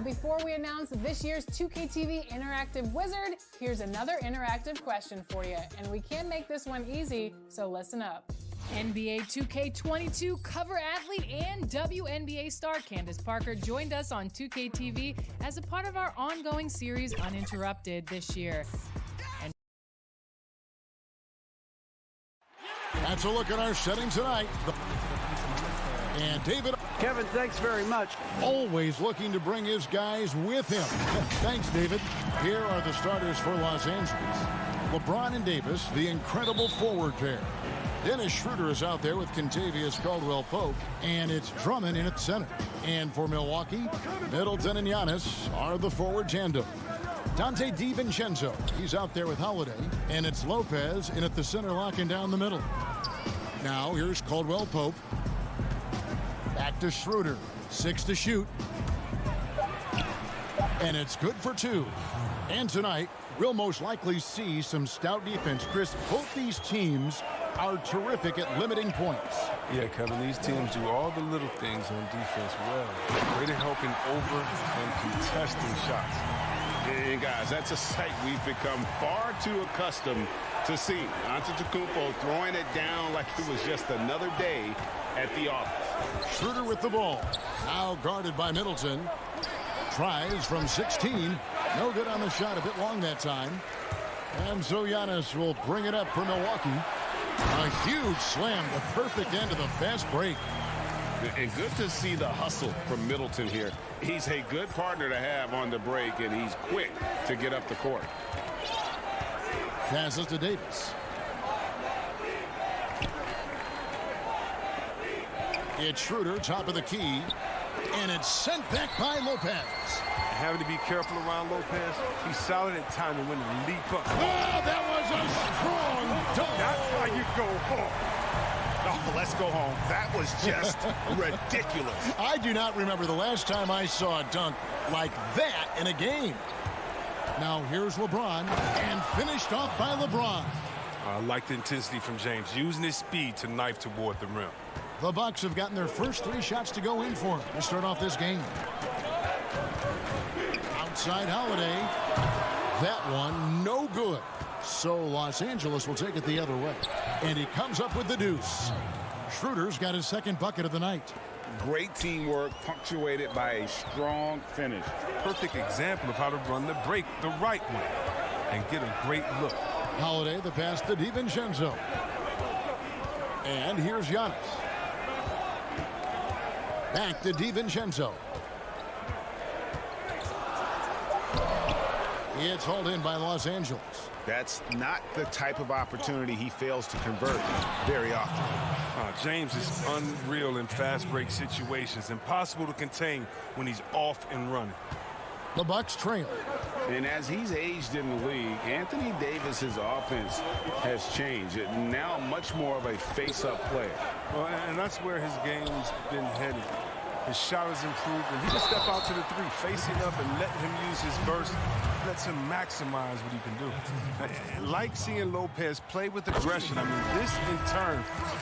Before we announce this year's 2K TV Interactive Wizard, here's another interactive question for you. And we can't make this one easy, so listen up. NBA 2K22 cover athlete and WNBA star Candace Parker joined us on 2K TV as a part of our ongoing series Uninterrupted this year. That's a look at our setting tonight. And David. Kevin, thanks very much. Always looking to bring his guys with him. Thanks, David. Here are the starters for Los Angeles. LeBron and Davis, the incredible forward pair. Dennis Schroeder is out there with Kentavious Caldwell-Pope, and it's Drummond in at center. And for Milwaukee, Middleton and Giannis are the forward tandem. Dante DiVincenzo, he's out there with Holiday, and it's Lopez in at the center, locking down the middle. Now here's Caldwell-Pope. Back to Schroeder. 6 to shoot. And it's good for 2. And tonight, we'll most likely see some stout defense. Chris, both these teams are terrific at limiting points. Yeah, Kevin, these teams do all the little things on defense well. Great at helping over and contesting shots. And guys, that's a sight we've become far too accustomed to seeing. Antetokounmpo throwing it down like it was just another day at the office. Schroeder with the ball. Now guarded by Middleton. Tries from 16. No good on the shot. A bit long that time. And so Giannis will bring it up for Milwaukee. A huge slam. The perfect end of the fast break. And good to see the hustle from Middleton here. He's a good partner to have on the break, and he's quick to get up the court. Passes to Davis. It's Schroeder, top of the key, and it's sent back by Lopez. Having to be careful around Lopez. He's solid at timing when to leap up. Oh, that was a strong dunk. That's how you go home. Oh, let's go home. That was just ridiculous. I do not remember the last time I saw a dunk like that in a game. Now here's LeBron, and finished off by LeBron. I like the intensity from James, using his speed to knife toward the rim. The Bucks have gotten their first 3 shots to go in for him to start off this game. Outside Holiday. That one no good. So Los Angeles will take it the other way. And he comes up with the deuce. Schroeder's got his second bucket of the night. Great teamwork punctuated by a strong finish. Perfect example of how to run the break the right way and get a great look. Holiday, the pass to DiVincenzo. And here's Giannis. Back to DiVincenzo. It's hauled in by Los Angeles. That's not the type of opportunity he fails to convert very often. James is unreal in fast break situations. Impossible to contain when he's off and running. The Bucks trail. And as he's aged in the league, Anthony Davis's offense has changed. Now much more of a face-up player. Well, and that's where his game's been headed. His shot has improved, and he can step out to the 3, facing up and letting him use his burst. Lets him maximize what he can do. I like seeing Lopez play with aggression. I mean, this in turn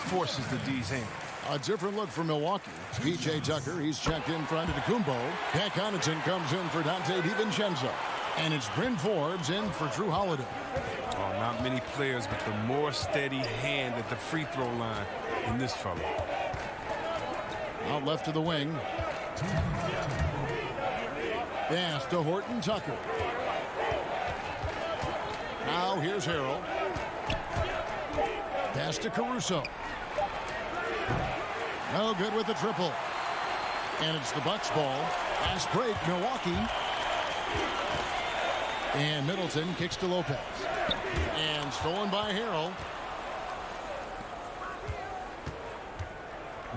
forces the D's hand. A different look for Milwaukee. P.J. Tucker, he's checked in front of Antetokounmpo. Pat Connaughton comes in for Dante DiVincenzo. And it's Bryn Forbes in for Drew Holiday. Oh, not many players with the more steady hand at the free throw line than this fellow. Out left to the wing. Pass to Horton Tucker. Now here's Harrell. Pass to Caruso. No good with the triple. And it's the Bucks ball. Fast break, Milwaukee. And Middleton kicks to Lopez. And stolen by Harrell.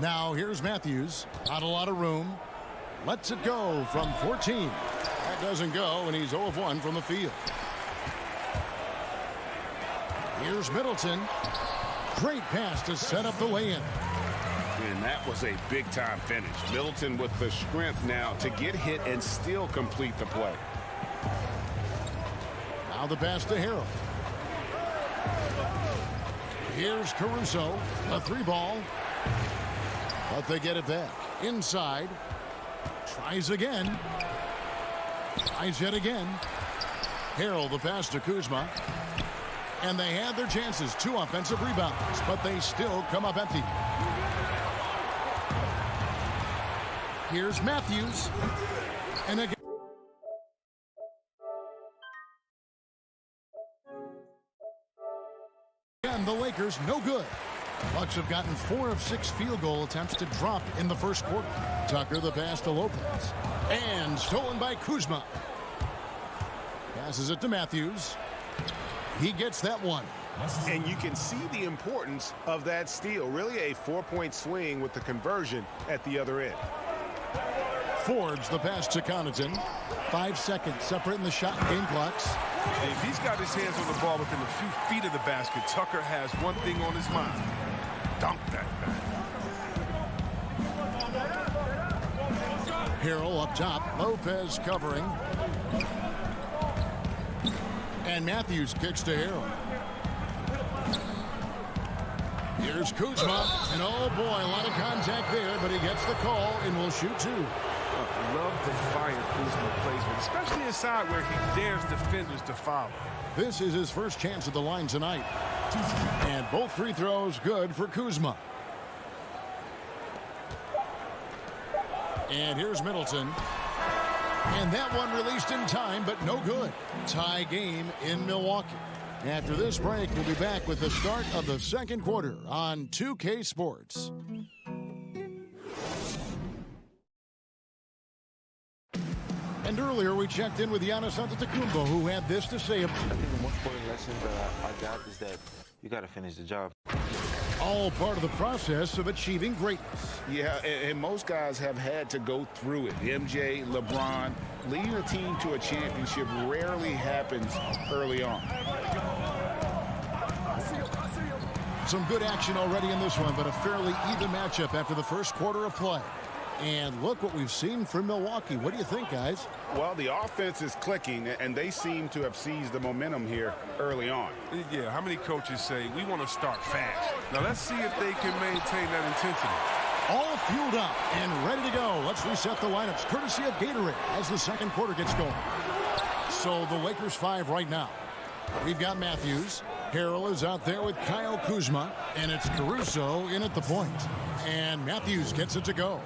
Now here's Matthews. Not a lot of room. Lets it go from 14. That doesn't go, and he's 0 of 1 from the field. Here's Middleton. Great pass to set up the lay-in. And that was a big-time finish. Middleton with the strength now to get hit and still complete the play. Now the pass to Harrell. Here's Caruso. A 3-ball. But they get it back. Inside. Tries again. Tries yet again. Harrell the pass to Kuzma. And they had their chances. 2 offensive rebounds. But they still come up empty. Here's Matthews. And again. And the Lakers no good. Bucks have gotten 4 of 6 field goal attempts to drop in the first quarter. Tucker the pass to Lopez. And stolen by Kuzma. Passes it to Matthews. He gets that one. And you can see the importance of that steal. Really a 4-point swing with the conversion at the other end. Fords the pass to Connaughton. 5 seconds separating the shot and game clocks. If he's got his hands on the ball within a few feet of the basket, Tucker has one thing on his mind. Dunk that back. Harrell up top. Lopez covering. And Matthews kicks to Harrell. Here's Kuzma. And oh boy, a lot of contact there, but he gets the call and will shoot 2. I love the fire Kuzma plays with, especially inside where he dares defenders to foul. This is his first chance at the line tonight. And both free throws good for Kuzma. And here's Middleton. And that one released in time, but no good. Tie game in Milwaukee. After this break, we'll be back with the start of the second quarter on 2K Sports. And earlier, we checked in with Giannis Antetokounmpo, who had this to say. I think the most important lesson that I got is that you got to finish the job. All part of the process of achieving greatness. Yeah, and most guys have had to go through it. MJ, LeBron, leading a team to a championship rarely happens early on. Some good action already in this one, but a fairly even matchup after the first quarter of play. And look what we've seen from Milwaukee. What do you think, guys? Well, the offense is clicking, and they seem to have seized the momentum here early on. Yeah, how many coaches say, we want to start fast? Now, let's see if they can maintain that intensity. All fueled up and ready to go. Let's reset the lineups, courtesy of Gatorade, as the second quarter gets going. So the Lakers 5 right now. We've got Matthews. Harrell is out there with Kyle Kuzma, and it's Caruso in at the point. And Matthews gets it to go.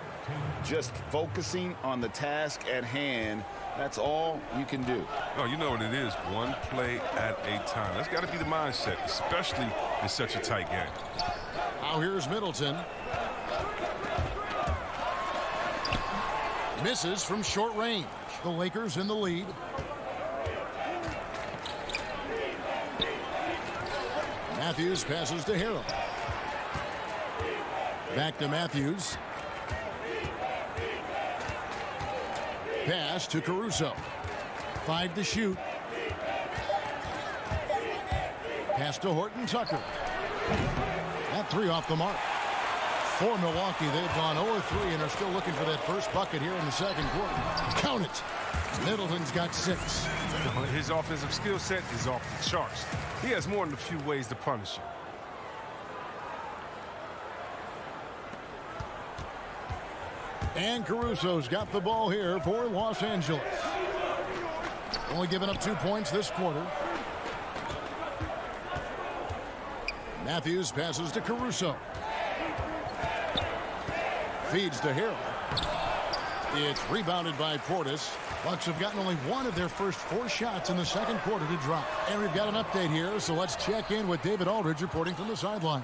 Just focusing on the task at hand, that's all you can do. Oh, you know what it is, one play at a time. That's got to be the mindset, especially in such a tight game. Now here's Middleton. Misses from short range. The Lakers in the lead. Matthews passes to Harrell. Back to Matthews. Pass to Caruso. 5 to shoot. Pass to Horton Tucker. That 3 off the mark. For Milwaukee, they've gone 0-3 and are still looking for that first bucket here in the second quarter. Count it. Middleton's got 6. His offensive skill set is off the charts. He has more than a few ways to punish you. And Caruso's got the ball here for Los Angeles. Only giving up 2 points this quarter. Matthews passes to Caruso. Feeds to Harrell. It's rebounded by Portis. Bucks have gotten only one of their first 4 shots in the second quarter to drop. And we've got an update here, so let's check in with David Aldridge reporting from the sideline.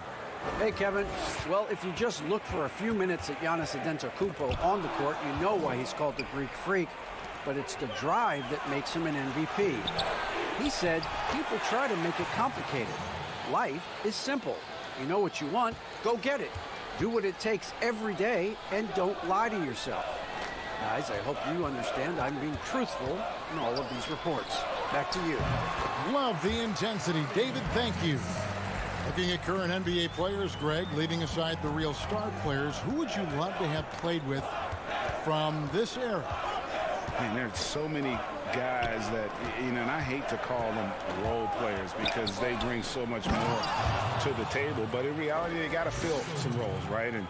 Hey, Kevin. Well, if you just look for a few minutes at Giannis Antetokounmpo on the court, you know why he's called the Greek Freak. But it's the drive that makes him an MVP. He said people try to make it complicated. Life is simple. You know what you want, go get it. Do what it takes every day and don't lie to yourself. Guys, I hope you understand I'm being truthful in all of these reports. Back to you. Love the intensity. David, thank you. Looking at current NBA players, Greg, leaving aside the real star players, who would you love to have played with from this era? Man, there's so many guys that, and I hate to call them role players because they bring so much more to the table, but in reality, they got to fill some roles, right? And,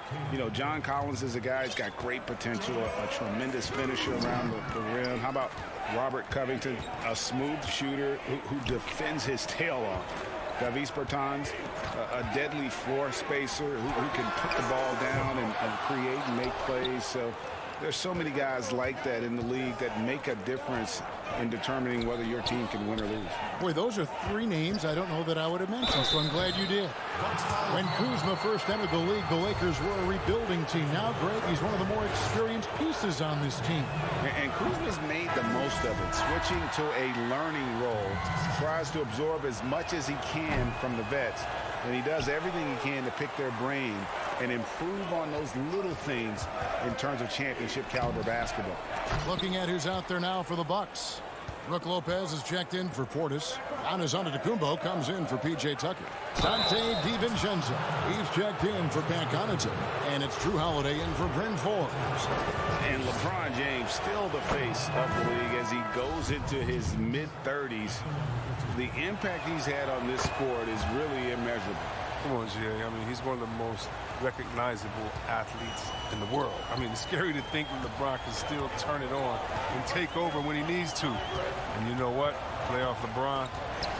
John Collins is a guy who's got great potential, a tremendous finisher around the rim. How about Robert Covington, a smooth shooter who defends his tail off? Davis Bertans, a deadly floor spacer who can put the ball down and create and make plays. So there's so many guys like that in the league that make a difference in determining whether your team can win or lose. Boy, those are 3 names I don't know that I would have mentioned, so I'm glad you did. When Kuzma first entered the league, the Lakers were a rebuilding team. Now, Greg, he's one of the more experienced pieces on this team. And Kuzma's made the most of it, switching to a learning role, tries to absorb as much as he can from the vets, and he does everything he can to pick their brain and improve on those little things in terms of championship caliber basketball. Looking at who's out there now for the Bucks. Brook Lopez is checked in for Portis. Giannis Antetokounmpo comes in for P.J. Tucker. Dante DiVincenzo, he's checked in for Pat Connaughton. And it's Drew Holiday in for Bryn Forbes. And LeBron James still the face of the league as he goes into his mid-30s. The impact he's had on this sport is really immeasurable. Come on, Jay. I mean, he's one of the most recognizable athletes in the world. I mean, it's scary to think that LeBron can still turn it on and take over when he needs to. And you know what? Playoff LeBron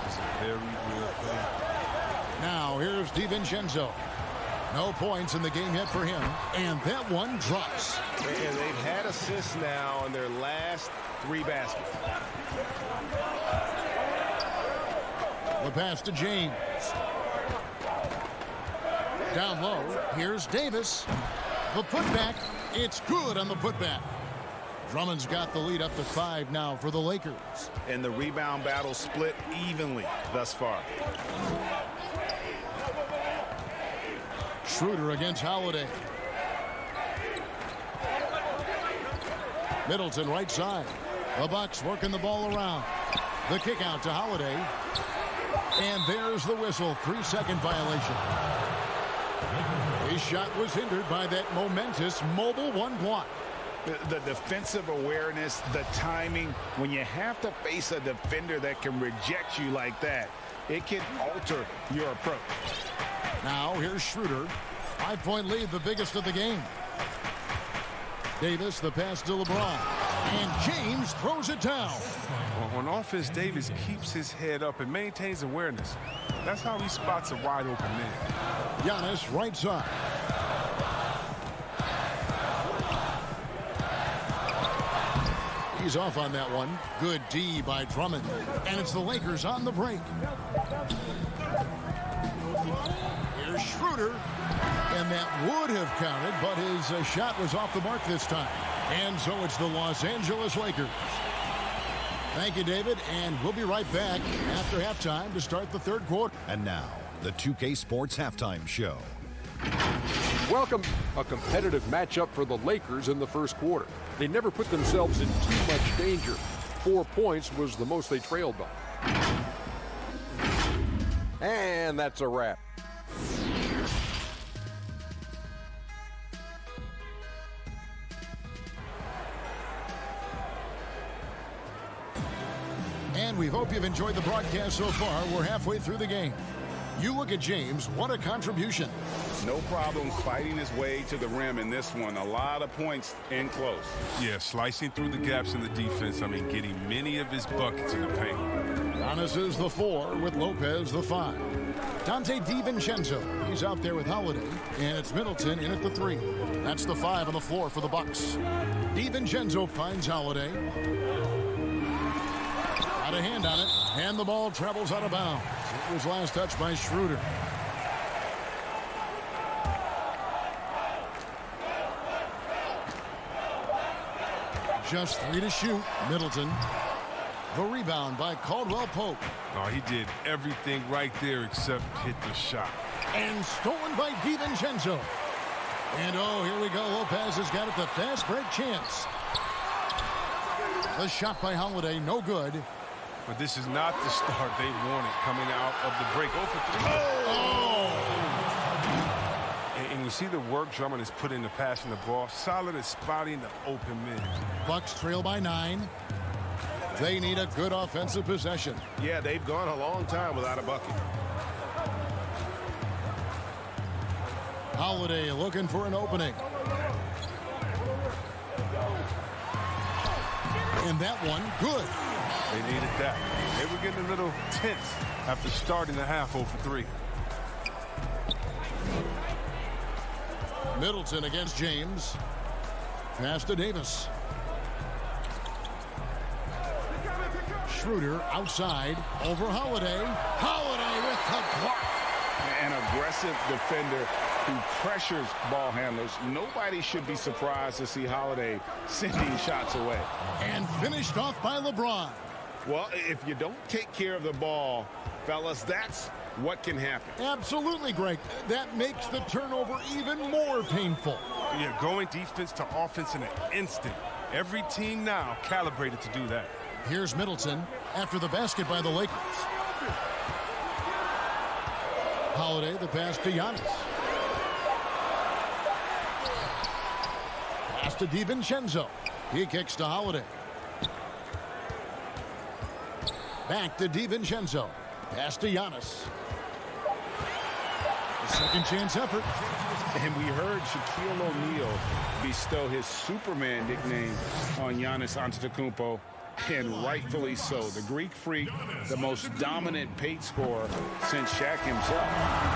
is a very real thing. Now, here's DiVincenzo. No points in the game yet for him. And that one drops. And they've had assists now in their last 3 baskets. The pass to James. Down low, here's Davis. The putback, it's good on the putback. Drummond's got the lead up to 5 now for the Lakers. And the rebound battle split evenly thus far. Schroeder against Holiday. Middleton right side. The Bucks working the ball around. The kick out to Holiday. And there's the whistle. 3-second violation. His shot was hindered by that momentous mobile 1 block. The defensive awareness, the timing, when you have to face a defender that can reject you like that, it can alter your approach. Now here's Schroeder. 5-point lead, the biggest of the game. Davis, the pass to LeBron. And James throws it down. On offense, Davis keeps his head up and maintains awareness. That's how he spots a wide open man. Giannis right side. He's off on that one. Good D by Drummond. And it's the Lakers on the break. Here's Schroeder. And that would have counted, but his shot was off the mark this time. And so it's the Los Angeles Lakers. Thank you, David. And we'll be right back after halftime to start the 3rd quarter. And now, the 2K Sports Halftime Show. Welcome. A competitive matchup for the Lakers in the first quarter. They never put themselves in too much danger. 4 points was the most they trailed by. And that's a wrap. And we hope you've enjoyed the broadcast so far. We're halfway through the game. You look at James, what a contribution. No problem fighting his way to the rim in this one. A lot of points in close. Yeah, slicing through the gaps in the defense. I mean, getting many of his buckets in the paint. Giannis is the 4 with Lopez the 5. Dante DiVincenzo, He's out there with Holiday, and it's Middleton in at the 3. That's the 5 on the floor for the Bucks. DiVincenzo finds Holiday. Got a hand on it, and the ball travels out of bounds. It was last touched by Schroeder. Just 3 to shoot. Middleton. The rebound by Caldwell Pope. Oh, he did everything right there except hit the shot. And stolen by DiVincenzo. And oh, here we go. Lopez has got it, the fast break chance. The shot by Holiday, no good. But this is not the start they wanted coming out of the break. 0 for 3. Oh! And you see the work Drummond has put into passing the ball. Solid at spotting the open man. Bucks trail by 9. They need a good offensive possession. Yeah, they've gone a long time without a bucket. Holiday looking for an opening. And that one, good. They needed that. They were getting a little tense after starting the half 0 for 3. Middleton against James. Pass to Davis. Schroeder outside over Holiday. Holiday with the block. An aggressive defender who pressures ball handlers. Nobody should be surprised to see Holiday sending shots away. And finished off by LeBron. Well, if you don't take care of the ball, fellas, that's what can happen. Absolutely, Greg. That makes the turnover even more painful. Yeah, going defense to offense in an instant. Every team now calibrated to do that. Here's Middleton after the basket by the Lakers. Holiday, the pass to Giannis. Pass to DiVincenzo. He kicks to Holiday. Back to DiVincenzo. Pass to Giannis. A second chance effort. And we heard Shaquille O'Neal bestow his Superman nickname on Giannis Antetokounmpo, and rightfully so. The Greek Freak, the most dominant paint scorer since Shaq himself.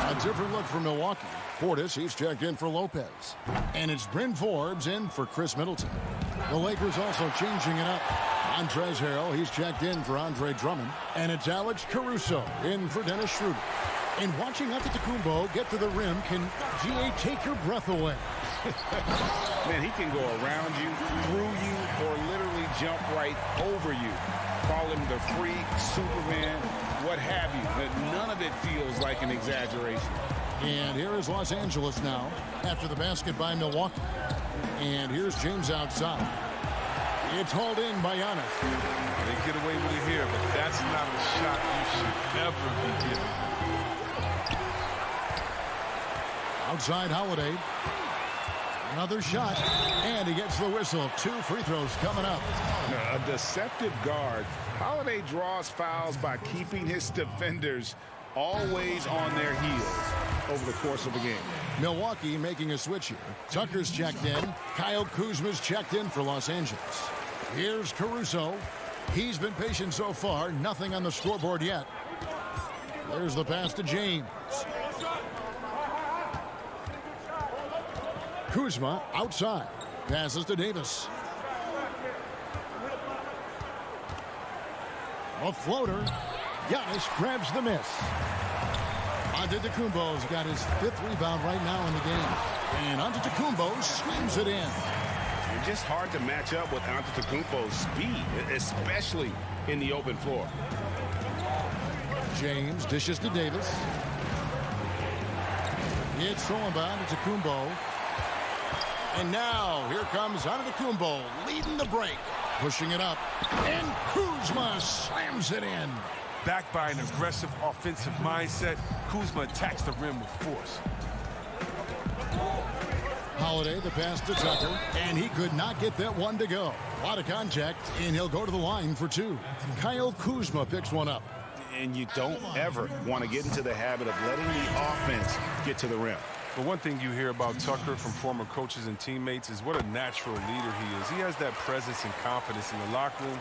A different look for Milwaukee. Portis, he's checked in for Lopez. And it's Bryn Forbes in for Chris Middleton. The Lakers also changing it up. Montrezl Harrell, he's checked in for Andre Drummond. And it's Alex Caruso in for Dennis Schroeder. And watching Antetokounmpo get to the rim can, GA, take your breath away. Man, he can go around you, through you, or literally jump right over you. Call him the freak, Superman, what have you. But none of it feels like an exaggeration. And here is Los Angeles now after the basket by Milwaukee. And here's James outside. It's hauled in by Giannis. They get away with it here, but that's not a shot you should ever be getting. Outside Holiday. Another shot, and he gets the whistle. 2 free throws coming up. A deceptive guard. Holiday draws fouls by keeping his defenders always on their heels over the course of the game. Milwaukee making a switch here. Tucker's checked in. Kyle Kuzma's checked in for Los Angeles. Here's Caruso. He's been patient so far. Nothing on the scoreboard yet. There's the pass to James. Kuzma outside. Passes to Davis. A floater. Giannis grabs the miss. Antetokounmpo's got his 5th rebound right now in the game. And Antetokounmpo slams it in. It's just hard to match up with Antetokounmpo's speed, especially in the open floor. James dishes to Davis. It's thrown by Antetokounmpo. And now, here comes Antetokounmpo leading the break. Pushing it up. And Kuzma slams it in. Backed by an aggressive offensive mindset, Kuzma attacks the rim with force. Holiday, the pass to Tucker. And he could not get that one to go. A lot of contact, and he'll go to the line for 2. Kyle Kuzma picks one up. And you don't ever want to get into the habit of letting the offense get to the rim. But one thing you hear about Tucker from former coaches and teammates is what a natural leader he is. He has that presence and confidence in the locker room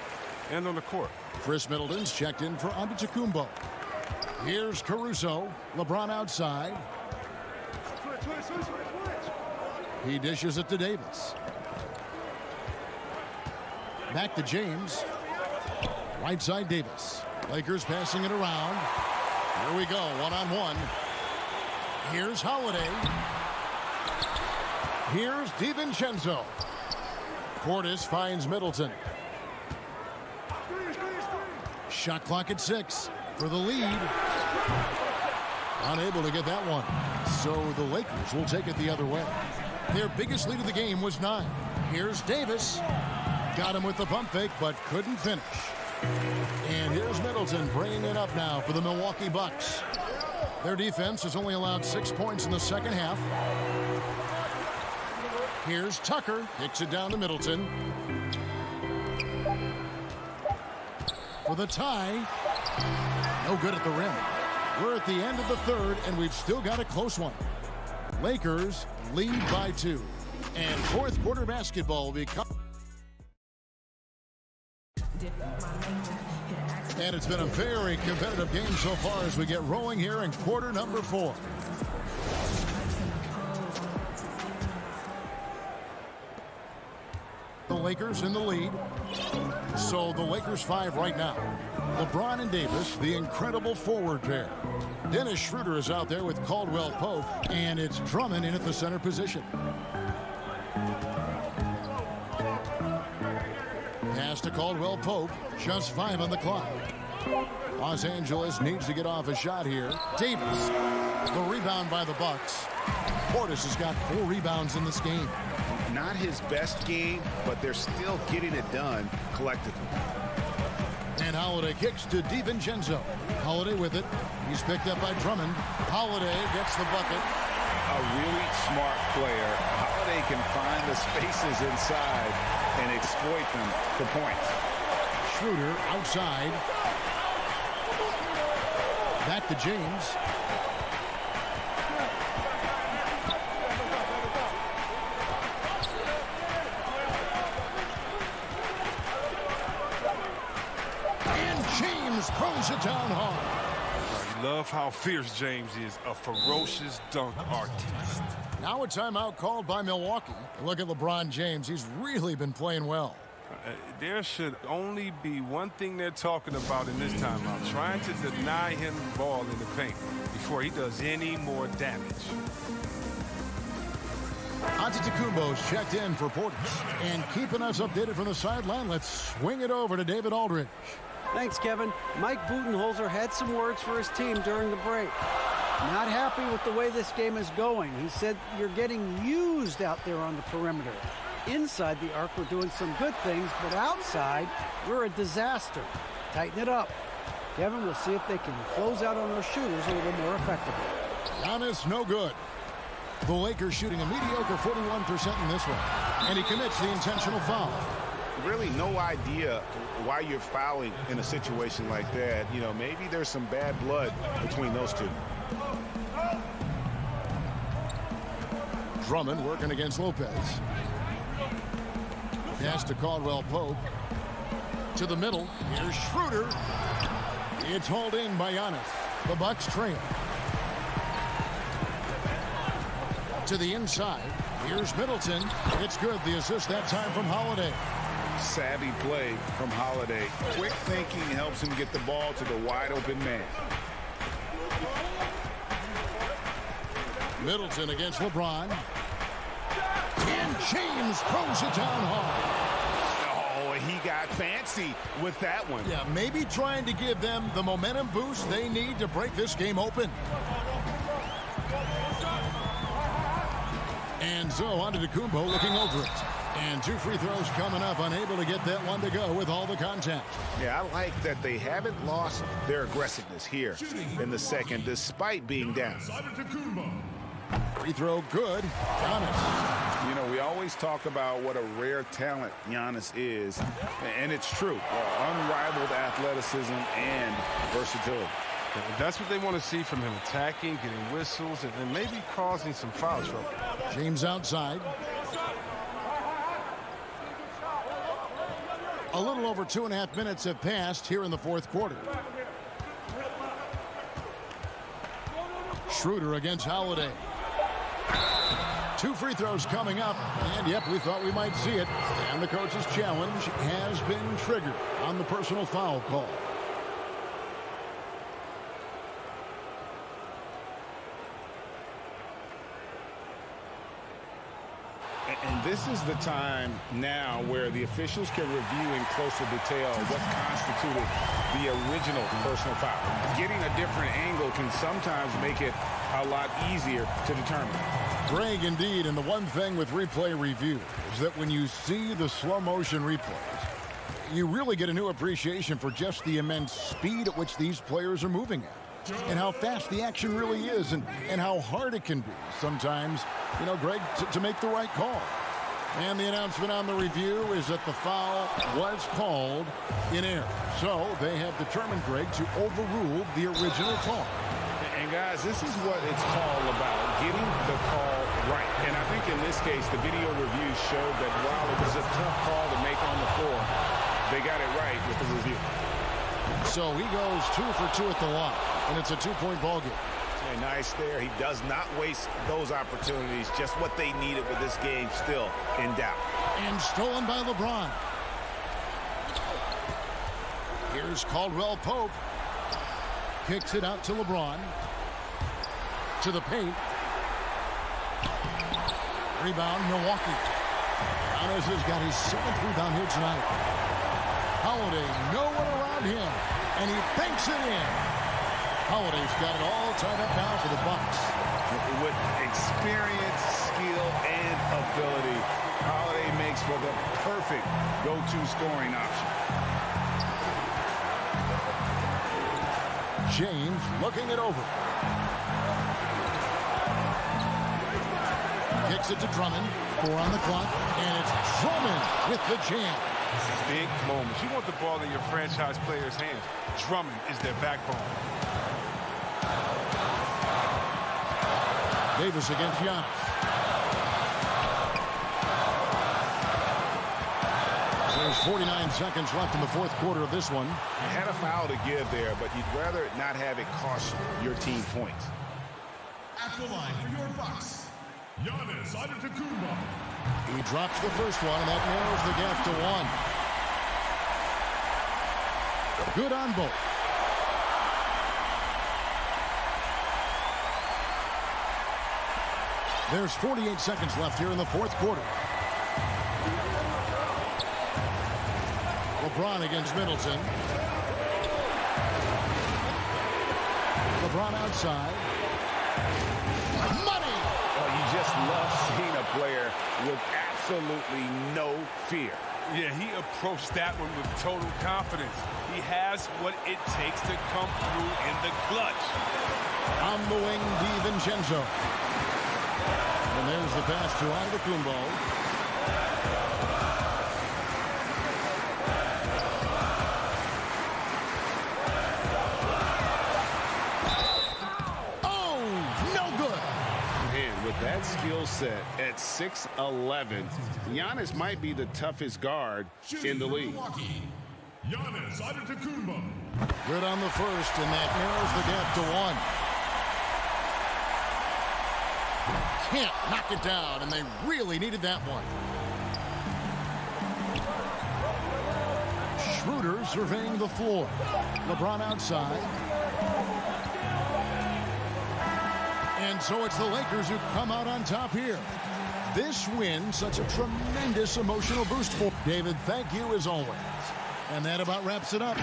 and on the court. Chris Middleton's checked in for Antetokounmpo. Here's Caruso. LeBron outside. He dishes it to Davis. Back to James. Right side Davis. Lakers passing it around. Here we go, one-on-one. Here's Holiday. Here's DiVincenzo. Portis finds Middleton. Shot clock at 6 for the lead. Unable to get that one. So the Lakers will take it the other way. Their biggest lead of the game was 9. Here's Davis. Got him with the pump fake, but couldn't finish. And here's Middleton bringing it up now for the Milwaukee Bucks. Their defense has only allowed 6 points in the second half. Here's Tucker. Kicks it down to Middleton. For the tie. No good at the rim. We're at the end of the third, and we've still got a close one. Lakers lead by 2. And fourth quarter basketball will become... And it's been a very competitive game so far as we get rolling here in quarter number 4. The Lakers in the lead. So the Lakers 5 right now. LeBron and Davis, the incredible forward pair. Dennis Schroeder is out there with Caldwell Pope, and it's Drummond in at the center position. Pass to Caldwell Pope, just 5 on the clock. Los Angeles needs to get off a shot here. Davis, the rebound by the Bucks. Portis has got 4 rebounds in this game. Not his best game, but they're still getting it done collectively. And Holiday kicks to DiVincenzo. Holiday with it. He's picked up by Drummond. Holiday gets the bucket. A really smart player. Holiday can find the spaces inside and exploit them for points. Schroeder outside. Back to James. And James throws it down hard. I love how fierce James is, a ferocious dunk artist. Now a timeout called by Milwaukee. Look at LeBron James. He's really been playing well. There should only be one thing they're talking about in this timeout, trying to deny him the ball in the paint before he does any more damage. Antetokounmpo's checked in for Portis. And keeping us updated from the sideline, let's swing it over to David Aldridge. Thanks, Kevin. Mike Budenholzer had some words for his team during the break. Not happy with the way this game is going. He said, you're getting used out there on the perimeter. Inside the arc, we're doing some good things, but outside, we're a disaster. Tighten it up. Kevin, we'll see if they can close out on those shooters a little more effectively. Giannis, no good. The Lakers shooting a mediocre 41% in this one. And he commits the intentional foul. Really no idea why you're fouling in a situation like that. You know, maybe there's some bad blood between those two. Drummond working against Lopez. Pass to Caldwell Pope. To the middle. Here's Schroeder. It's hauled in by Giannis. The Bucks trail. To the inside. Here's Middleton. It's good. The assist that time from Holiday. Savvy play from Holiday. Quick thinking helps him get the ball to the wide open man. Middleton against LeBron. And James throws it down hard. Oh, he got fancy with that one. Yeah, maybe trying to give them the momentum boost they need to break this game open. And so Antetokounmpo looking over it. And 2 free throws coming up, unable to get that one to go with all the contact. Yeah, I like that they haven't lost their aggressiveness here in the second, despite being down. Free throw good. Giannis. You know, we always talk about what a rare talent Giannis is, and it's true. Unrivaled athleticism and versatility. That's what they want to see from him, attacking, getting whistles, and maybe causing some foul trouble. James outside. A little over 2.5 minutes have passed here in the fourth quarter. Schroeder against Holiday. 2 free throws coming up, and yep, we thought we might see it. And the coach's challenge has been triggered on the personal foul call. And this is the time now where the officials can review in closer detail what constituted the original personal foul. Getting a different angle can sometimes make it a lot easier to determine. Greg, indeed, and the one thing with replay review is that when you see the slow motion replays, you really get a new appreciation for just the immense speed at which these players are moving at, and how fast the action really is, and how hard it can be sometimes, you know, Greg, to make the right call. And the announcement on the review is that the foul was called in error. So they have determined, Greg, to overrule the original call. And guys, this is what it's all about, getting the call right. And I think in this case, the video review showed that while it was a tough call to make on the floor, they got it right with the review. So he goes 2 for 2 at the line, and it's a 2-point ball game. Hey, nice there. He does not waste those opportunities. Just what they needed with this game still in doubt. And stolen by LeBron. Here's Caldwell Pope. Kicks it out to LeBron. To the paint. Rebound, Milwaukee. Giannis has got his 7th rebound here tonight. Holiday, no one around him, and he banks it in. Holiday's got it all tied up now for the Bucks. With experience, skill, and ability, Holiday makes for the perfect go-to scoring option. James looking it over. Kicks it to Drummond. 4 on the clock, and it's Drummond with the jam. Big moments. You want the ball in your franchise players' hands. Drummond is their backbone. Davis against Giannis. There's 49 seconds left in the 4th quarter of this one. You had a foul to give there, but you'd rather not have it cost your team points. At the line for your Bucks, Giannis Antetokounmpo. He drops the first one, and that narrows the gap to 1. Good on both. There's 48 seconds left here in the 4th quarter. LeBron against Middleton. LeBron outside. Money! Oh, you just love seeing a player with absolutely no fear. Yeah, he approached that one with total confidence. He has what it takes to come through in the clutch. On the wing, DiVincenzo. And there's the pass to Antetokounmpo. Oh, no good. Man, with that skill set at 6'11", Giannis might be the toughest guard in the league. Giannis Antetokounmpo. Good on the first, and that narrows the gap to 1. Can't knock it down, and they really needed that one. Schroeder surveying the floor. LeBron outside. And so it's the Lakers who come out on top here. This win, such a tremendous emotional boost for David. Thank you as always. And that about wraps it up.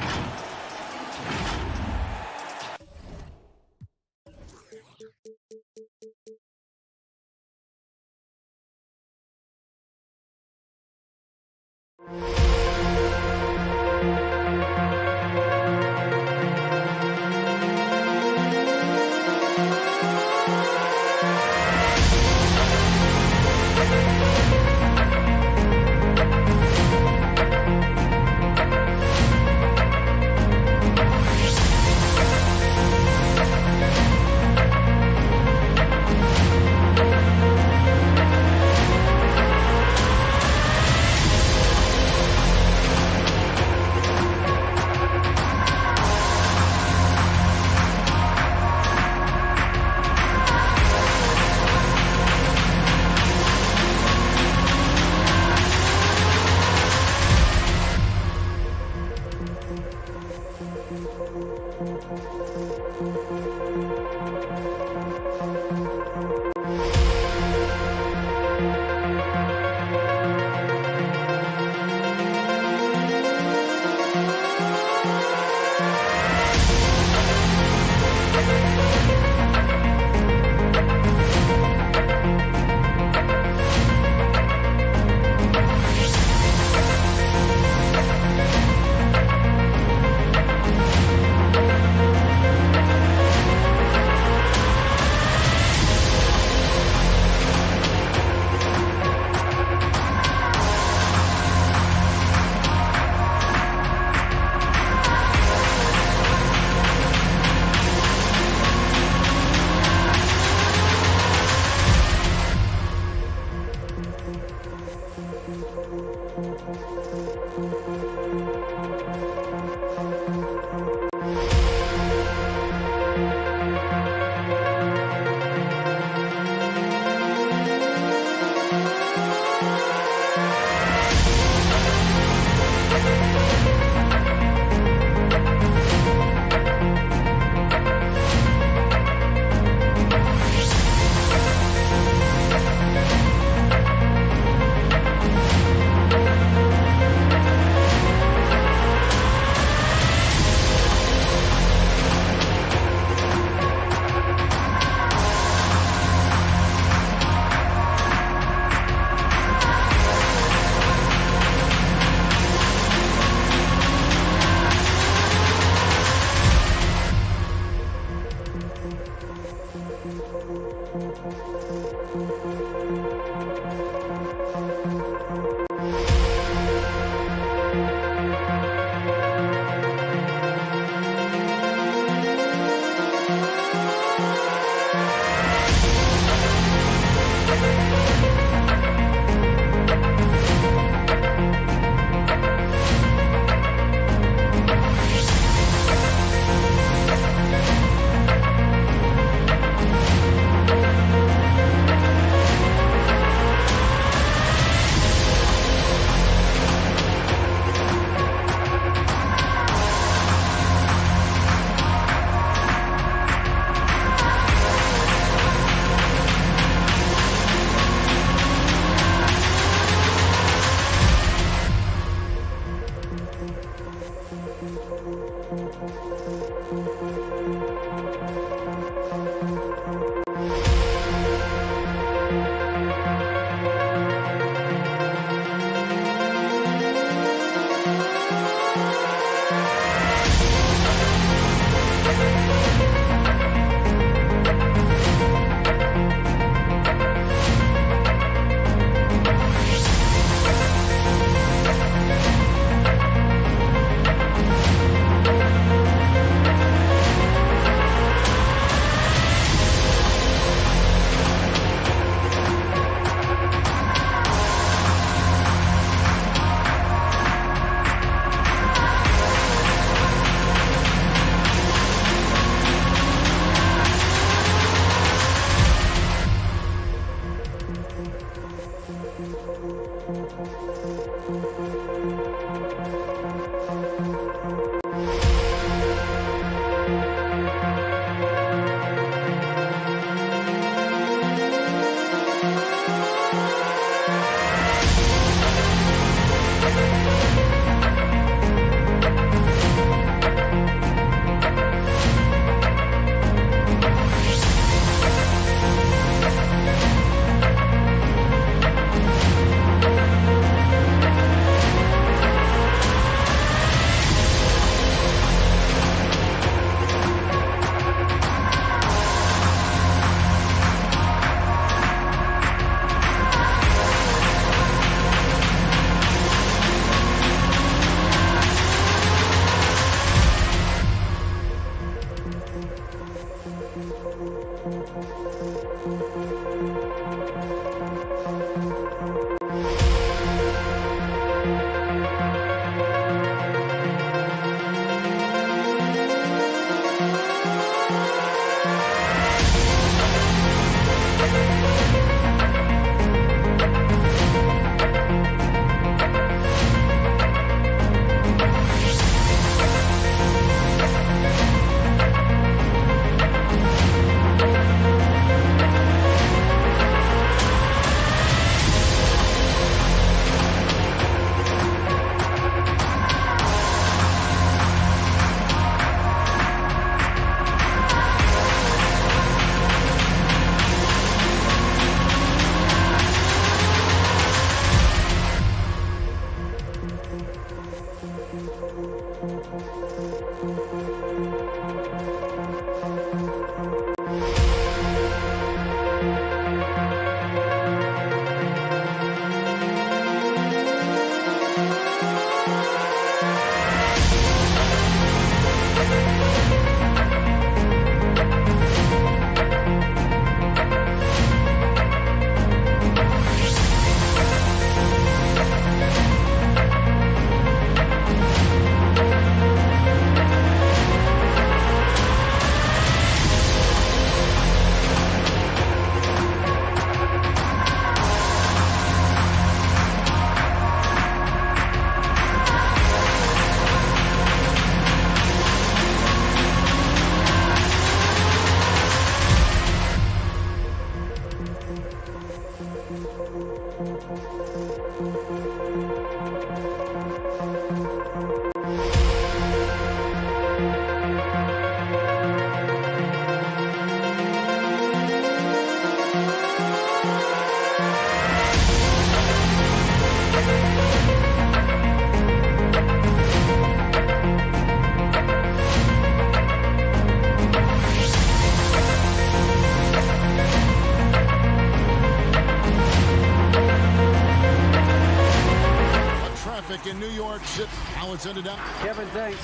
in New York City. Now it's ended up. Kevin, thanks.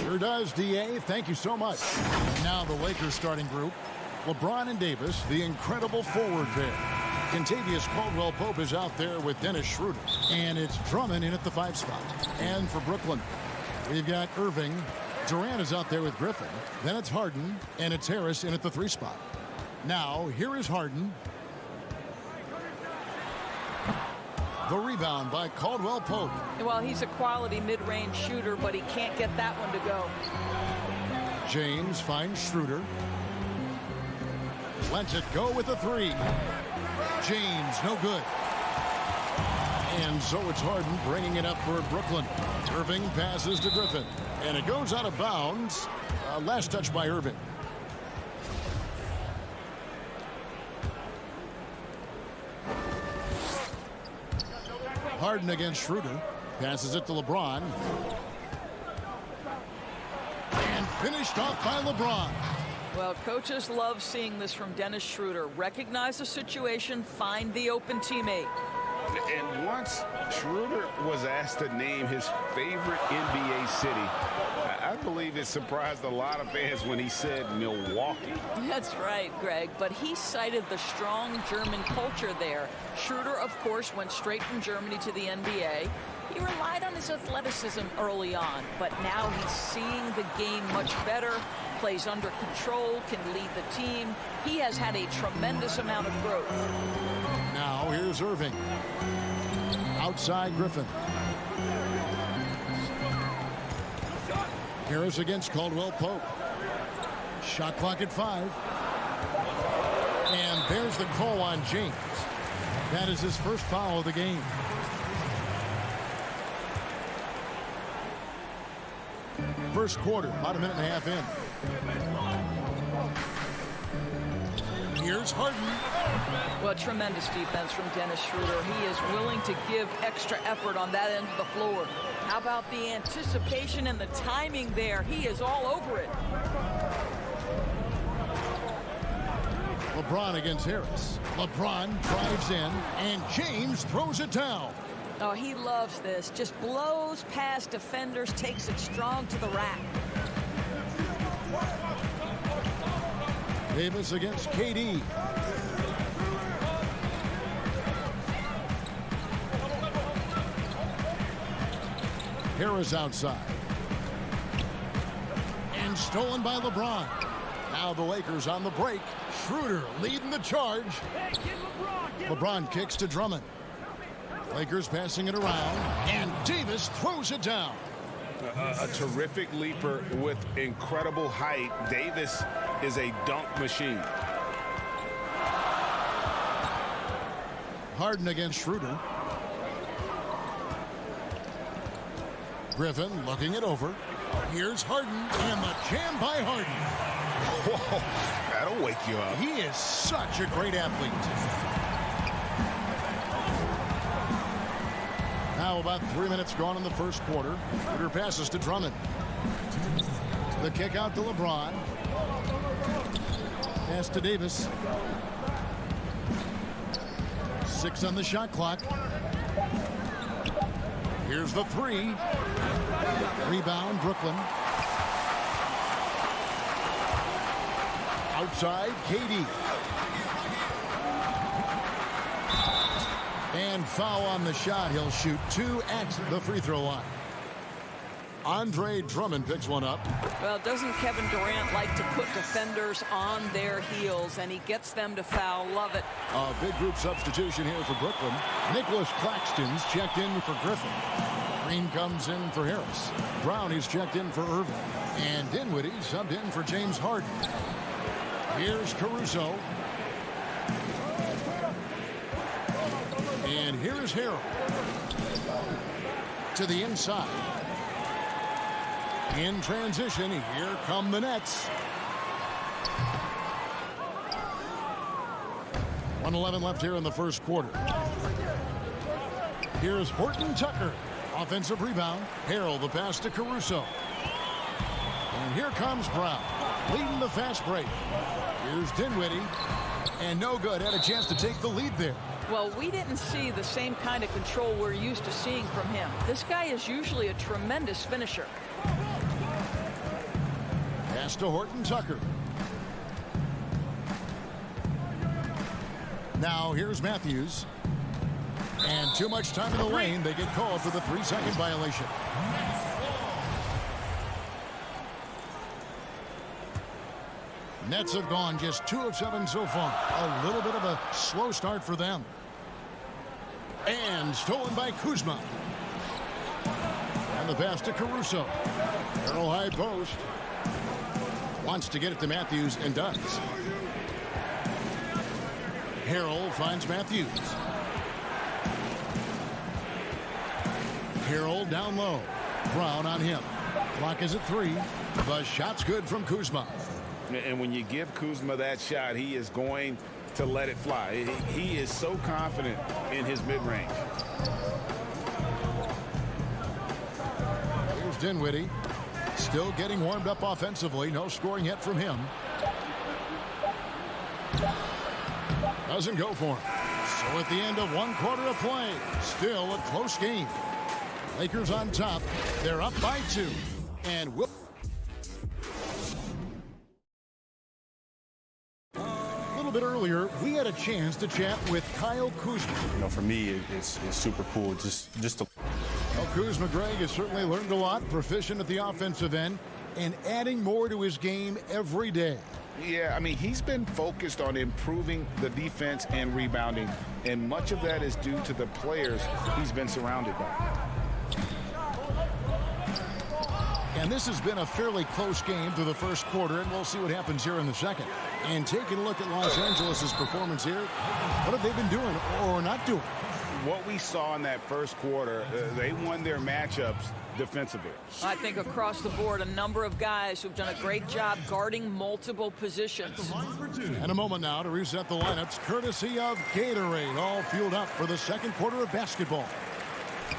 Sure does, D.A. Thank you so much. Now the Lakers starting group. LeBron and Davis, the incredible forward pair. Contavious Caldwell-Pope is out there with Dennis Schroeder. And it's Drummond in at the 5 spot. And for Brooklyn, we've got Irving. Durant is out there with Griffin. Then it's Harden. And it's Harris in at the 3 spot. Now, here is Harden. The rebound by Caldwell-Pope. Well, he's a quality mid-range shooter, but he can't get that one to go. James finds Schroeder. Lets it go with a 3. James, no good. And so it's Harden bringing it up for Brooklyn. Irving passes to Griffin. And it goes out of bounds. Last touch by Irving. Harden against Schroeder. Passes it to LeBron. And finished off by LeBron. Well, coaches love seeing this from Dennis Schroeder. Recognize the situation, find the open teammate. And once Schroeder was asked to name his favorite NBA city, I believe it surprised a lot of fans when he said Milwaukee. That's right, Greg, but he cited the strong German culture there. Schroeder, of course, went straight from Germany to the NBA. He relied on his athleticism early on, but now he's seeing the game much better, plays under control, can lead the team. He has had a tremendous amount of growth. Now here's Irving. Outside Griffin. Harris against Caldwell-Pope. Shot clock at 5. And there's the call on James. That is his first foul of the game. First quarter, about a minute and a half in. Here's Harden. Well, tremendous defense from Dennis Schroeder. He is willing to give extra effort on that end of the floor. How about the anticipation and the timing there? He is all over it. LeBron against Harris. LeBron drives in, and James throws it down. Oh, he loves this. Just blows past defenders, takes it strong to the rack. Davis against KD. Harris outside. And stolen by LeBron. Now the Lakers on the break. Schroeder leading the charge. LeBron kicks to Drummond. Lakers passing it around. And Davis throws it down. A terrific leaper with incredible height. Davis is a dunk machine. Harden against Schroeder. Griffin looking it over. Here's Harden, and the jam by Harden. Whoa, that'll wake you up. He is such a great athlete. Now about 3 minutes gone in the first quarter. Schroeder passes to Drummond. The kick out to LeBron. Pass to Davis. 6 on the shot clock. Here's the 3. Rebound, Brooklyn. Outside, KD. And foul on the shot. He'll shoot 2 at the free throw line. Andre Drummond picks one up. Well, doesn't Kevin Durant like to put defenders on their heels, and he gets them to foul? Love it. A big group substitution here for Brooklyn. Nicholas Claxton's checked in for Griffin. Green comes in for Harris. Brown is checked in for Irving. And Dinwiddie subbed in for James Harden. Here's Caruso. And here's Harrell. To the inside. In transition, here come the Nets. 1:11 left here in the first quarter. Here's Horton Tucker. Offensive rebound. Harrell the pass to Caruso. And here comes Brown. Leading the fast break. Here's Dinwiddie. And no good. Had a chance to take the lead there. Well, we didn't see the same kind of control we're used to seeing from him. This guy is usually a tremendous finisher. Pass to Horton Tucker. Now here's Matthews. And too much time in the lane. They get called for the 3-second violation. Nets have gone just 2 of 7 so far. A little bit of a slow start for them. And stolen by Kuzma. And the pass to Caruso. Arrow high post. Wants to get it to Matthews and does. Harrell finds Matthews. Harrell down low. Brown on him. Clock is at 3. The shot's good from Kuzma. And when you give Kuzma that shot, he is going to let it fly. He is so confident in his mid-range. Here's Dinwiddie. Still getting warmed up offensively. No scoring yet from him. Doesn't go for him. So at the end of 1 quarter of play, still a close game. Lakers on top. They're up by 2. And will. A little bit earlier, we had a chance to chat with Kyle Kuzma. You know, for me, it's super cool just to. Well, Kuzma, Greg, has certainly learned a lot, proficient at the offensive end, and adding more to his game every day. Yeah, I mean, he's been focused on improving the defense and rebounding, and much of that is due to the players he's been surrounded by. And this has been a fairly close game through the first quarter, and we'll see what happens here in the second. And taking a look at Los Angeles' performance here, what have they been doing or not doing? What we saw in that first quarter, they won their matchups defensively. I think across the board, a number of guys who've done a great job guarding multiple positions. And a moment now to reset the lineups, courtesy of Gatorade, all fueled up for the second quarter of basketball.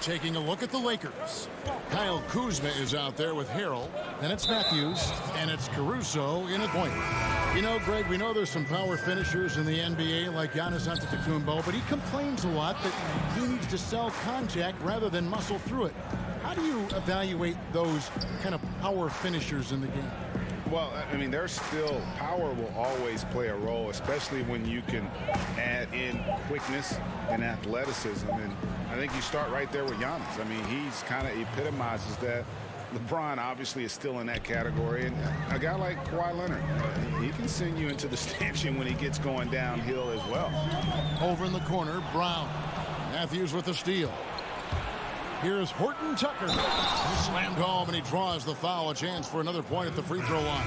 Taking a look at the Lakers. Kyle Kuzma is out there with Harrell. Then it's Matthews, and it's Caruso in at point. You know, Greg, we know there's some power finishers in the NBA like Giannis Antetokounmpo, but he complains a lot that he needs to sell contact rather than muscle through it. How do you evaluate those kind of power finishers in the game? Well, I mean, there's still power will always play a role, especially when you can add in quickness and athleticism. And I think you start right there with Giannis. I mean, he's kind of epitomizes that. LeBron obviously is still in that category. And a guy like Kawhi Leonard, he can send you into the stanchion when he gets going downhill as well. Over in the corner, Brown. Matthews with the steal. Here's Horton Tucker. He slammed home, and he draws the foul. A chance for another point at the free throw line.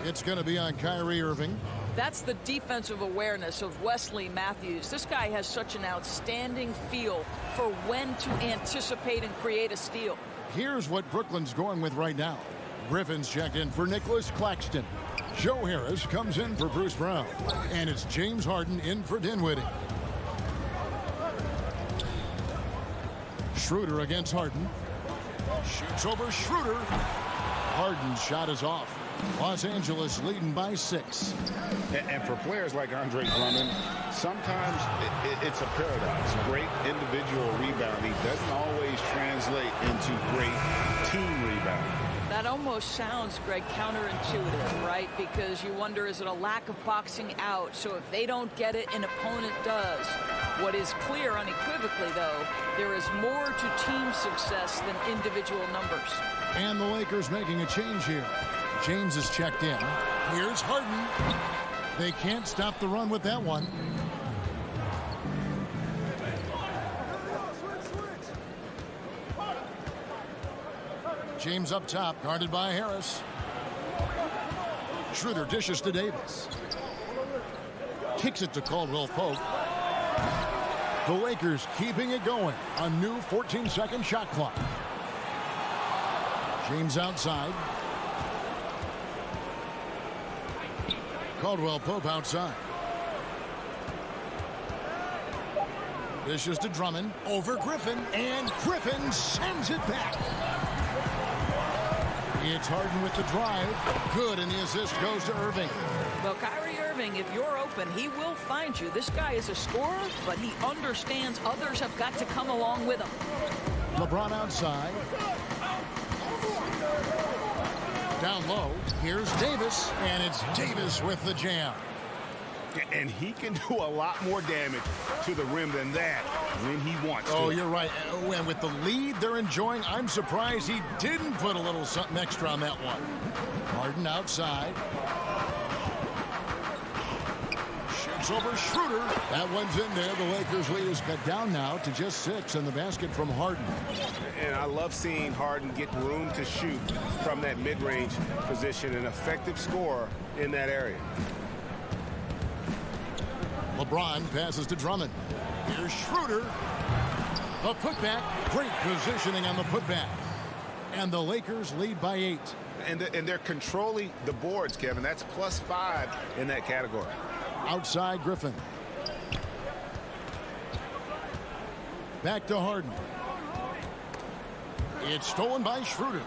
It's going to be on Kyrie Irving. That's the defensive awareness of Wesley Matthews. This guy has such an outstanding feel for when to anticipate and create a steal. Here's what Brooklyn's going with right now. Griffin's checked in for Nicholas Claxton. Joe Harris comes in for Bruce Brown. And it's James Harden in for Dinwiddie. Schroeder against Harden. Shoots over Schroeder. Harden's shot is off. Los Angeles leading by 6. And for players like Andre Drummond, sometimes it's a paradox. Great individual rebounding doesn't always translate into great team rebounding. That almost sounds, Greg, counterintuitive, right? Because you wonder, is it a lack of boxing out? So if they don't get it, an opponent does. What is clear unequivocally, though, there is more to team success than individual numbers. And the Lakers making a change here. James is checked in. Here's Harden. They can't stop the run with that one. James up top, guarded by Harris. Schroeder dishes to Davis. Kicks it to Caldwell Pope. The Lakers keeping it going. A new 14-second shot clock. James outside. Caldwell Pope outside. Dishes to Drummond. Over Griffin. And Griffin sends it back. It's Harden with the drive. Good, and the assist goes to Irving. Well, Kyrie Irving, if you're open, he will find you. This guy is a scorer, but he understands others have got to come along with him. LeBron outside. Down low, here's Davis, and it's Davis with the jam. And he can do a lot more damage to the rim than that when he wants to. Oh, you're right. And with the lead they're enjoying, I'm surprised he didn't put a little something extra on that one. Harden outside. Shoots over Schroeder. That one's in there. The Lakers lead is cut down now to just 6 in the basket from Harden. And I love seeing Harden get room to shoot from that mid-range position, an effective scorer in that area. LeBron passes to Drummond. Here's Schroeder. The putback. Great positioning on the putback. And the Lakers lead by 8. And they're controlling the boards, Kevin. That's +5 in that category. Outside Griffin. Back to Harden. It's stolen by Schroeder.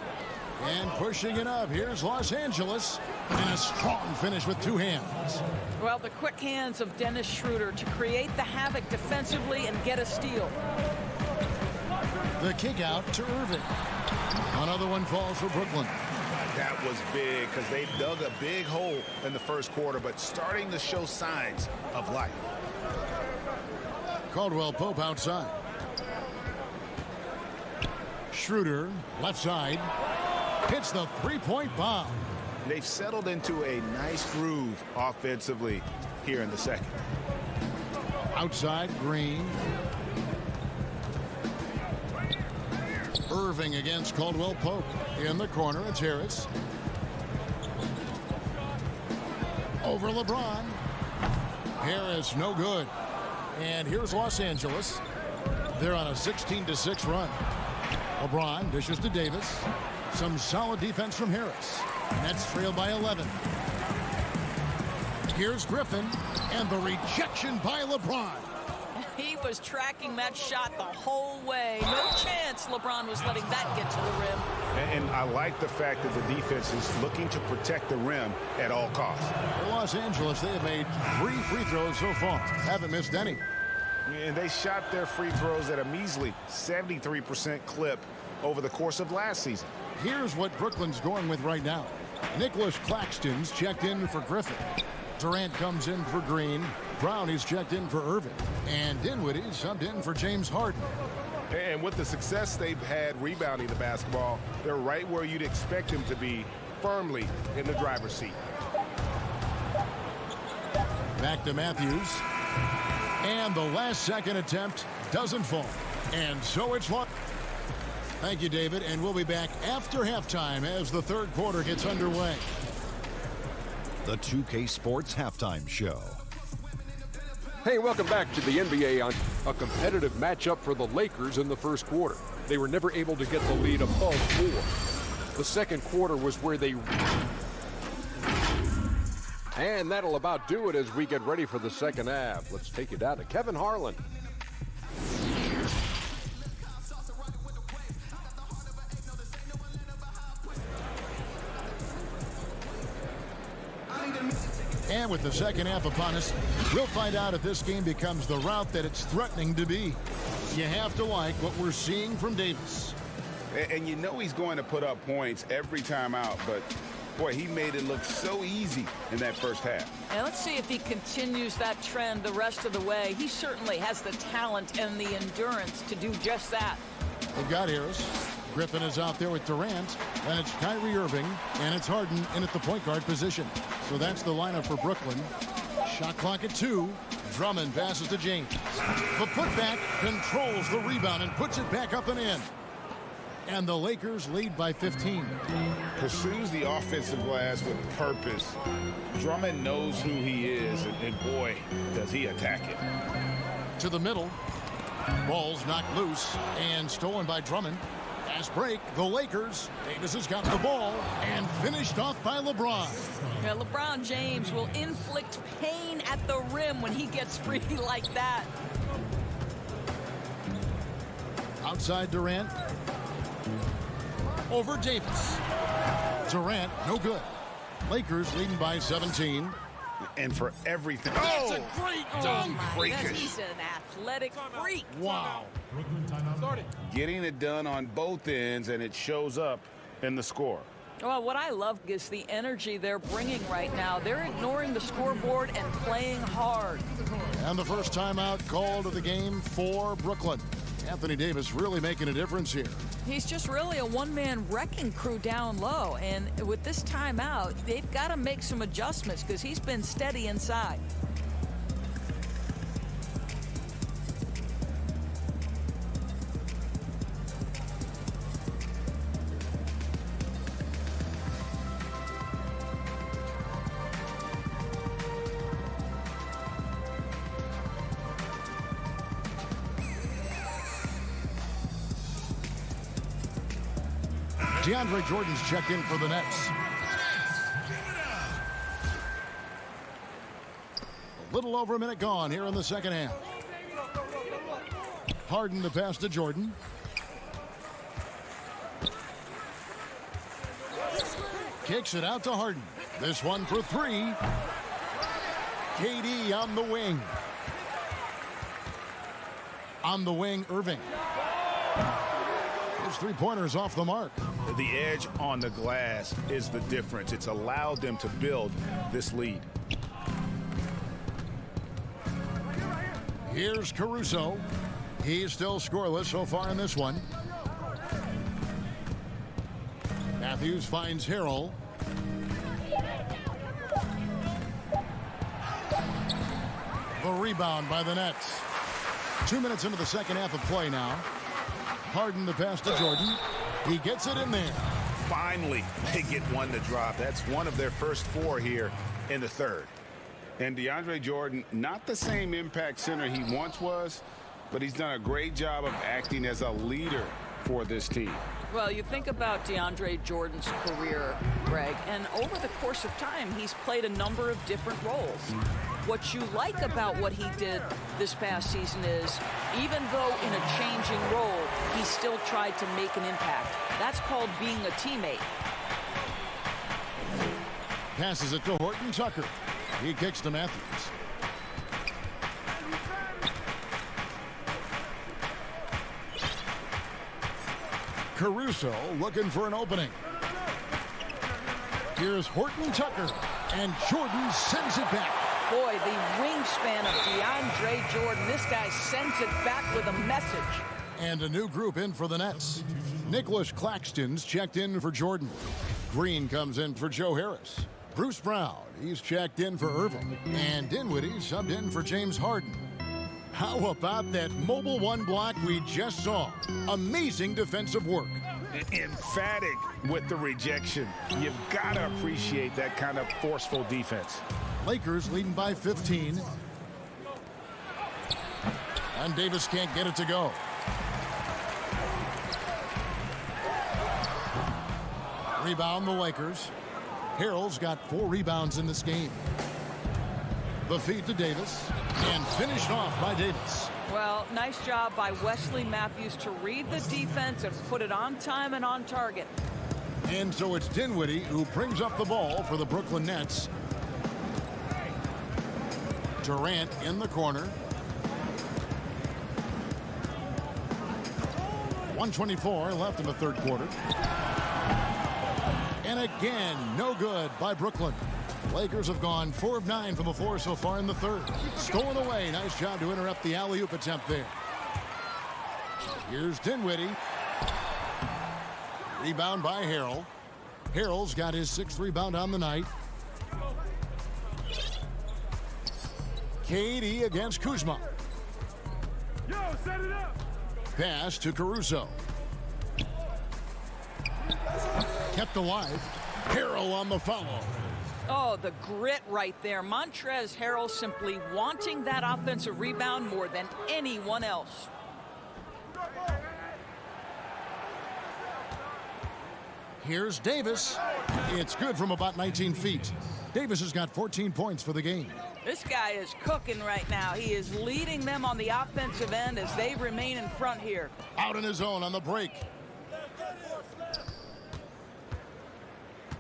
And pushing it up. Here's Los Angeles. And a strong finish with 2 hands. Well, the quick hands of Dennis Schroeder to create the havoc defensively and get a steal. The kick out to Irving. Another one falls for Brooklyn. That was big because they dug a big hole in the first quarter, but starting to show signs of life. Caldwell Pope outside. Schroeder, left side, hits the three-point bomb. They've settled into a nice groove offensively here in the second. Outside, Green. Irving against Caldwell Pope. In the corner, it's Harris. Over LeBron. Harris, no good. And here's Los Angeles. They're on a 16-6 run. LeBron dishes to Davis. Some solid defense from Harris. Nets trail by 11. Here's Griffin, and the rejection by LeBron. He was tracking that shot the whole way. No chance LeBron was letting that get to the rim. And I like the fact that the defense is looking to protect the rim at all costs. For Los Angeles, they have made 3 free throws so far. Haven't missed any. And they shot their free throws at a measly 73% clip over the course of last season. Here's what Brooklyn's going with right now. Nicholas Claxton's checked in for Griffin. Durant comes in for Green. Brownie's checked in for Irving. And Dinwiddie's subbed in for James Harden. And with the success they've had rebounding the basketball, they're right where you'd expect them to be, firmly in the driver's seat. Back to Matthews. And the last second attempt doesn't fall. And so it's one. Thank you, David. And we'll be back after halftime as the third quarter gets underway. The 2K Sports Halftime Show. Hey, welcome back to the NBA on a competitive matchup for the Lakers in the first quarter. They were never able to get the lead above 4. The second quarter was where they... And that'll about do it as we get ready for the second half. Let's take you down to Kevin Harlan. And with the second half upon us, we'll find out if this game becomes the route that it's threatening to be. You have to like what we're seeing from Davis. And you know he's going to put up points every time out, but boy, he made it look so easy in that first half. And let's see if he continues that trend the rest of the way. He certainly has the talent and the endurance to do just that. They've got Harris. Griffin is out there with Durant. Then it's Kyrie Irving, and it's Harden in at the point guard position. So that's the lineup for Brooklyn. Shot clock at 2. Drummond passes to James. The putback controls the rebound and puts it back up and in. And the Lakers lead by 15. Pursues the offensive glass with purpose. Drummond knows who he is, and boy, does he attack it. To the middle. Ball's knocked loose and stolen by Drummond. Fast break, the Lakers. Davis has got the ball and finished off by LeBron. Yeah, LeBron James will inflict pain at the rim when he gets free like that. Outside Durant. Over Davis. Durant, no good. Lakers leading by 17. And for everything. That's a great dunk. Freakish. He's an athletic freak. Wow. Getting it done on both ends, and it shows up in the score. Well, what I love is the energy they're bringing right now. They're ignoring the scoreboard and playing hard. And the first timeout called of the game for Brooklyn. Anthony Davis really making a difference here. He's just really a one-man wrecking crew down low. And with this timeout, they've got to make some adjustments because he's been steady inside. DeAndre Jordan's checked in for the Nets. A little over a minute gone here in the second half. Harden the pass to Jordan. Kicks it out to Harden. This one for three. KD on the wing. On the wing, Irving. His three-pointers off the mark. The edge on the glass is the difference. It's allowed them to build this lead. Here's Caruso. He's still scoreless so far in this one. Matthews finds Harrell. The rebound by the Nets. 2 minutes into the second half of play now. Harden the pass to Jordan. He gets it in there. Finally, they get one to drop. That's one of their first four here in the third. And DeAndre Jordan, not the same impact center he once was, but he's done a great job of acting as a leader for this team. Well, you think about DeAndre Jordan's career, Greg, and over the course of time, he's played a number of different roles. What you like about what he did this past season is, even though in a changing role, he still tried to make an impact. That's called being a teammate. Passes it to Horton Tucker. He kicks to Matthews. Caruso looking for an opening. Here's Horton Tucker, and Jordan sends it back. Boy, the wingspan of DeAndre Jordan. This guy sends it back with a message. And a new group in for the Nets. Nicholas Claxton's checked in for Jordan. Green comes in for Joe Harris. Bruce Brown, he's checked in for Irving. And Dinwiddie subbed in for James Harden. How about that mobile one block we just saw? Amazing defensive work. Emphatic with the rejection. You've got to appreciate that kind of forceful defense. Lakers leading by 15. And Davis can't get it to go. Rebound the Lakers. Harrell's got 4 rebounds in this game. The feed to Davis, and finished off by Davis. Well, nice job by Wesley Matthews to read the defense and put it on time and on target. And so it's Dinwiddie who brings up the ball for the Brooklyn Nets. Durant in the corner. 1:24 left in the third quarter. And again, no good by Brooklyn. Lakers have gone 4 of 9 from the floor so far in the third. Stolen away. Nice job to interrupt the alley-oop attempt there. Here's Dinwiddie. Rebound by Harrell. Harrell's got his 6th rebound on the night. KD against Kuzma. Yo, set it up. Pass to Caruso. Kept alive. Harrell on the follow. Oh, the grit right there. Montrezl Harrell simply wanting that offensive rebound more than anyone else. Here's Davis. It's good from about 19 feet. Davis has got 14 points for the game. This guy is cooking right now. He is leading them on the offensive end as they remain in front here. Out in his own on the break.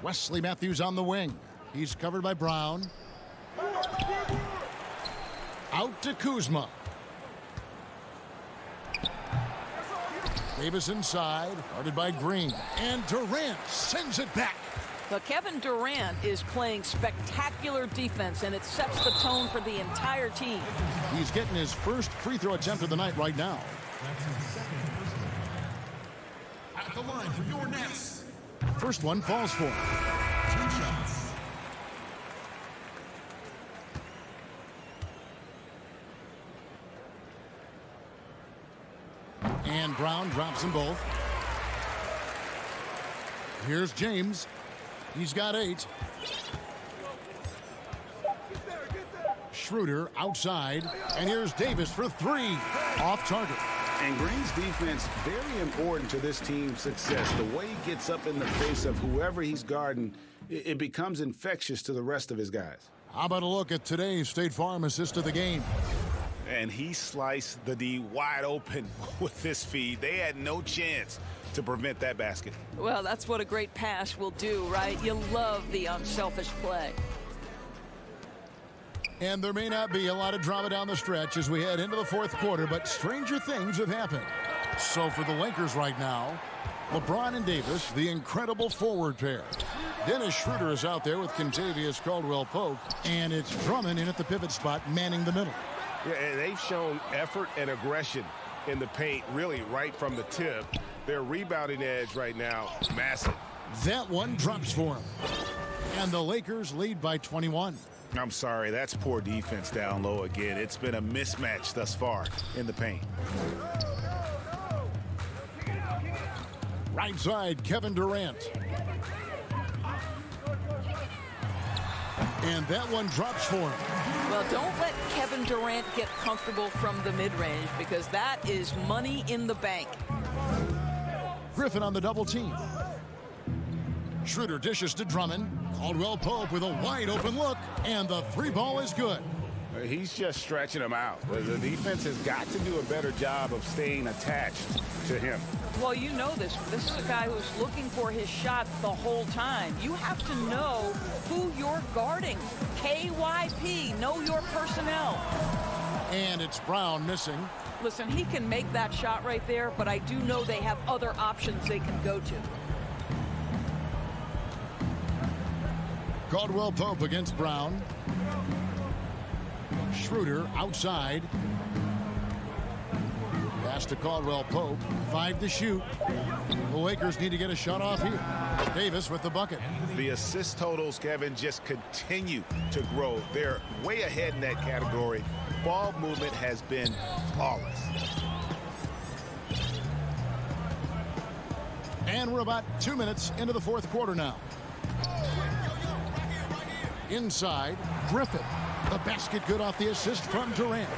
Wesley Matthews on the wing. He's covered by Brown. Out to Kuzma. Davis inside, guarded by Green. And Durant sends it back. But Kevin Durant is playing spectacular defense, and it sets the tone for the entire team. He's getting his first free throw attempt of the night right now. At the line for your Nets. First one falls for him. 2 shots. And Brown drops them both. Here's James. He's got 8. Schroeder outside. And here's Davis for 3. Off target. And Green's defense, very important to this team's success. The way he gets up in the face of whoever he's guarding, it becomes infectious to the rest of his guys. How about a look at today's State Farm assist of the game? And he sliced the D wide open with this feed. They had no chance to prevent that basket. Well, that's what a great pass will do, right? You love the unselfish play. And there may not be a lot of drama down the stretch as we head into the fourth quarter, but stranger things have happened. So for the Lakers right now, LeBron and Davis, the incredible forward pair. Dennis Schroeder is out there with Kentavious Caldwell-Pope, and it's Drummond in at the pivot spot, manning the middle. Yeah, and they've shown effort and aggression in the paint, really right from the tip. Their rebounding edge right now, massive. That one drops for him. And the Lakers lead by 21. I'm sorry, that's poor defense down low again. It's been a mismatch thus far in the paint. Right side, Kevin Durant. And that one drops for him. Well, don't let Kevin Durant get comfortable from the mid-range, because that is money in the bank. Griffin on the double team. Schroeder dishes to Drummond. Caldwell-Pope with a wide open look, and the 3 ball is good. He's just stretching him out. The defense has got to do a better job of staying attached to him. Well, you know this. This is a guy who's looking for his shot the whole time. You have to know who you're guarding. KYP, know your personnel. And it's Brown missing. Listen, he can make that shot right there, but I do know they have other options they can go to. Caldwell-Pope against Brown. Schroeder outside. Pass to Caldwell-Pope. 5 to shoot. The Lakers need to get a shot off here. Davis with the bucket. The assist totals, Kevin, just continue to grow. They're way ahead in that category. Ball movement has been flawless. And we're about 2 minutes into the fourth quarter now. Inside, Griffin. The basket good off the assist from Durant.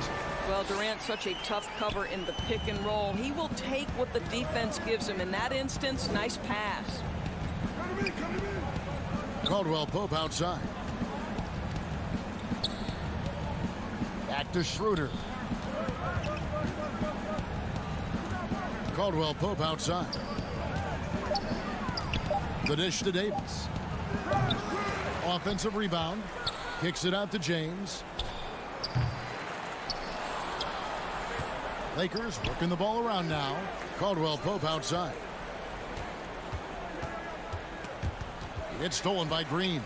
Well, Durant's such a tough cover in the pick and roll. He will take what the defense gives him. In that instance, nice pass. Caldwell-Pope outside. Back to Schroeder. Caldwell-Pope outside. The dish to Davis. Offensive rebound. Kicks it out to James. Lakers working the ball around now. Caldwell-Pope outside. It's stolen by Green.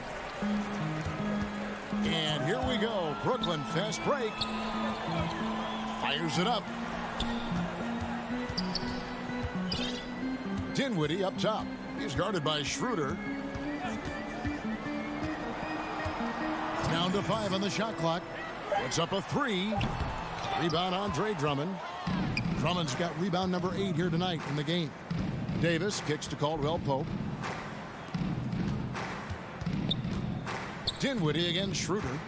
And here we go. Brooklyn fast break. Fires it up. Dinwiddie up top. He's guarded by Schroeder. Down to 5 on the shot clock. Puts up a 3. Rebound Andre Drummond. Drummond's got rebound number 8 here tonight in the game. Davis kicks to Caldwell-Pope. Dinwiddie against Schroeder.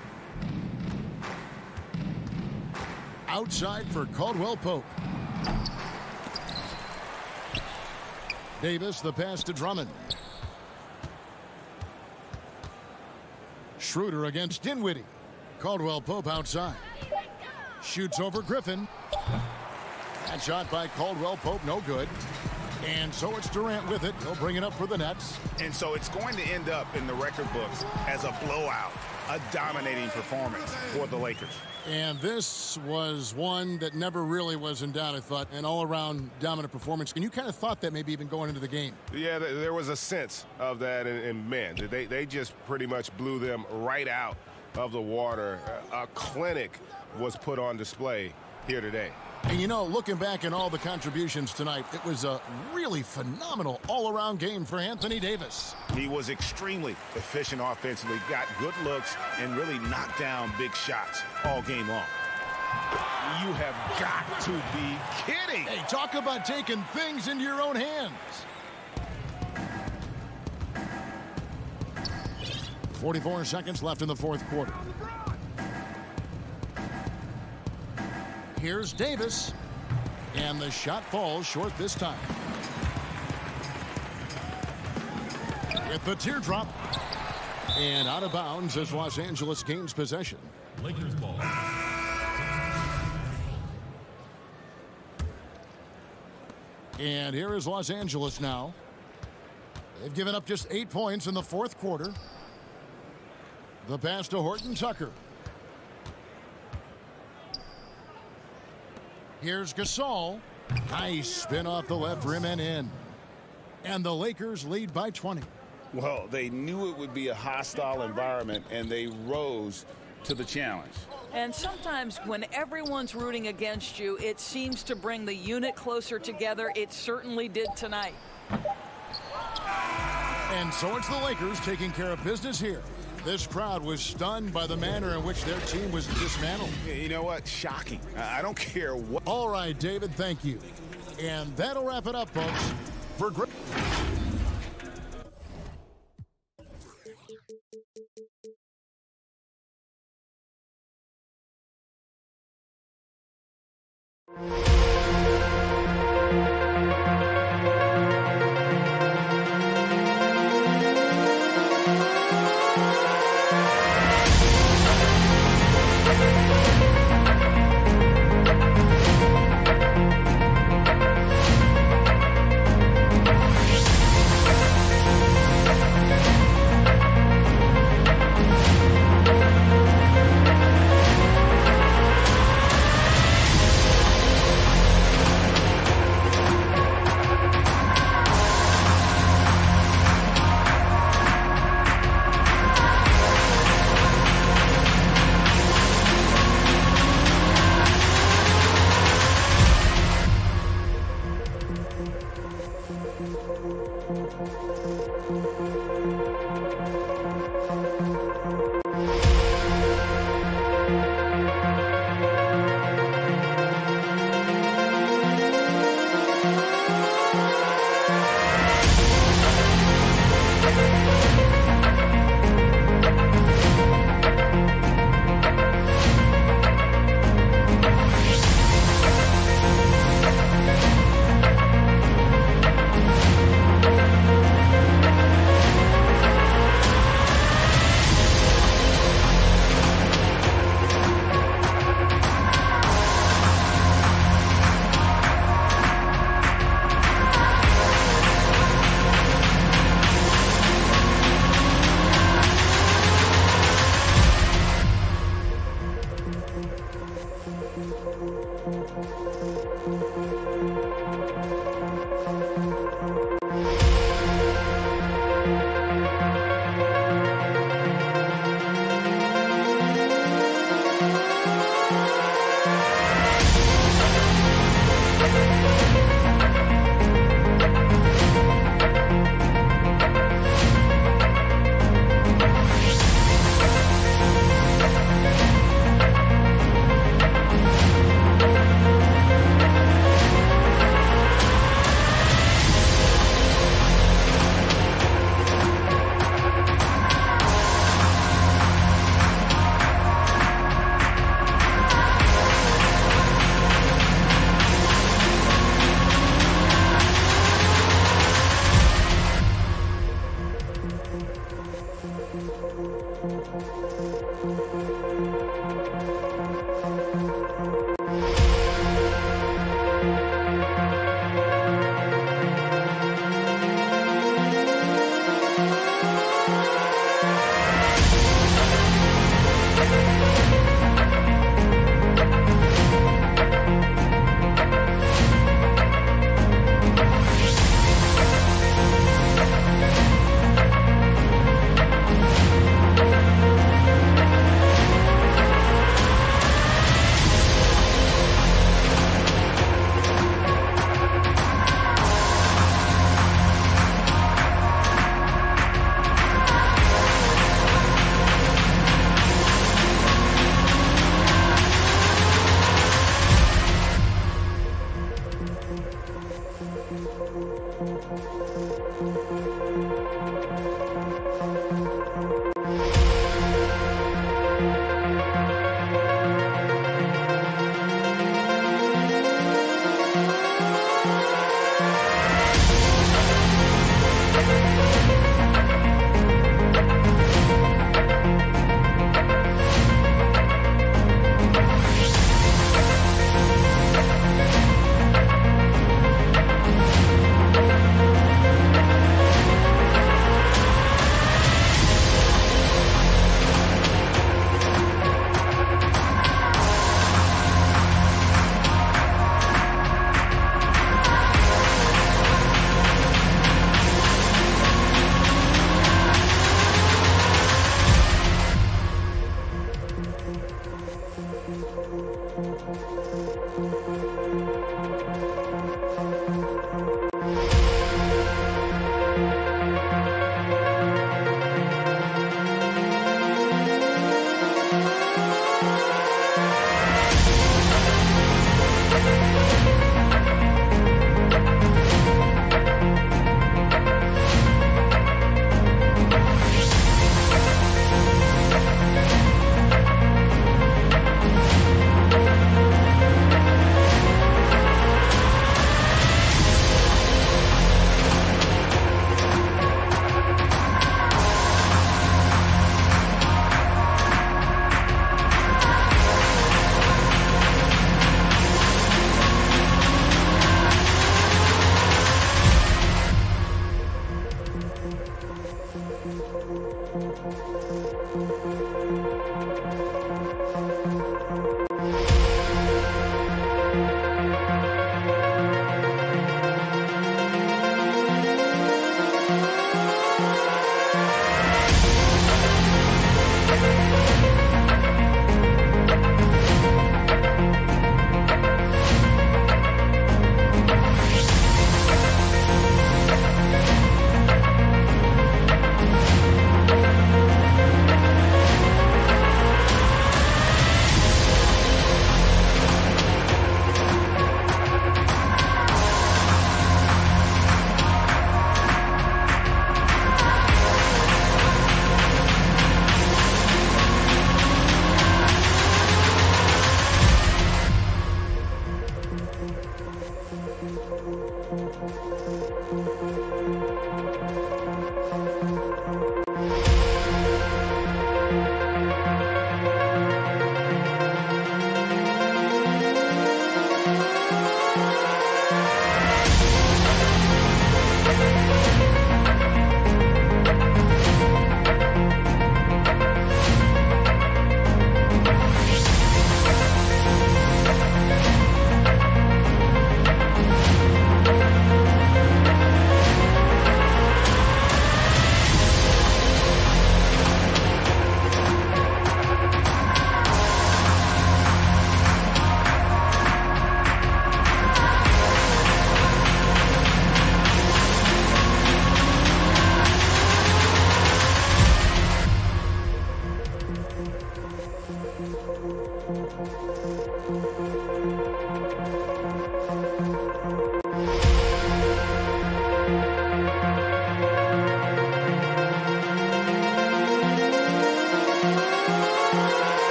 Outside for Caldwell-Pope. Davis, the pass to Drummond. Schroeder against Dinwiddie. Caldwell-Pope outside. Shoots over Griffin. That shot by Caldwell-Pope, no good. And so it's Durant with it. He'll bring it up for the Nets. And so it's going to end up in the record books as a blowout, a dominating performance for the Lakers. And this was one that never really was in doubt, I thought, an all-around dominant performance. And you kind of thought that maybe even going into the game. Yeah, there was a sense of that, and man, they just pretty much blew them right out of the water. A clinic was put on display here today. And you know, looking back at all the contributions tonight, it was a really phenomenal all-around game for Anthony Davis. He was extremely efficient offensively, got good looks, and really knocked down big shots all game long. You have got to be kidding. Hey, talk about taking things into your own hands. 44 seconds left in the fourth quarter. Here's Davis, and the shot falls short this time. With the teardrop, and out of bounds as Los Angeles gains possession. Lakers ball. And here is Los Angeles now. They've given up just 8 points in the fourth quarter. The pass to Horton Tucker. Here's Gasol. Nice spin off the left rim and in. And the Lakers lead by 20. Well, they knew it would be a hostile environment, and they rose to the challenge. And sometimes when everyone's rooting against you, it seems to bring the unit closer together. It certainly did tonight. And so it's the Lakers taking care of business here. This crowd was stunned by the manner in which their team was dismantled. You know what? Shocking. I don't care what. All right, David, thank you. And that'll wrap it up, folks. For great.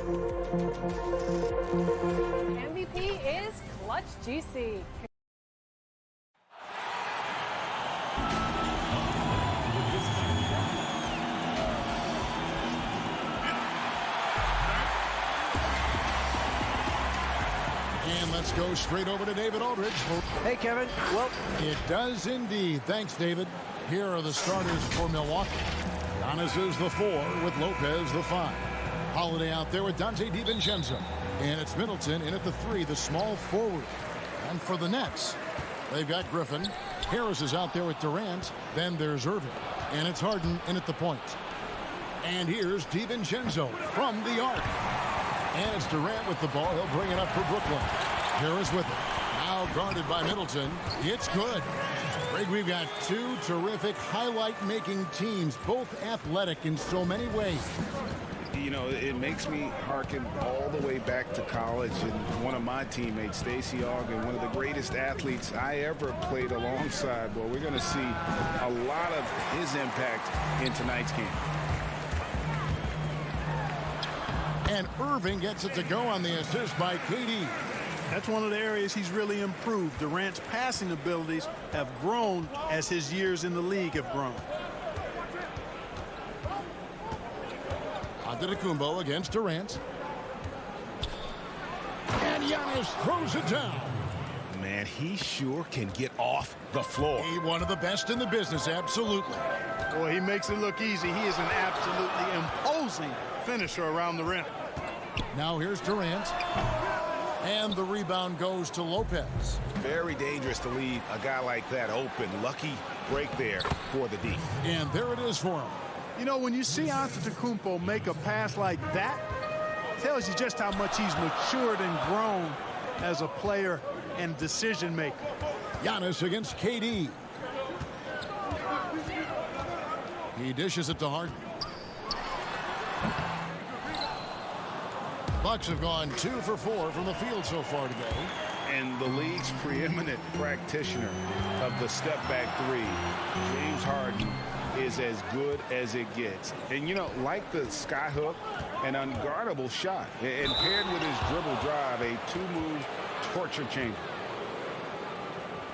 MVP is Clutch GC. And let's go straight over to David Aldridge. Hey, Kevin. Well, it does indeed. Thanks, David. Here are the starters for Milwaukee. Giannis is the 4 with Lopez the 5. Holiday out there with Dante DiVincenzo. And it's Middleton in at the 3, the small forward. And for the Nets, they've got Griffin. Harris is out there with Durant. Then there's Irving. And it's Harden in at the point. And here's DiVincenzo from the arc. And it's Durant with the ball. He'll bring it up for Brooklyn. Harris with it. Now guarded by Middleton. It's good. Greg, we've got two terrific highlight-making teams, both athletic in so many ways. You know, it makes me hearken all the way back to college, and one of my teammates, Stacey Ogden, one of the greatest athletes I ever played alongside. Well, we're going to see a lot of his impact in tonight's game. And Irving gets it to go on the assist by KD. That's one of the areas he's really improved. Durant's passing abilities have grown as his years in the league have grown. Antetokounmpo against Durant. And Giannis throws it down. Man, he sure can get off the floor. He one of the best in the business, absolutely. Boy, he makes it look easy. He is an absolutely imposing finisher around the rim. Now here's Durant. And the rebound goes to Lopez. Very dangerous to leave a guy like that open. Lucky break there for the D. And there it is for him. You know, when you see Antetokounmpo make a pass like that, it tells you just how much he's matured and grown as a player and decision maker. Giannis against KD. He dishes it to Harden. Bucks have gone 2 for 4 from the field so far today. And the league's preeminent practitioner of the step-back 3, James Harden, is as good as it gets. And, you know, like the skyhook, an unguardable shot. And paired with his dribble drive, a 2-move torture chamber.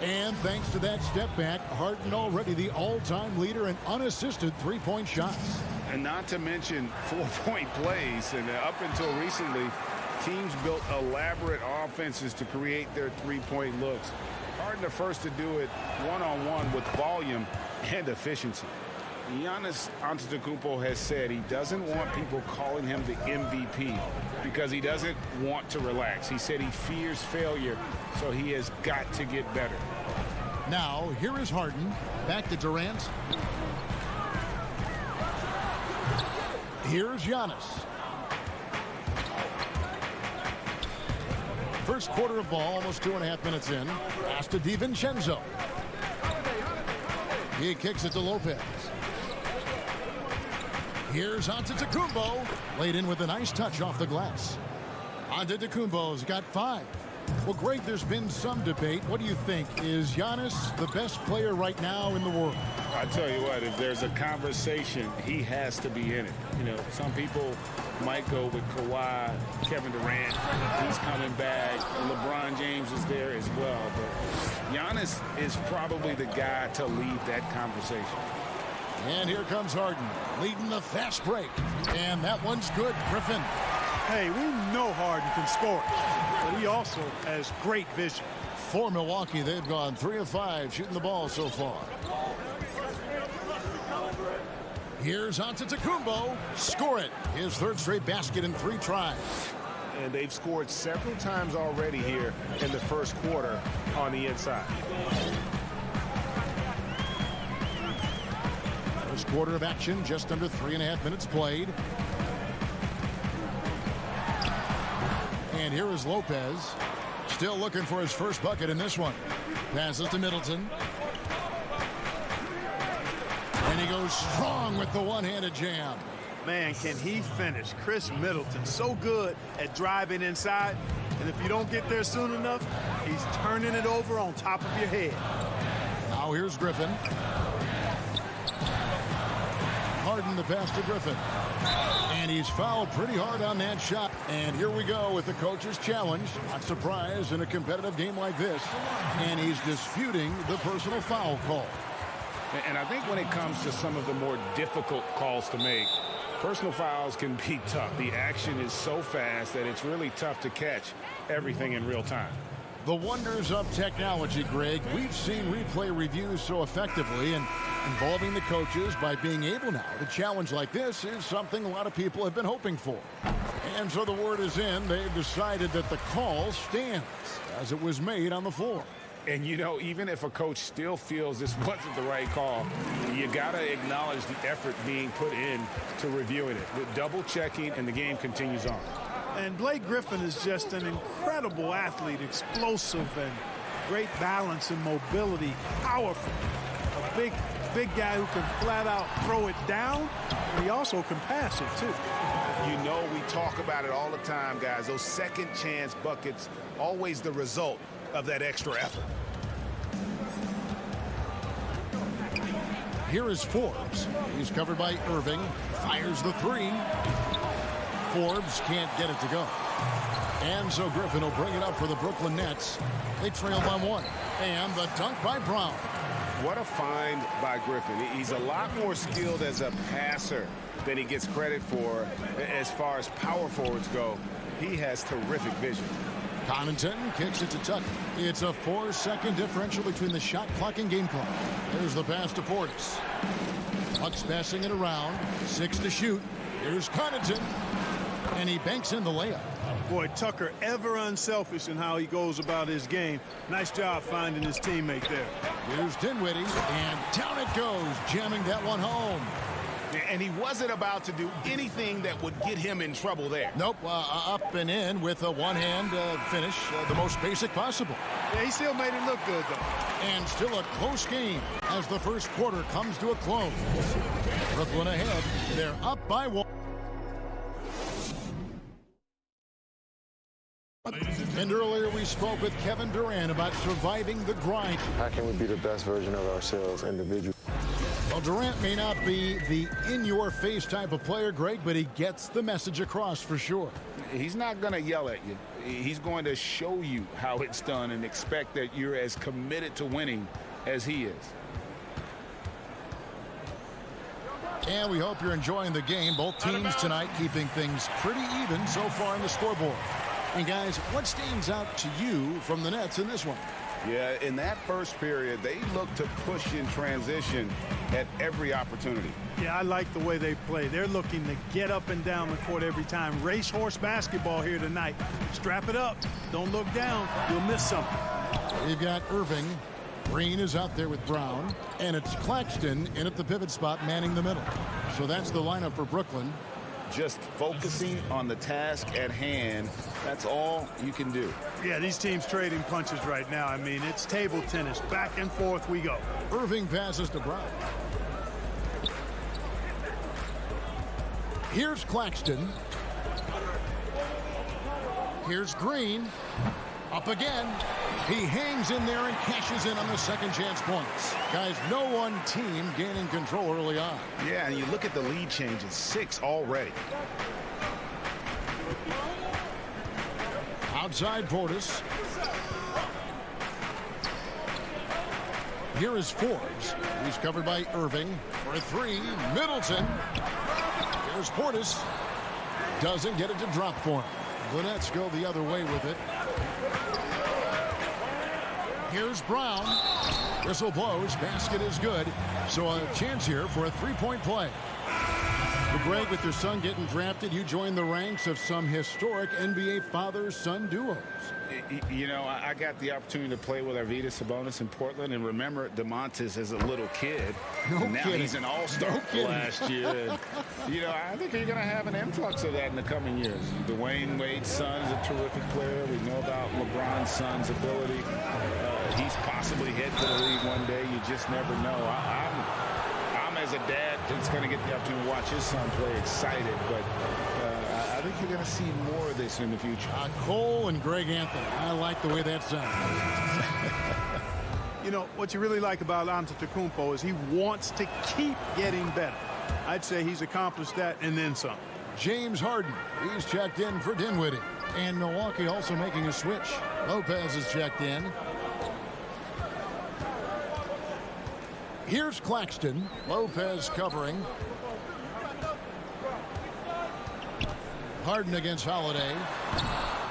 And thanks to that step back, Harden already the all-time leader in unassisted three-point shots. And not to mention 4-point plays. And up until recently, teams built elaborate offenses to create their three-point looks. Harden the first to do it one-on-one with volume and efficiency. Giannis Antetokounmpo has said he doesn't want people calling him the MVP because he doesn't want to relax. He said he fears failure, so he has got to get better. Now, here is Harden. Back to Durant. Here's Giannis. First quarter of ball, almost 2.5 minutes in. Pass to DiVincenzo. He kicks it to Lopez. Here's Antetokounmpo. Laid in with a nice touch off the glass. Antetokounmpo's got 5. Well, Greg, there's been some debate. What do you think? Is Giannis the best player right now in the world? I tell you what, if there's a conversation, he has to be in it. You know, some people might go with Kawhi, Kevin Durant. He's coming back. LeBron James is there as well. But Giannis is probably the guy to lead that conversation. And here comes Harden, leading the fast break. And that one's good, Griffin. Hey, we know Harden can score, but he also has great vision. For Milwaukee, they've gone 3 of 5 shooting the ball so far. Here's Antetokounmpo. Score it. His 3rd straight basket in 3 tries. And they've scored several times already here in the first quarter on the inside. First quarter of action, just under 3.5 minutes played. And here is Lopez. Still looking for his first bucket in this one. Passes to Middleton. And he goes strong with the one-handed jam. Man, can he finish. Chris Middleton, so good at driving inside. And if you don't get there soon enough, he's turning it over on top of your head. Now here's Griffin. Harden the pass to Griffin. And And he's fouled pretty hard on that shot. And here we go with the coach's challenge. Not surprised in a competitive game like this. And he's disputing the personal foul call. And I think when it comes to some of the more difficult calls to make, personal fouls can be tough. The action is so fast that it's really tough to catch everything in real time. The wonders of technology, Greg. We've seen replay reviews so effectively, and involving the coaches by being able now to challenge like this is something a lot of people have been hoping for. And so the word is in. They've decided that the call stands as it was made on the floor. And, you know, even if a coach still feels this wasn't the right call, you got to acknowledge the effort being put in to reviewing it. With double checking, and the game continues on. And Blake Griffin is just an incredible athlete, explosive and great balance and mobility, powerful. A big guy who can flat out throw it down, and he also can pass it too. You know, we talk about it all the time, guys. Those second chance buckets, always the result of that extra effort. Here is Forbes. He's covered by Irving. Fires the three. Forbes can't get it to go. And so Griffin will bring it up for the Brooklyn Nets. They trail by one. And the dunk by Brown. What a find by Griffin. He's a lot more skilled as a passer than he gets credit for as far as power forwards go. He has terrific vision. Connaughton kicks it to Tucker. It's a 4-second differential between the shot clock and game clock. There's the pass to Portis. Bucks passing it around. 6 to shoot. Here's Connaughton. And he banks in the layup. Boy, Tucker ever unselfish in how he goes about his game. Nice job finding his teammate there. Here's Dinwiddie, and down it goes, jamming that one home. And he wasn't about to do anything that would get him in trouble there. Nope, up and in with a one-hand finish, the most basic possible. Yeah, he still made it look good, though. And still a close game as the first quarter comes to a close. Brooklyn ahead. They're up by one. And earlier we spoke with Kevin Durant about surviving the grind. How can we be the best version of ourselves individually? Well, Durant may not be the in-your-face type of player, Greg, but he gets the message across for sure. He's not going to yell at you. He's going to show you how it's done and expect that you're as committed to winning as he is. And we hope you're enjoying the game. Both teams tonight keeping things pretty even so far on the scoreboard. And guys, what stands out to you from the Nets in this one? Yeah, in that first period, they looked to push in transition at every opportunity. Yeah, I like the way they play. They're looking to get up and down the court every time. Racehorse basketball here tonight. Strap it up. Don't look down. You'll miss something. We've got Irving. Green is out there with Brown. And it's Claxton in at the pivot spot, manning the middle. So that's the lineup for Brooklyn. Just focusing on the task at hand, that's all you can do. Yeah, these teams trading punches right now. I mean, it's table tennis. Back and forth we go. Irving passes to Brown. Here's Claxton. Here's Green. Up again. He hangs in there and cashes in on the second chance points. Guys, no one team gaining control early on. Yeah, and you look at the lead changes, 6 already. Outside Portis. Here is Forbes. He's covered by Irving for a three. Middleton. Here's Portis. Doesn't get it to drop for him. The Nets go the other way with it. Here's Brown. Whistle blows. Basket is good. So a chance here for a three-point play. Well, Greg, with your son getting drafted, you joined the ranks of some historic NBA father-son duos. You know, I got the opportunity to play with Arvydas Sabonis in Portland, and remember DeMontis as a little kid. No now kidding. He's an all-star last year. And, you know, I think you're going to have an influx of that in the coming years. Dwayne Wade's son is a terrific player. We know about LeBron's son's ability. He's possibly head to the league one day. You just never know. I'm as a dad that's going to get the opportunity to watch his son play excited, but I think you're going to see more of this in the future. Cole and Greg Anthony. I like the way that sounds. You know, what you really like about Antetokounmpo is he wants to keep getting better. I'd say he's accomplished that and then some. James Harden. He's checked in for Dinwiddie. And Milwaukee also making a switch. Lopez is checked in. Here's Claxton. Lopez covering. Harden against Holiday.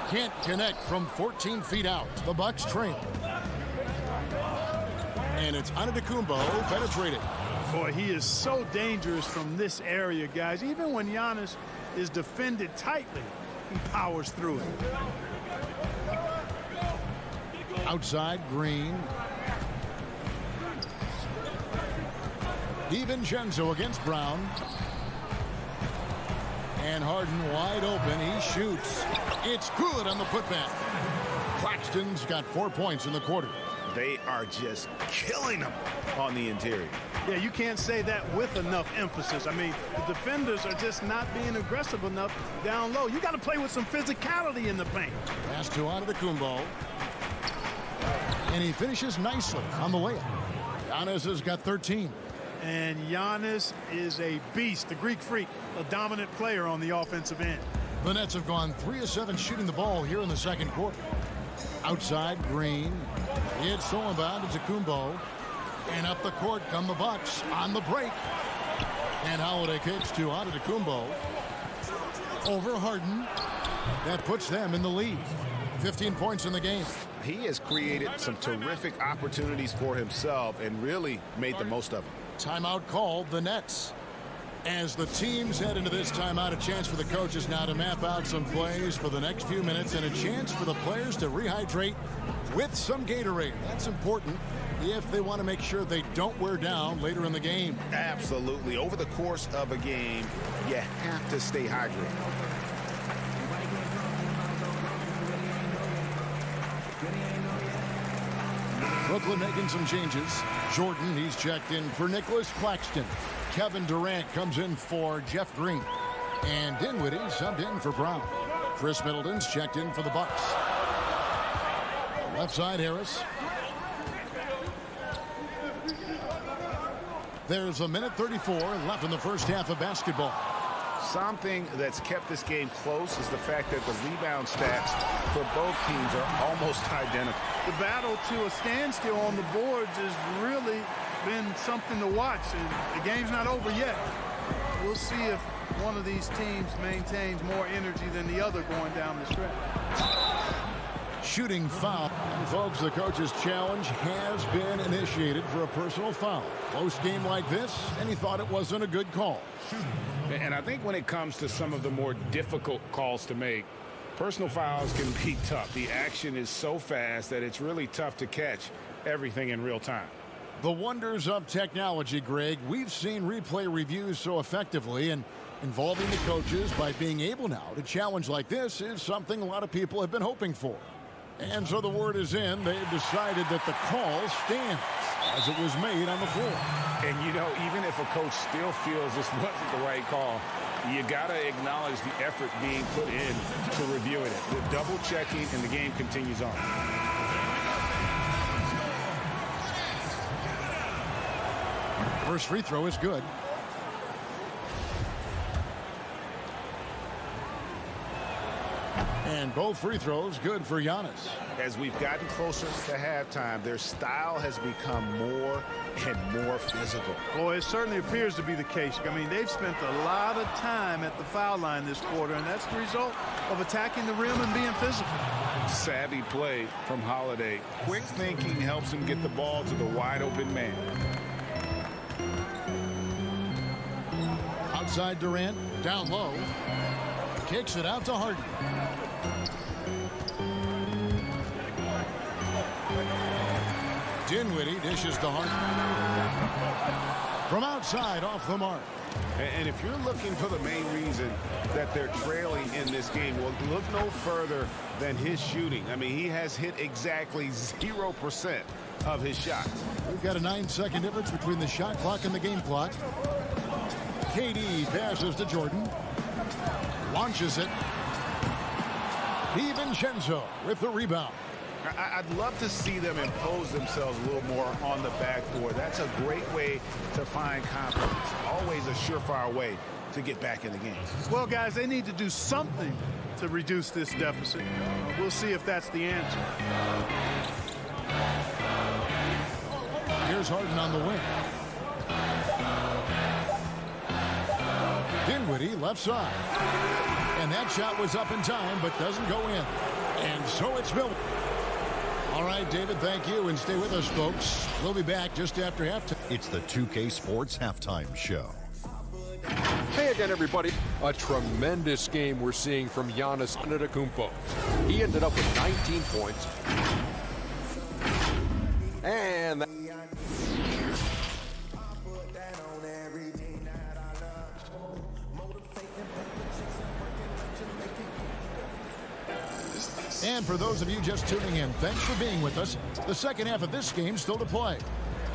Can't connect from 14 feet out. The Bucks trail. And it's Antetokounmpo penetrating. Boy, he is so dangerous from this area, guys. Even when Giannis is defended tightly, he powers through it. Outside, Green. DiVincenzo against Brown. And Harden wide open. He shoots. It's good on the putback. Claxton's got 4 points in the quarter. They are just killing them on the interior. Yeah, you can't say that with enough emphasis. I mean, the defenders are just not being aggressive enough down low. You got to play with some physicality in the paint. Pass to Antetokounmpo. And he finishes nicely on the layup. Giannis has got 13. And Giannis is a beast, the Greek freak, a dominant player on the offensive end. The Nets have gone 3 of 7 shooting the ball here in the second quarter. Outside, Green. It's stolen by Antetokounmpo. And up the court come the Bucks on the break. And Holiday kicks to Antetokounmpo. Over Harden. That puts them in the lead. 15 points in the game. He has created some terrific opportunities for himself and really made the most of them. Timeout called, the Nets. As the teams head into this timeout, a chance for the coaches now to map out some plays for the next few minutes and a chance for the players to rehydrate with some Gatorade. That's important if they want to make sure they don't wear down later in the game. Absolutely. Over the course of a game, you have to stay hydrated. Brooklyn making some changes. Jordan, he's checked in for Nicholas Claxton. Kevin Durant comes in for Jeff Green. And Dinwiddie subbed in for Brown. Chris Middleton's checked in for the Bucks. Left side, Harris. There's 1:34 left in the first half of basketball. Something that's kept this game close is the fact that the rebound stats for both teams are almost identical. The battle to a standstill on the boards has really been something to watch, and the game's not over yet. We'll see if one of these teams maintains more energy than the other going down the stretch. Shooting foul. And folks, the coach's challenge has been initiated for a personal foul. Close game like this, and he thought it wasn't a good call. And I think when it comes to some of the more difficult calls to make, personal fouls can be tough. The action is so fast that it's really tough to catch everything in real time. The wonders of technology, Greg. We've seen replay reviews so effectively, and involving the coaches by being able now to challenge like this is something a lot of people have been hoping for. And so the word is in. They've decided that the call stands as it was made on the floor. And, you know, even if a coach still feels this wasn't the right call, you got to acknowledge the effort being put in to reviewing it. The double checking, and the game continues on. First free throw is good. And both free throws good for Giannis. As we've gotten closer to halftime, their style has become more and more physical. Boy, it certainly appears to be the case. I mean, they've spent a lot of time at the foul line this quarter, and that's the result of attacking the rim and being physical. Savvy play from Holiday. Quick thinking helps him get the ball to the wide open man. Outside Durant, down low. Kicks it out to Harden. Dinwiddie dishes to Harden. From outside, off the mark. And if you're looking for the main reason that they're trailing in this game, well, look no further than his shooting. I mean, he has hit exactly 0% of his shots. We've got a 9-second difference between the shot clock and the game clock. KD passes to Jordan. Launches it. DiVincenzo with the rebound. I'd love to see them impose themselves a little more on the backboard. That's a great way to find confidence. Always a surefire way to get back in the game. Well, guys, they need to do something to reduce this deficit. We'll see if that's the answer. Here's Harden on the wing. Dinwiddie left side. And that shot was up in time, but doesn't go in. And so it's Miller. All right, David, thank you, and stay with us, folks. We'll be back just after halftime. It's the 2K Sports Halftime Show. Hey again, everybody. A tremendous game we're seeing from Giannis Antetokounmpo. He ended up with 19 points. And And for those of you just tuning in, thanks for being with us. The second half of this game still to play.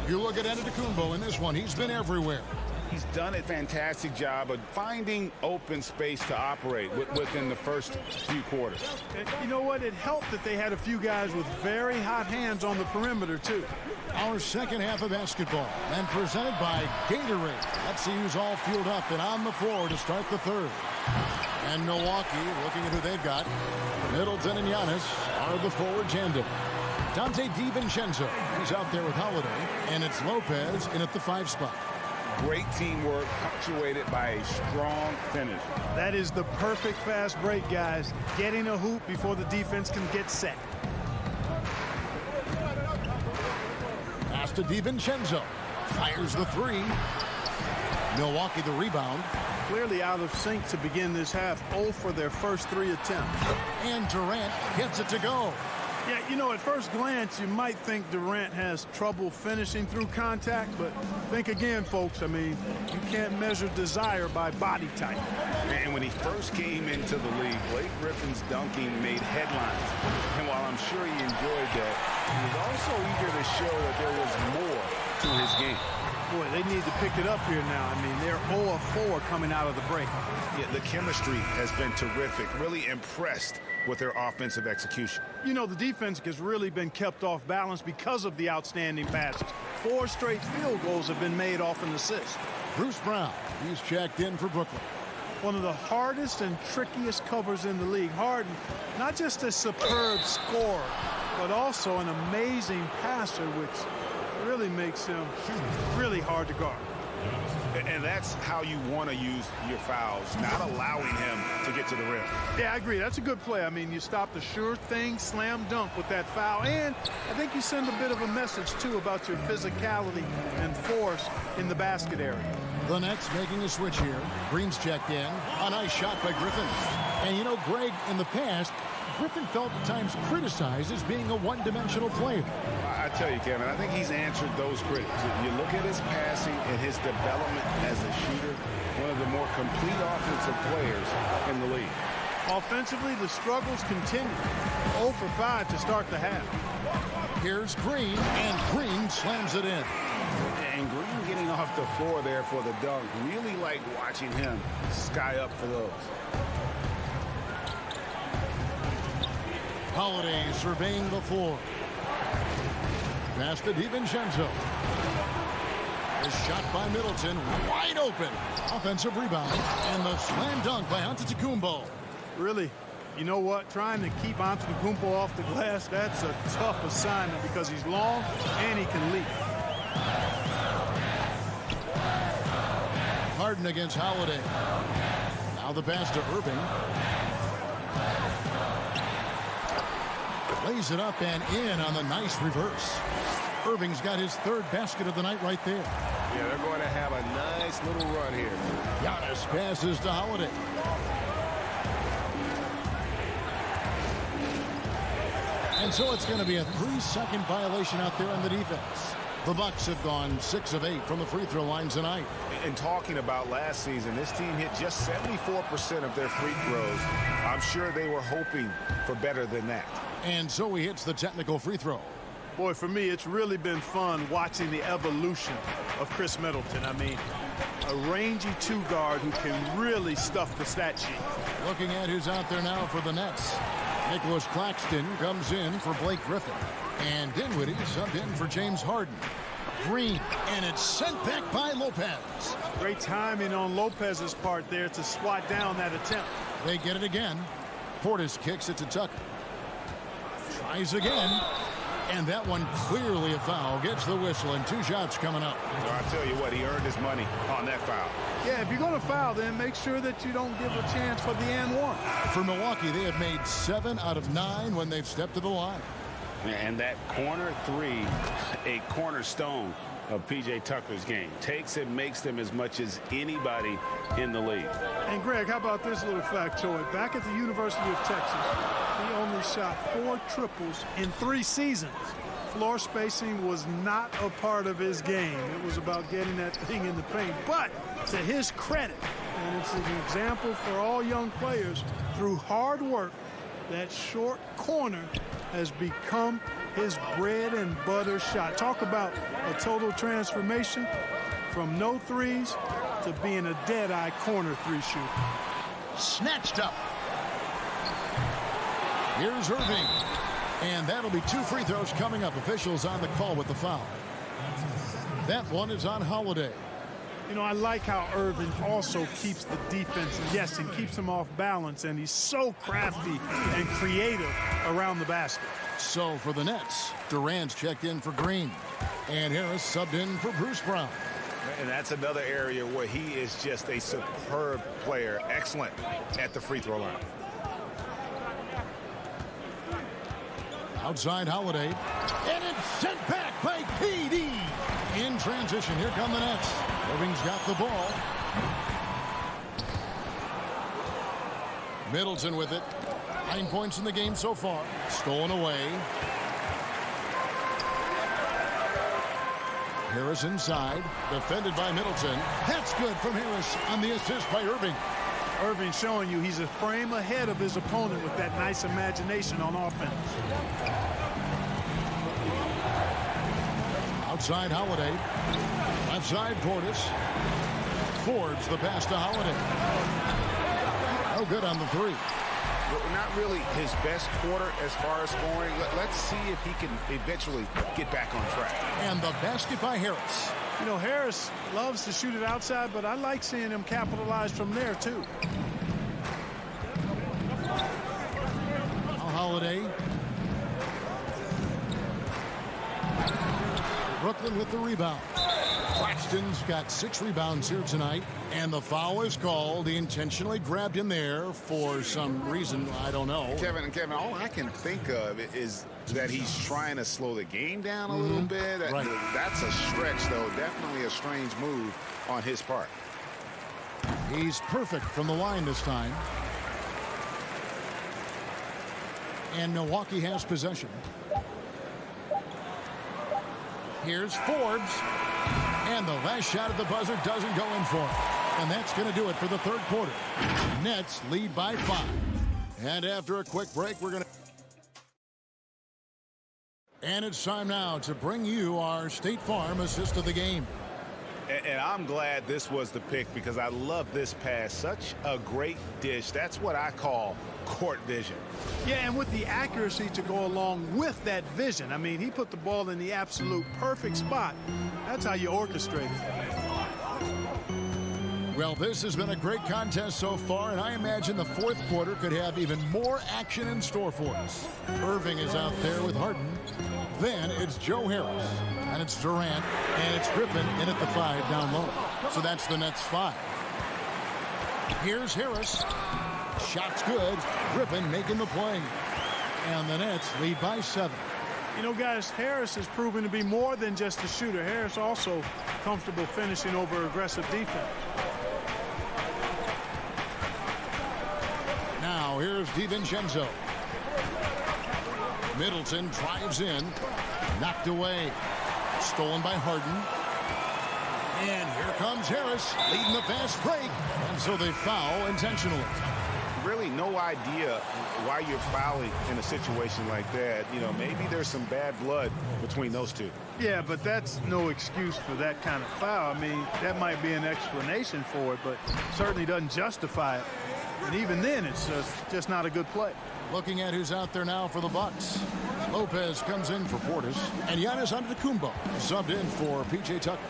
You look at Antetokounmpo in this one. He's been everywhere. He's done a fantastic job of finding open space to operate within the first few quarters. And you know what? It helped that they had a few guys with very hot hands on the perimeter, too. Our second half of basketball, and presented by Gatorade. Let's see who's all fueled up and on the floor to start the third. And Milwaukee, looking at who they've got, Middleton and Giannis are the forward tandem. Dante DiVincenzo, he's out there with Holiday, and it's Lopez in at the 5 spot. Great teamwork punctuated by a strong finish. That is the perfect fast break, guys. Getting a hoop before the defense can get set. Pass to DiVincenzo. Fires the 3. Milwaukee the rebound. Clearly out of sync to begin this half. 0 for their first 3 attempts. And Durant gets it to go. Yeah, you know, at first glance, you might think Durant has trouble finishing through contact, but think again, folks. I mean, you can't measure desire by body type. And when he first came into the league, Blake Griffin's dunking made headlines. And while I'm sure he enjoyed that, he was also eager to show that there was more to his game. Boy, they need to pick it up here now. I mean, they're 0 of 4 coming out of the break. Yeah, the chemistry has been terrific. Really impressed with their offensive execution. You know, the defense has really been kept off balance because of the outstanding passes. 4 straight field goals have been made off an assist. Bruce Brown, he's checked in for Brooklyn. One of the hardest and trickiest covers in the league. Harden, not just a superb scorer, but also an amazing passer, which really makes him really hard to guard. And that's how you want to use your fouls, not allowing him to get to the rim. Yeah, I agree. That's a good play. I mean, you stop the sure thing, slam dunk with that foul. And I think you send a bit of a message, too, about your physicality and force in the basket area. The Nets making a switch here. Green's checked in. A nice shot by Griffin. And, you know, Greg, in the past, Griffin felt at times criticized as being a one-dimensional player. I tell you, Kevin, I think he's answered those critics. You look at his passing and his development as a shooter, one of the more complete offensive players in the league. Offensively, the struggles continue. 0 for 5 to start the half. Here's Green, and Green slams it in. And Green getting off the floor there for the dunk. Really like watching him sky up for those. Holiday surveying the floor. Pass to DiVincenzo. A shot by Middleton, wide open. Offensive rebound, and the slam dunk by Antetokounmpo. Really, you know what? Trying to keep Antetokounmpo off the glass, that's a tough assignment because he's long and he can leap. Harden against Holiday. Now the pass to Irving. Lays it up and in on the nice reverse. Irving's got his 3rd basket of the night right there. Yeah, they're going to have a nice little run here. Giannis passes to Holiday. And so it's going to be a 3-second violation out there on the defense. The Bucks have gone 6 of 8 from the free throw line tonight. And talking about last season, this team hit just 74% of their free throws. I'm sure they were hoping for better than that. And so he hits the technical free throw. Boy, for me, it's really been fun watching the evolution of Chris Middleton. I mean, a rangy 2 guard who can really stuff the stat sheet. Looking at who's out there now for the Nets. Nicholas Claxton comes in for Blake Griffin. And Dinwiddie subbed in for James Harden. Green, and it's sent back by Lopez. Great timing on Lopez's part there to swat down that attempt. They get it again. Portis kicks it to Tucker. Tries again. And that one clearly a foul. Gets the whistle, and 2 shots coming up. So I tell you what, he earned his money on that foul. Yeah, if you're going to foul, then make sure that you don't give a chance for the and one. For Milwaukee, they have made 7 out of 9 when they've stepped to the line. And that corner 3, a cornerstone of P.J. Tucker's game. Takes and makes them as much as anybody in the league. And Greg, how about this little factoid? Back at the University of Texas, he only shot 4 triples in 3 seasons. Floor spacing was not a part of his game. It was about getting that thing in the paint. But to his credit, and it's an example for all young players, through hard work, that short corner has become his bread and butter shot. Talk about a total transformation from no threes to being a dead-eye corner 3 shooter. Snatched up. Here's Irving. And that'll be 2 free throws coming up. Officials on the call with the foul. That one is on Holiday. You know, I like how Irving also keeps the defense, yes, and keeps them off balance, and he's so crafty and creative around the basket. So for the Nets, Durant's checked in for Green, and Harris subbed in for Bruce Brown. And that's another area where he is just a superb player, excellent at the free throw line. Outside Holiday, and it's sent back by PD. In transition, here come the Nets. Irving's got the ball. Middleton with it. 9 points in the game so far. Stolen away. Harris inside. Defended by Middleton. That's good from Harris on the assist by Irving. Irving showing you he's a frame ahead of his opponent with that nice imagination on offense. Outside Holiday. Left side Portis. Forbes the pass to Holiday. No good on the 3. Not really his best quarter as far as scoring. Let's see if he can eventually get back on track. And the basket by Harris. You know, Harris loves to shoot it outside, but I like seeing him capitalize from there, too. Now Holiday. Brooklyn with the rebound. Claxton's got 6 rebounds here tonight, and the foul is called. He intentionally grabbed him there for some reason, I don't know. Kevin, all I can think of is that he's trying to slow the game down a little bit. Right. That's a stretch, though. Definitely a strange move on his part. He's perfect from the line this time. And Milwaukee has possession. Here's Forbes. And the last shot at the buzzer doesn't go in for it. And that's going to do it for the 3rd quarter. Nets lead by 5. And after a quick break, we're going to... And it's time now to bring you our State Farm assist of the game. And I'm glad this was the pick because I love this pass. Such a great dish. That's what I call court vision. Yeah, and with the accuracy to go along with that vision. I mean, he put the ball in the absolute perfect spot. That's how you orchestrate it. Well, this has been a great contest so far, and I imagine the 4th quarter could have even more action in store for us. Irving is out there with Harden. Then it's Joe Harris, and it's Durant, and it's Griffin in at the 5 down low. So that's the Nets 5. Here's Harris. Shot's good. Griffin making the play. And the Nets lead by 7. You know, guys, Harris has proven to be more than just a shooter. Harris also comfortable finishing over aggressive defense. Now here's DiVincenzo. Middleton drives in. Knocked away. Stolen by Harden. And here comes Harris leading the fast break. And so they foul intentionally. Really no idea why you're fouling in a situation like that. You know, maybe there's some bad blood between those two. Yeah, but that's no excuse for that kind of foul. I mean, that might be an explanation for it, but certainly doesn't justify it. And even then, it's just not a good play. Looking at who's out there now for the Bucks. Lopez comes in for Portis, and Giannis Antetokounmpo subbed in for P.J. Tucker.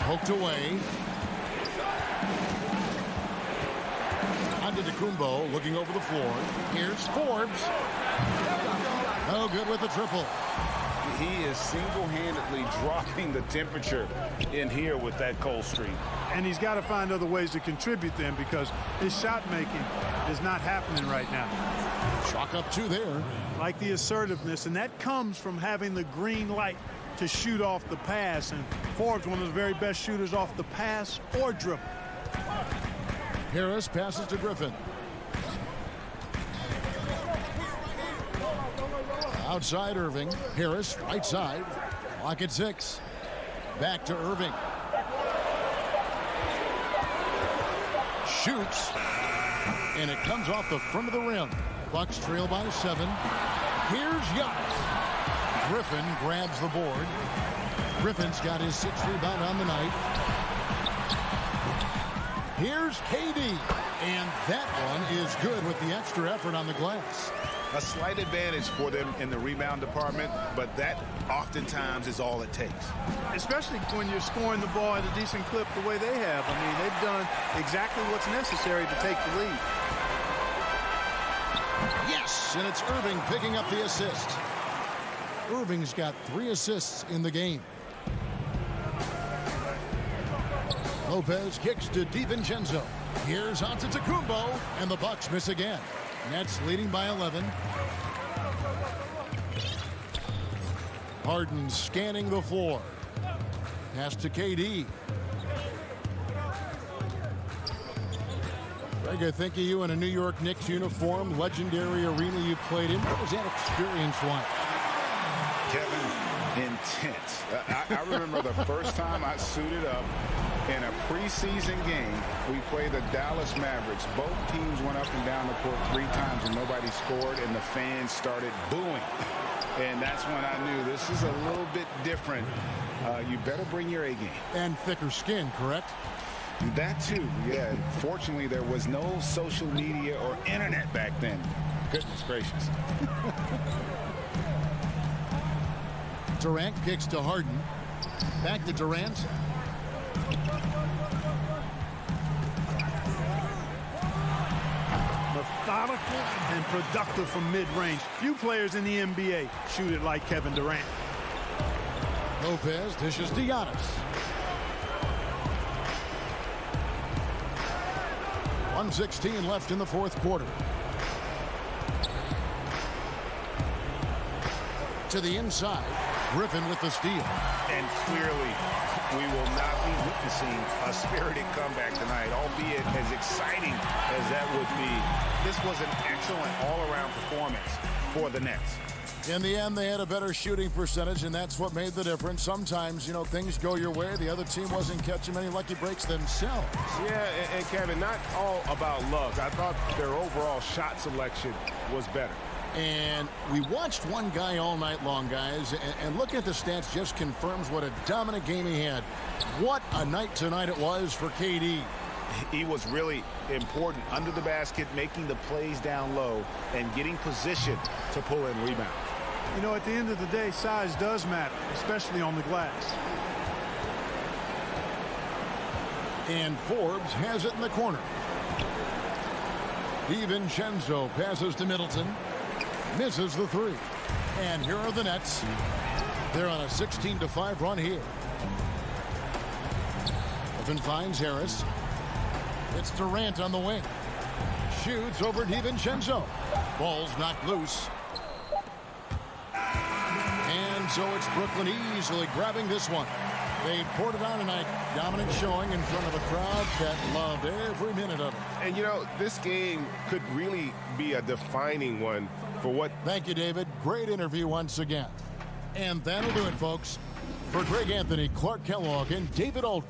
Poked away. Antetokounmpo looking over the floor. Here's Forbes. No good with the triple. He is single-handedly dropping the temperature in here with that cold streak. And he's got to find other ways to contribute then, because his shot making is not happening right now. Chalk up 2 there. Like the assertiveness, and that comes from having the green light to shoot off the pass. And Forbes, one of the very best shooters off the pass or dribble. Harris passes to Griffin. Outside Irving. Harris, right side. Clock at 6. Back to Irving. Shoots. And it comes off the front of the rim. Bucks trail by 7. Here's Giannis. Griffin grabs the board. Griffin's got his 6th rebound on the night. Here's KD. And that one is good with the extra effort on the glass. A slight advantage for them in the rebound department, but that oftentimes is all it takes. Especially when you're scoring the ball at a decent clip the way they have. I mean, they've done exactly what's necessary to take the lead. Yes, and it's Irving picking up the assist. Irving's got 3 assists in the game. Lopez kicks to DiVincenzo. Here's Antetokounmpo, and the Bucks miss again. Nets leading by 11. Harden scanning the floor. Pass to KD. Greg, I think of you in a New York Knicks uniform, legendary arena you played in. What was that experience like? Kevin, intense. I remember the first time I suited up in a preseason game. We played the Dallas Mavericks. Both teams went up and down the court 3 times and nobody scored, and the fans started booing. And that's when I knew this is a little bit different. You better bring your A game. And thicker skin, correct? That too, yeah. Fortunately, there was no social media or internet back then. Goodness gracious. Durant kicks to Harden. Back to Durant. Methodical and productive from mid-range. Few players in the NBA shoot it like Kevin Durant. Lopez dishes to Giannis. 1:16 left in the 4th quarter. To the inside. Griffin with the steal. And clearly, we will not be witnessing a spirited comeback tonight, albeit as exciting as that would be. This was an excellent all-around performance for the Nets. In the end, they had a better shooting percentage, and that's what made the difference. Sometimes, you know, things go your way. The other team wasn't catching many lucky breaks themselves. Yeah, and Kevin, not all about luck. I thought their overall shot selection was better. And we watched one guy all night long, guys, and looking at the stats just confirms what a dominant game he had. What a night tonight it was for KD. He was really important under the basket, making the plays down low and getting position to pull in rebounds. You know, at the end of the day, size does matter, especially on the glass. And Forbes has it in the corner. DiVincenzo passes to Middleton. Misses the 3. And here are the Nets. They're on a 16-5 run here. Griffin finds Harris. It's Durant on the wing. Shoots over DiVincenzo. Ball's knocked loose. And so it's Brooklyn easily grabbing this one. They poured it on tonight. Dominant showing in front of a crowd that loved every minute of it. And, you know, this game could really be a defining one for what... Thank you, David. Great interview once again. And that'll do it, folks. For Greg Anthony, Clark Kellogg, and David Alden.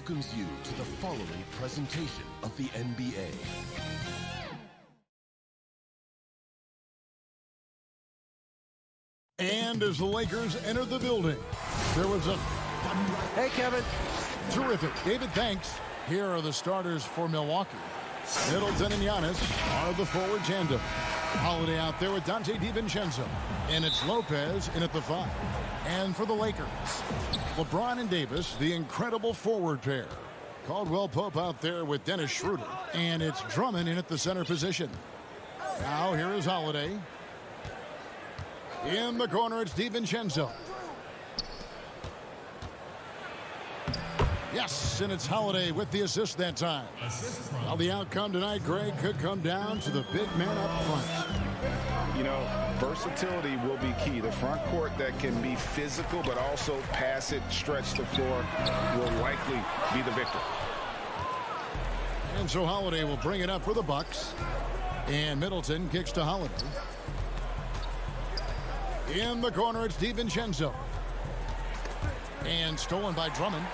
welcomes you to the following presentation of the NBA. And as the Lakers enter the building, there was a... Hey, Kevin. Terrific. David, thanks. Here are the starters for Milwaukee. Middleton and Giannis are the forward tandem. Holiday out there with Dante DiVincenzo. And it's Lopez in at the 5. And for the Lakers, LeBron and Davis, the incredible forward pair. Caldwell Pope out there with Dennis Schroeder. And it's Drummond in at the center position. Now here is Holiday. In the corner, it's DiVincenzo. Yes, and it's Holiday with the assist that time. Well, the outcome tonight, Greg, could come down to the big man up front. You know, versatility will be key. The front court that can be physical but also pass it, stretch the floor will likely be the victor. And so Holiday will bring it up for the Bucks. And Middleton kicks to Holiday. In the corner, it's DiVincenzo. And stolen by Drummond.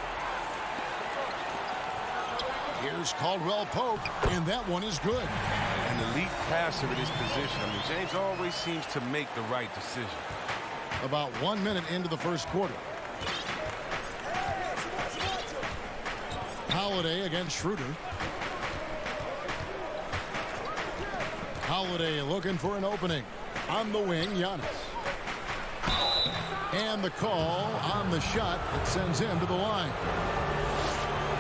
Here's Caldwell Pope, and that one is good. An elite passer in his position. I mean, James always seems to make the right decision. About 1 minute into the first quarter. Holiday against Schroeder. Holiday looking for an opening. On the wing, Giannis. And the call on the shot that sends him to the line.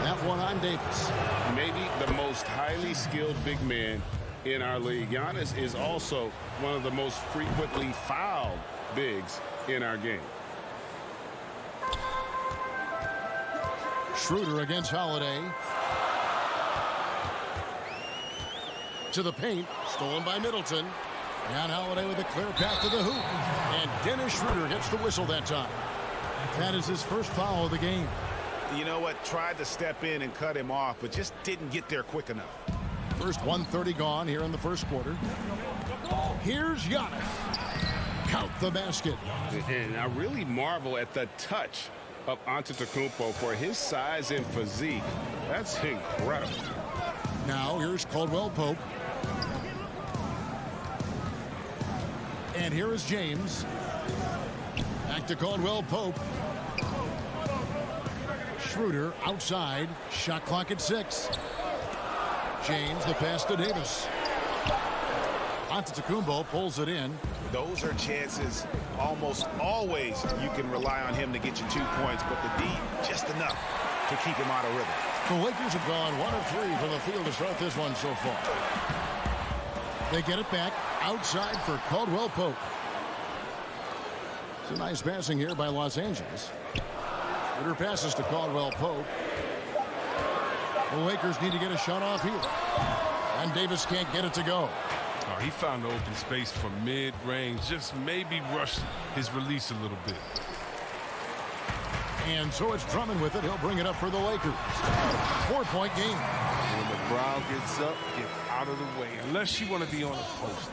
That one on Davis. Maybe the most highly skilled big man in our league. Giannis is also one of the most frequently fouled bigs in our game. Schroeder against Holiday. To the paint, stolen by Middleton. And Holiday with a clear path to the hoop. And Dennis Schroeder gets the whistle that time. That is his first foul of the game. You know what? Tried to step in and cut him off, but just didn't get there quick enough. First 1:30 gone here in the first quarter. Here's Giannis. Count the basket. And I really marvel at the touch of Antetokounmpo for his size and physique. That's incredible. Now here's Caldwell Pope. And here is James. Back to Caldwell Pope. Schroeder outside. Shot clock at 6. James, the pass to Davis. Antetokounmpo pulls it in. Those are chances almost always you can rely on him to get you 2 points, but the D just enough to keep him out of rhythm. The Lakers have gone 1 of 3 from the field to start this one so far. They get it back outside for Caldwell Pope. It's a nice passing here by Los Angeles. Schroeder passes to Caldwell Pope. The Lakers need to get a shot off here. And Davis can't get it to go. Oh, he found the open space from mid-range. Just maybe rushed his release a little bit. And so it's Drummond with it. He'll bring it up for the Lakers. 4-point game. When the crowd gets up, get out of the way. Unless you want to be on a post.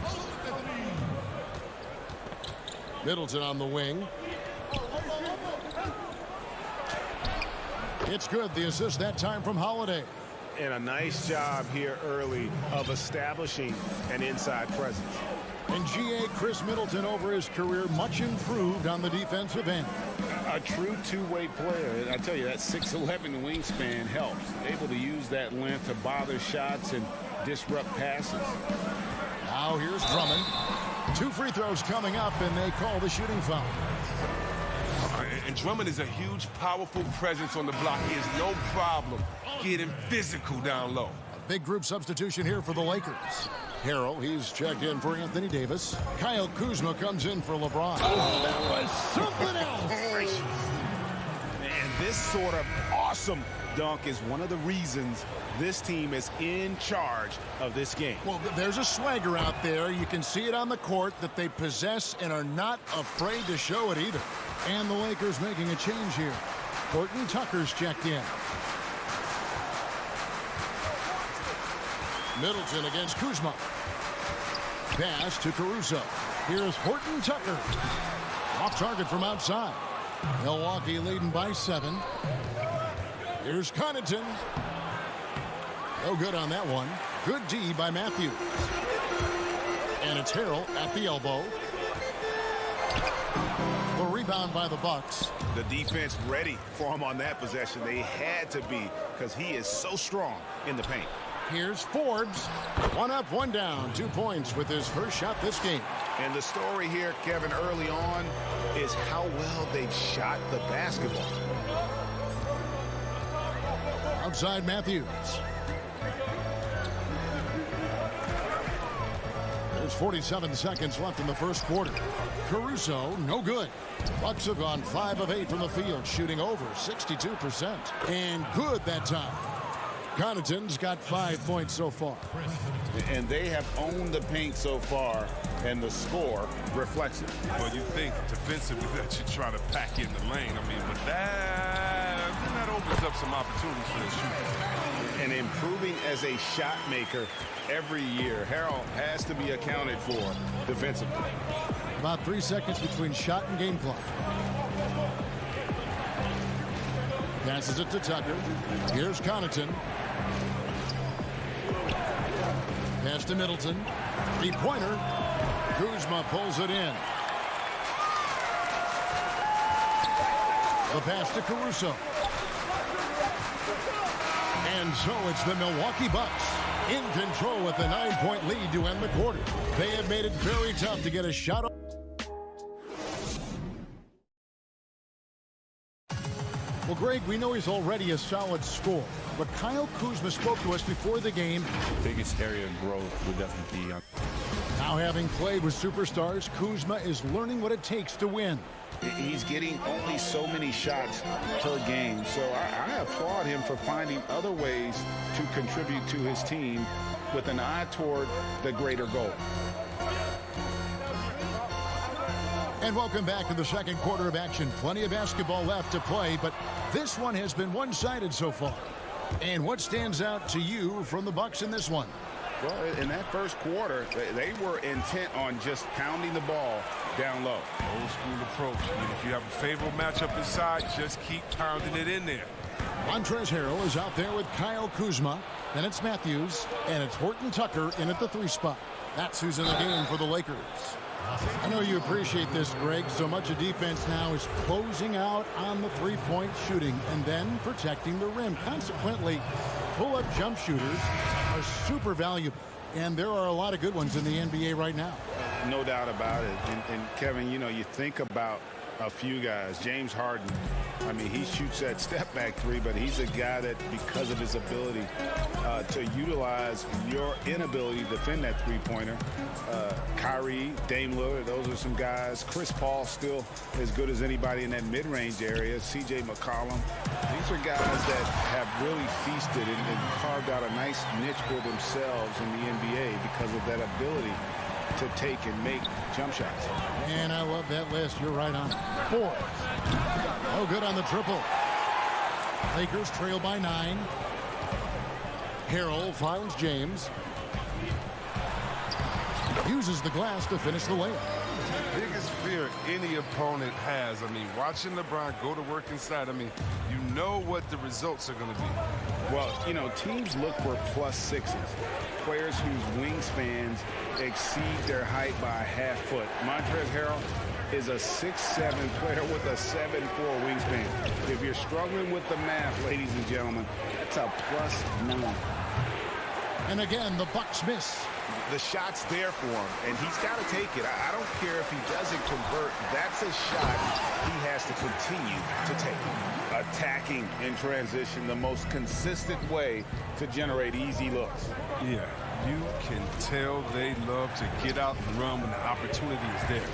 Middleton on the wing. It's good. The assist that time from Holiday. And a nice job here early of establishing an inside presence. And G.A. Chris Middleton over his career much improved on the defensive end. A true two-way player. I tell you, that 6'11" wingspan helps. Able to use that length to bother shots and disrupt passes. Now here's Drummond. 2 free throws coming up, and they call the shooting foul. And Drummond is a huge, powerful presence on the block. He has no problem getting physical down low. A big group substitution here for the Lakers. Harrell, he's checked in for Anthony Davis. Kyle Kuzma comes in for LeBron. Oh, that was something else. And this sort of awesome dunk is one of the reasons this team is in charge of this game. Well, there's a swagger out there. You can see it on the court that they possess and are not afraid to show it either. And the Lakers making a change here. Horton Tucker's checked in. Middleton against Kuzma. Pass to Caruso. Here's Horton Tucker. Off target from outside. Milwaukee leading by 7. Here's Connaughton. No good on that one. Good D by Matthews. And it's Harrell at the elbow. The rebound by the Bucks. The defense ready for him on that possession. They had to be because he is so strong in the paint. Here's Forbes. 1 up, 1 down. 2 points with his first shot this game. And the story here, Kevin, early on is how well they've shot the basketball. Outside Matthews. There's 47 seconds left in the first quarter. Caruso, no good. Bucks have gone 5 of 8 from the field, shooting over 62%. And good that time. Connaughton's got 5 points so far. And they have owned the paint so far, and the score reflects it. Well, you think defensively that you try to pack in the lane. I mean, but that opens up some opportunities for the shooters. And improving as a shot maker every year. Harrell has to be accounted for defensively. About 3 seconds between shot and game clock. Passes it to Tucker. Here's Connaughton. Pass to Middleton. Three-pointer. Kuzma pulls it in. The pass to Caruso. And so it's the Milwaukee Bucks in control with a 9-point lead to end the quarter. They have made it very tough to get a shot. Well, Greg, we know he's already a solid scorer, but Kyle Kuzma spoke to us before the game. The biggest area of growth would definitely be on. Now, having played with superstars, Kuzma is learning what it takes to win. He's getting only so many shots per game, so I applaud him for finding other ways to contribute to his team with an eye toward the greater goal. And welcome back to the second quarter of action. Plenty of basketball left to play, but this one has been one-sided so far. And what stands out to you from the Bucks in this one? Well, in that first quarter, they were intent on just pounding the ball down low. Old school approach. I mean, if you have a favorable matchup inside, just keep pounding it in there. Montrezl Harrell is out there with Kyle Kuzma. Then it's Matthews, and it's Horton Tucker in at the 3 spot. That's who's in the game for the Lakers. I know you appreciate this, Greg. So much of defense now is closing out on the three-point shooting and then protecting the rim. Consequently, pull-up jump shooters are super valuable, and there are a lot of good ones in the NBA right now. No doubt about it. And Kevin, you know, you think about a few guys. James Harden, I mean, he shoots that step-back three, but he's a guy that, because of his ability to utilize your inability to defend that three-pointer, Kyrie, Dame Lillard, those are some guys. Chris Paul still as good as anybody in that mid-range area. C.J. McCollum. These are guys that have really feasted and carved out a nice niche for themselves in the NBA because of that ability to take and make jump shots. And I love that list. You're right on. Forbes. Oh, good on the triple. Lakers trail by 9. Harrell finds James. Uses the glass to finish the layup. Biggest fear any opponent has. I mean, watching LeBron go to work inside, I mean, you know what the results are going to be. Well, you know, teams look for +6s. Players whose wingspans exceed their height by a half foot. Montrezl Harrell is a 6'7" player with a 7'4" wingspan. If you're struggling with the math, ladies and gentlemen, that's a +9. And again, the Bucks miss. The shot's there for him, and he's got to take it. I don't care if he doesn't convert. That's a shot he has to continue to take. Attacking in transition, the most consistent way to generate easy looks. Yeah, you can tell they love to get out and run when the opportunity is there.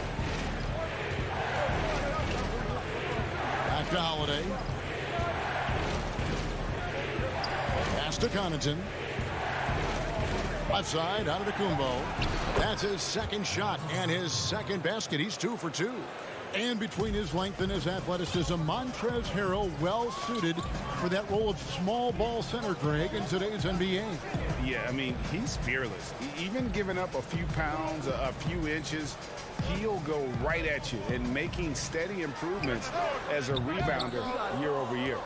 Back to Holiday. Pass to Connaughton. Left side, out of the Kumbo. That's his second shot and his second basket. He's 2 for 2. And between his length and his athleticism, Montrezl Harrell well suited for that role of small ball center, Greg, in today's NBA. Yeah, I mean, he's fearless. Even giving up a few pounds, a few inches, he'll go right at you and making steady improvements as a rebounder year over year.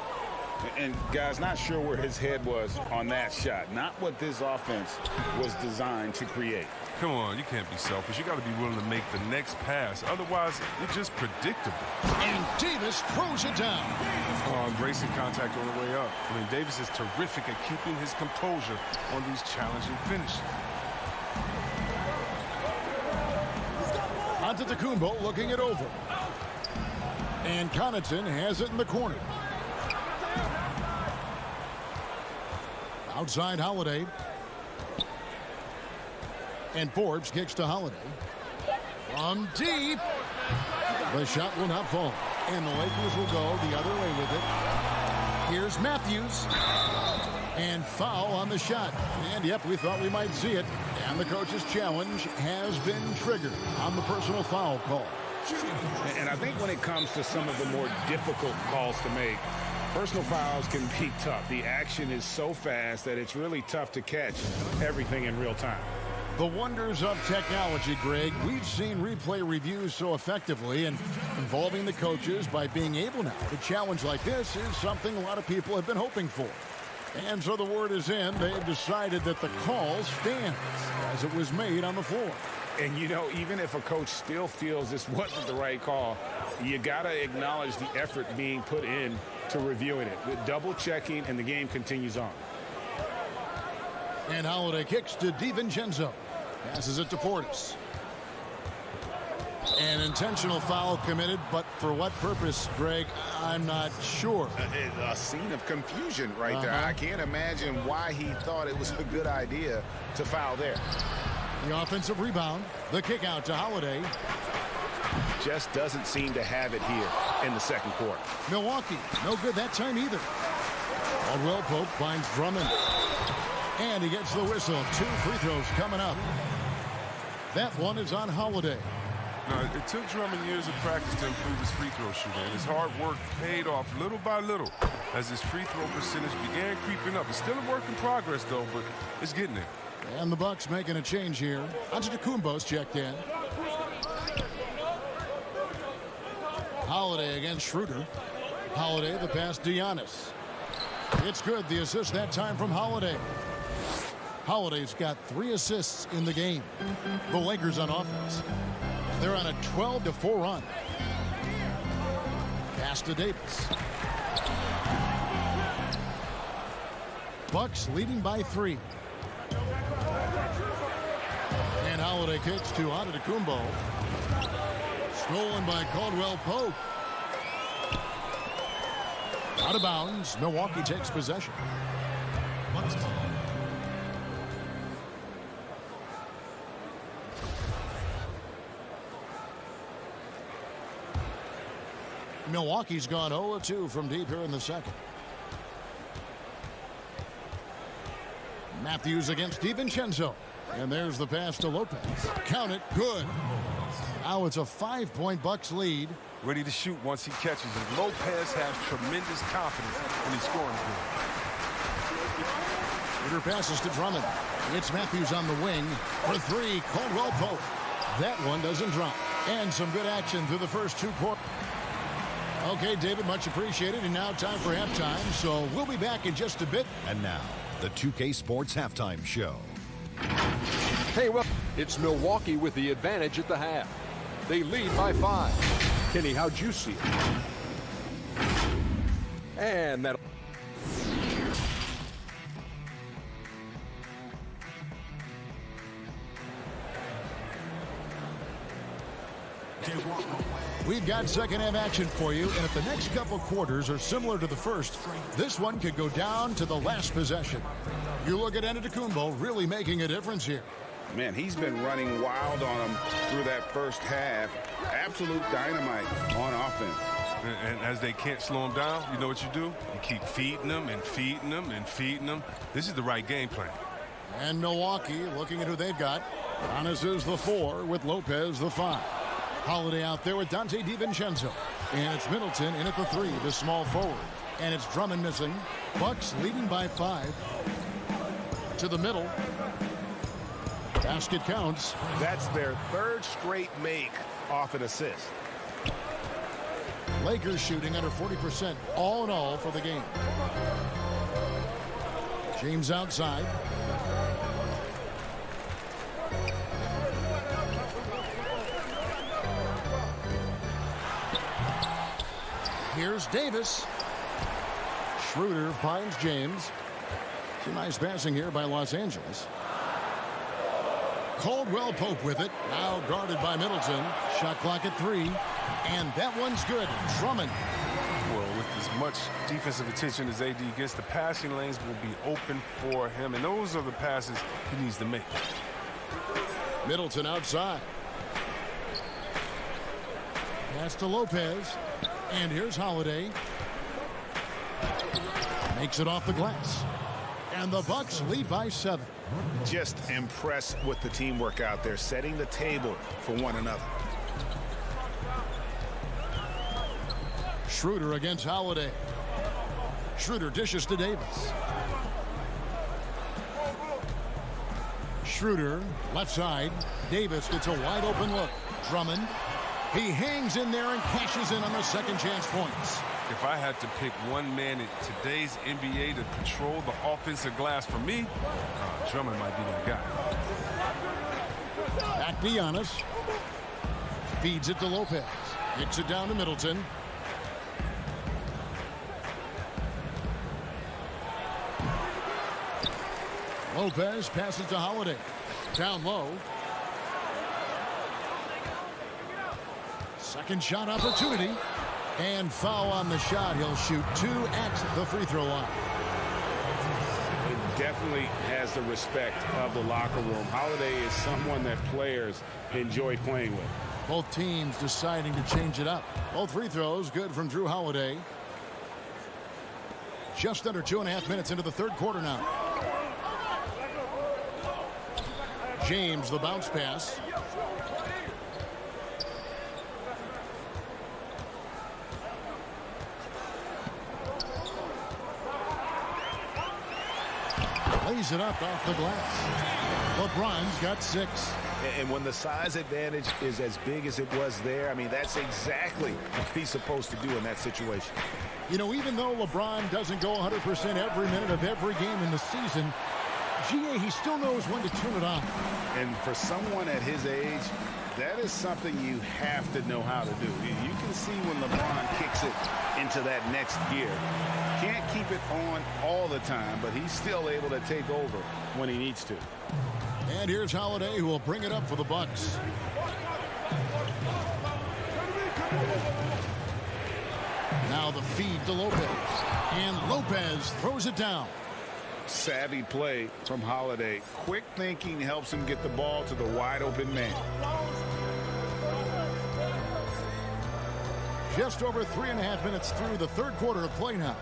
And, guys, not sure where his head was on that shot. Not what this offense was designed to create. Come on, you can't be selfish. You got to be willing to make the next pass. Otherwise, you're just predictable. And Davis throws it down. Oh, embracing contact on the way up. I mean, Davis is terrific at keeping his composure on these challenging finishes. Antetokounmpo looking it over. And Connaughton has it in the corner. Outside Holiday. And Forbes kicks to Holiday. From deep. The shot will not fall. And the Lakers will go the other way with it. Here's Matthews. And foul on the shot. And, yep, we thought we might see it. And the coach's challenge has been triggered on the personal foul call. And I think when it comes to some of the more difficult calls to make, personal fouls can be tough. The action is so fast that it's really tough to catch everything in real time. The wonders of technology, Greg. We've seen replay reviews so effectively, and involving the coaches by being able now to challenge like this is something a lot of people have been hoping for. And so the word is in. They've decided that the call stands as it was made on the floor. And, you know, even if a coach still feels this wasn't the right call, you got to acknowledge the effort being put in to reviewing it. With double checking, and the game continues on. And Holiday kicks to DiVincenzo. Passes it to Portis. An intentional foul committed, but for what purpose, Greg? I'm not sure. A scene of confusion right there. I can't imagine why he thought it was a good idea to foul there. The offensive rebound. The kick out to Holiday. Just doesn't seem to have it here in the second quarter. Milwaukee, no good that time either. Caldwell Pope finds Drummond. And he gets the whistle. 2 free throws coming up. That one is on Holiday. Now, it took Drummond years of practice to improve his free throw shooting, and his hard work paid off little by little as his free throw percentage began creeping up. It's still a work in progress, though, but it's getting there. And the Bucks making a change here. Antetokounmpo's checked in. Holiday against Schroeder. Holiday, the pass to Giannis. It's good. The assist that time from Holiday. Holiday's got 3 assists in the game. The Lakers on offense. They're on a 12-4 run. Pass to Davis. Bucks leading by 3. And Holiday kicks to Antetokounmpo. Stolen by Caldwell Pope. Out of bounds. Milwaukee takes possession. Milwaukee's gone 0-2 from deep here in the second. Matthews against DiVincenzo. And there's the pass to Lopez. Count it. Good. Now it's a 5-point Bucks lead. Ready to shoot once he catches it. Lopez has tremendous confidence when he's scoring. Peter passes to Drummond. It's Matthews on the wing for 3. Caldwell Pope. That one doesn't drop. And some good action through the first 2 quarters. Okay, David, much appreciated. And now time for halftime. So we'll be back in just a bit. And now, the 2K Sports Halftime Show. Hey, well, it's Milwaukee with the advantage at the half. They lead by 5. Kenny, how'd you see it? And that... We've got second half action for you, and if the next couple quarters are similar to the first, this one could go down to the last possession. You look at Antetokounmpo really making a difference here. Man, he's been running wild on him through that first half. Absolute dynamite on offense. And as they can't slow him down, you know what you do? You keep feeding them and feeding them and feeding them. This is the right game plan. And Milwaukee looking at who they've got. Giannis is the 4 with Lopez the 5. Holiday out there with Dante DiVincenzo. And it's Middleton in at the 3, the small forward. And it's Drummond missing. Bucks leading by 5. To the middle. Basket counts. That's their 3rd straight make off an assist. Lakers shooting under 40% all in all for the game. James outside. Here's Davis. Schroeder finds James. Some nice passing here by Los Angeles. Caldwell Pope with it. Now guarded by Middleton. Shot clock at 3. And that one's good. Drummond. Well, with as much defensive attention as AD gets, the passing lanes will be open for him. And those are the passes he needs to make. Middleton outside. Pass to Lopez. And here's Holiday. Makes it off the glass. And the Bucks lead by 7. Just impressed with the teamwork out there, setting the table for one another. Schroeder against Holiday. Schroeder dishes to Davis. Schroeder, left side. Davis gets a wide open look. Drummond. He hangs in there and cashes in on the second chance points. If I had to pick one man in today's NBA to control the offensive glass for me, Drummond might be that guy. Back to Giannis. Feeds it to Lopez. Kicks it down to Middleton. Lopez passes to Holiday. Down low. Second shot opportunity. And foul on the shot. He'll shoot 2 at the free throw line. It definitely has the respect of the locker room. Holiday is someone that players enjoy playing with. Both teams deciding to change it up. Both free throws good from Drew Holiday. Just under 2.5 minutes into the third quarter now. James, the bounce pass. Lays it up off the glass. LeBron's got 6. And when the size advantage is as big as it was there, I mean, that's exactly what he's supposed to do in that situation. You know, even though LeBron doesn't go 100% every minute of every game in the season, GA, he still knows when to turn it on. And for someone at his age, that is something you have to know how to do. You can see when LeBron kicks it into that next gear. Can't keep it on all the time, but he's still able to take over when he needs to. And here's Holiday, who will bring it up for the Bucks. Now the feed to Lopez. And Lopez throws it down. Savvy play from Holiday. Quick thinking helps him get the ball to the wide open man. Just over 3.5 minutes through the third quarter of play now.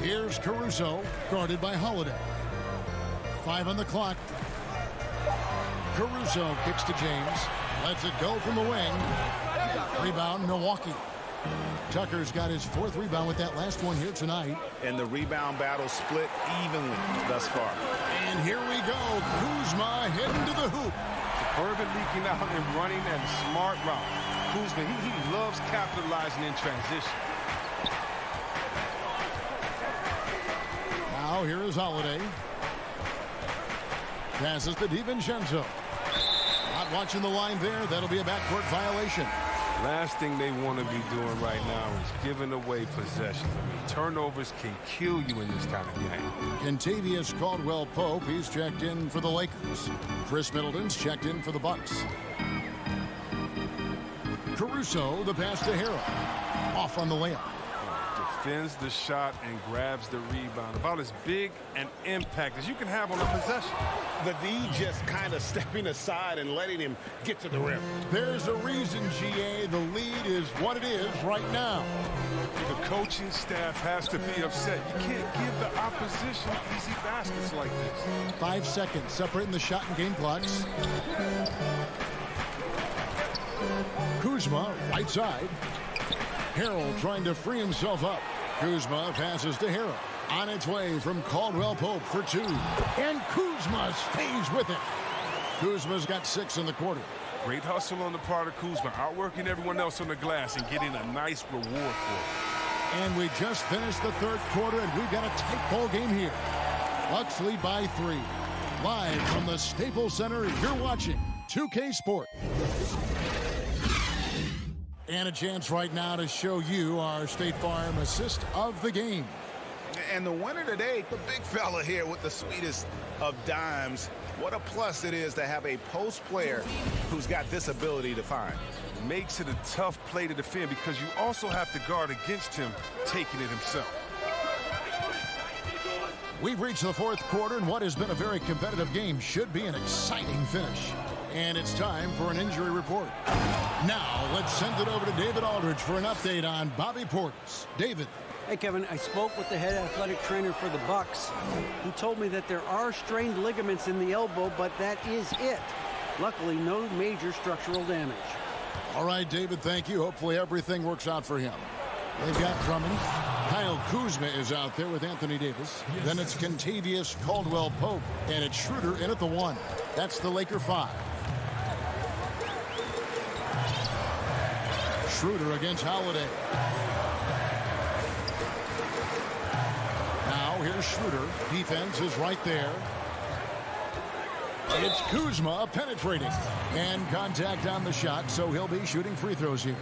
Here's Caruso, guarded by Holiday. 5 on the clock. Caruso kicks to James. Lets it go from the wing. Rebound, Milwaukee. Tucker's got his 4th rebound with that last one here tonight. And the rebound battle split evenly thus far. And here we go. Kuzma heading to the hoop. Superb leaking out and running and smart route. Kuzma, he loves capitalizing in transition. Now here is Holiday. Passes to DiVincenzo. Not watching the line there. That'll be a backcourt violation. Last thing they want to be doing right now is giving away possessions. I mean, turnovers can kill you in this kind of game. Kentavious Caldwell-Pope, he's checked in for the Lakers. Chris Middleton's checked in for the Bucks. Caruso, the pass to Harrell. Off on the layup. Defends the shot and grabs the rebound. About as big an impact as you can have on a possession. The D just kind of stepping aside and letting him get to the rim. There's a reason, GA. The lead is what it is right now. The coaching staff has to be upset. You can't give the opposition easy baskets like this. 5 seconds separating the shot and game clocks. Kuzma, right side. Harrell trying to free himself up. Kuzma passes to Harrell. On its way from Caldwell-Pope for 2. And Kuzma stays with it. Kuzma's got 6 in the quarter. Great hustle on the part of Kuzma, outworking everyone else on the glass and getting a nice reward for it. And we just finished the third quarter, and we've got a tight ball game here. Bucks lead by 3. Live from the Staples Center, you're watching 2K Sport. And a chance right now to show you our State Farm assist of the game. And the winner today, the big fella here with the sweetest of dimes. What a plus it is to have a post player who's got this ability to find. Makes it a tough play to defend because you also have to guard against him taking it himself. We've reached the fourth quarter, and what has been a very competitive game should be an exciting finish. And it's time for an injury report. Now, let's send it over to David Aldridge for an update on Bobby Portis. David. Hey, Kevin, I spoke with the head athletic trainer for the Bucks. He told me that there are strained ligaments in the elbow, but that is it. Luckily, no major structural damage. All right, David, thank you. Hopefully everything works out for him. They've got Drummond. Kyle Kuzma is out there with Anthony Davis. Then it's Kentavious Caldwell-Pope, and it's Schroeder in at the 1. That's the Laker 5. Schroeder against Holiday. Now here's Schroeder. Defense is right there. It's Kuzma penetrating. And contact on the shot, so he'll be shooting free throws here.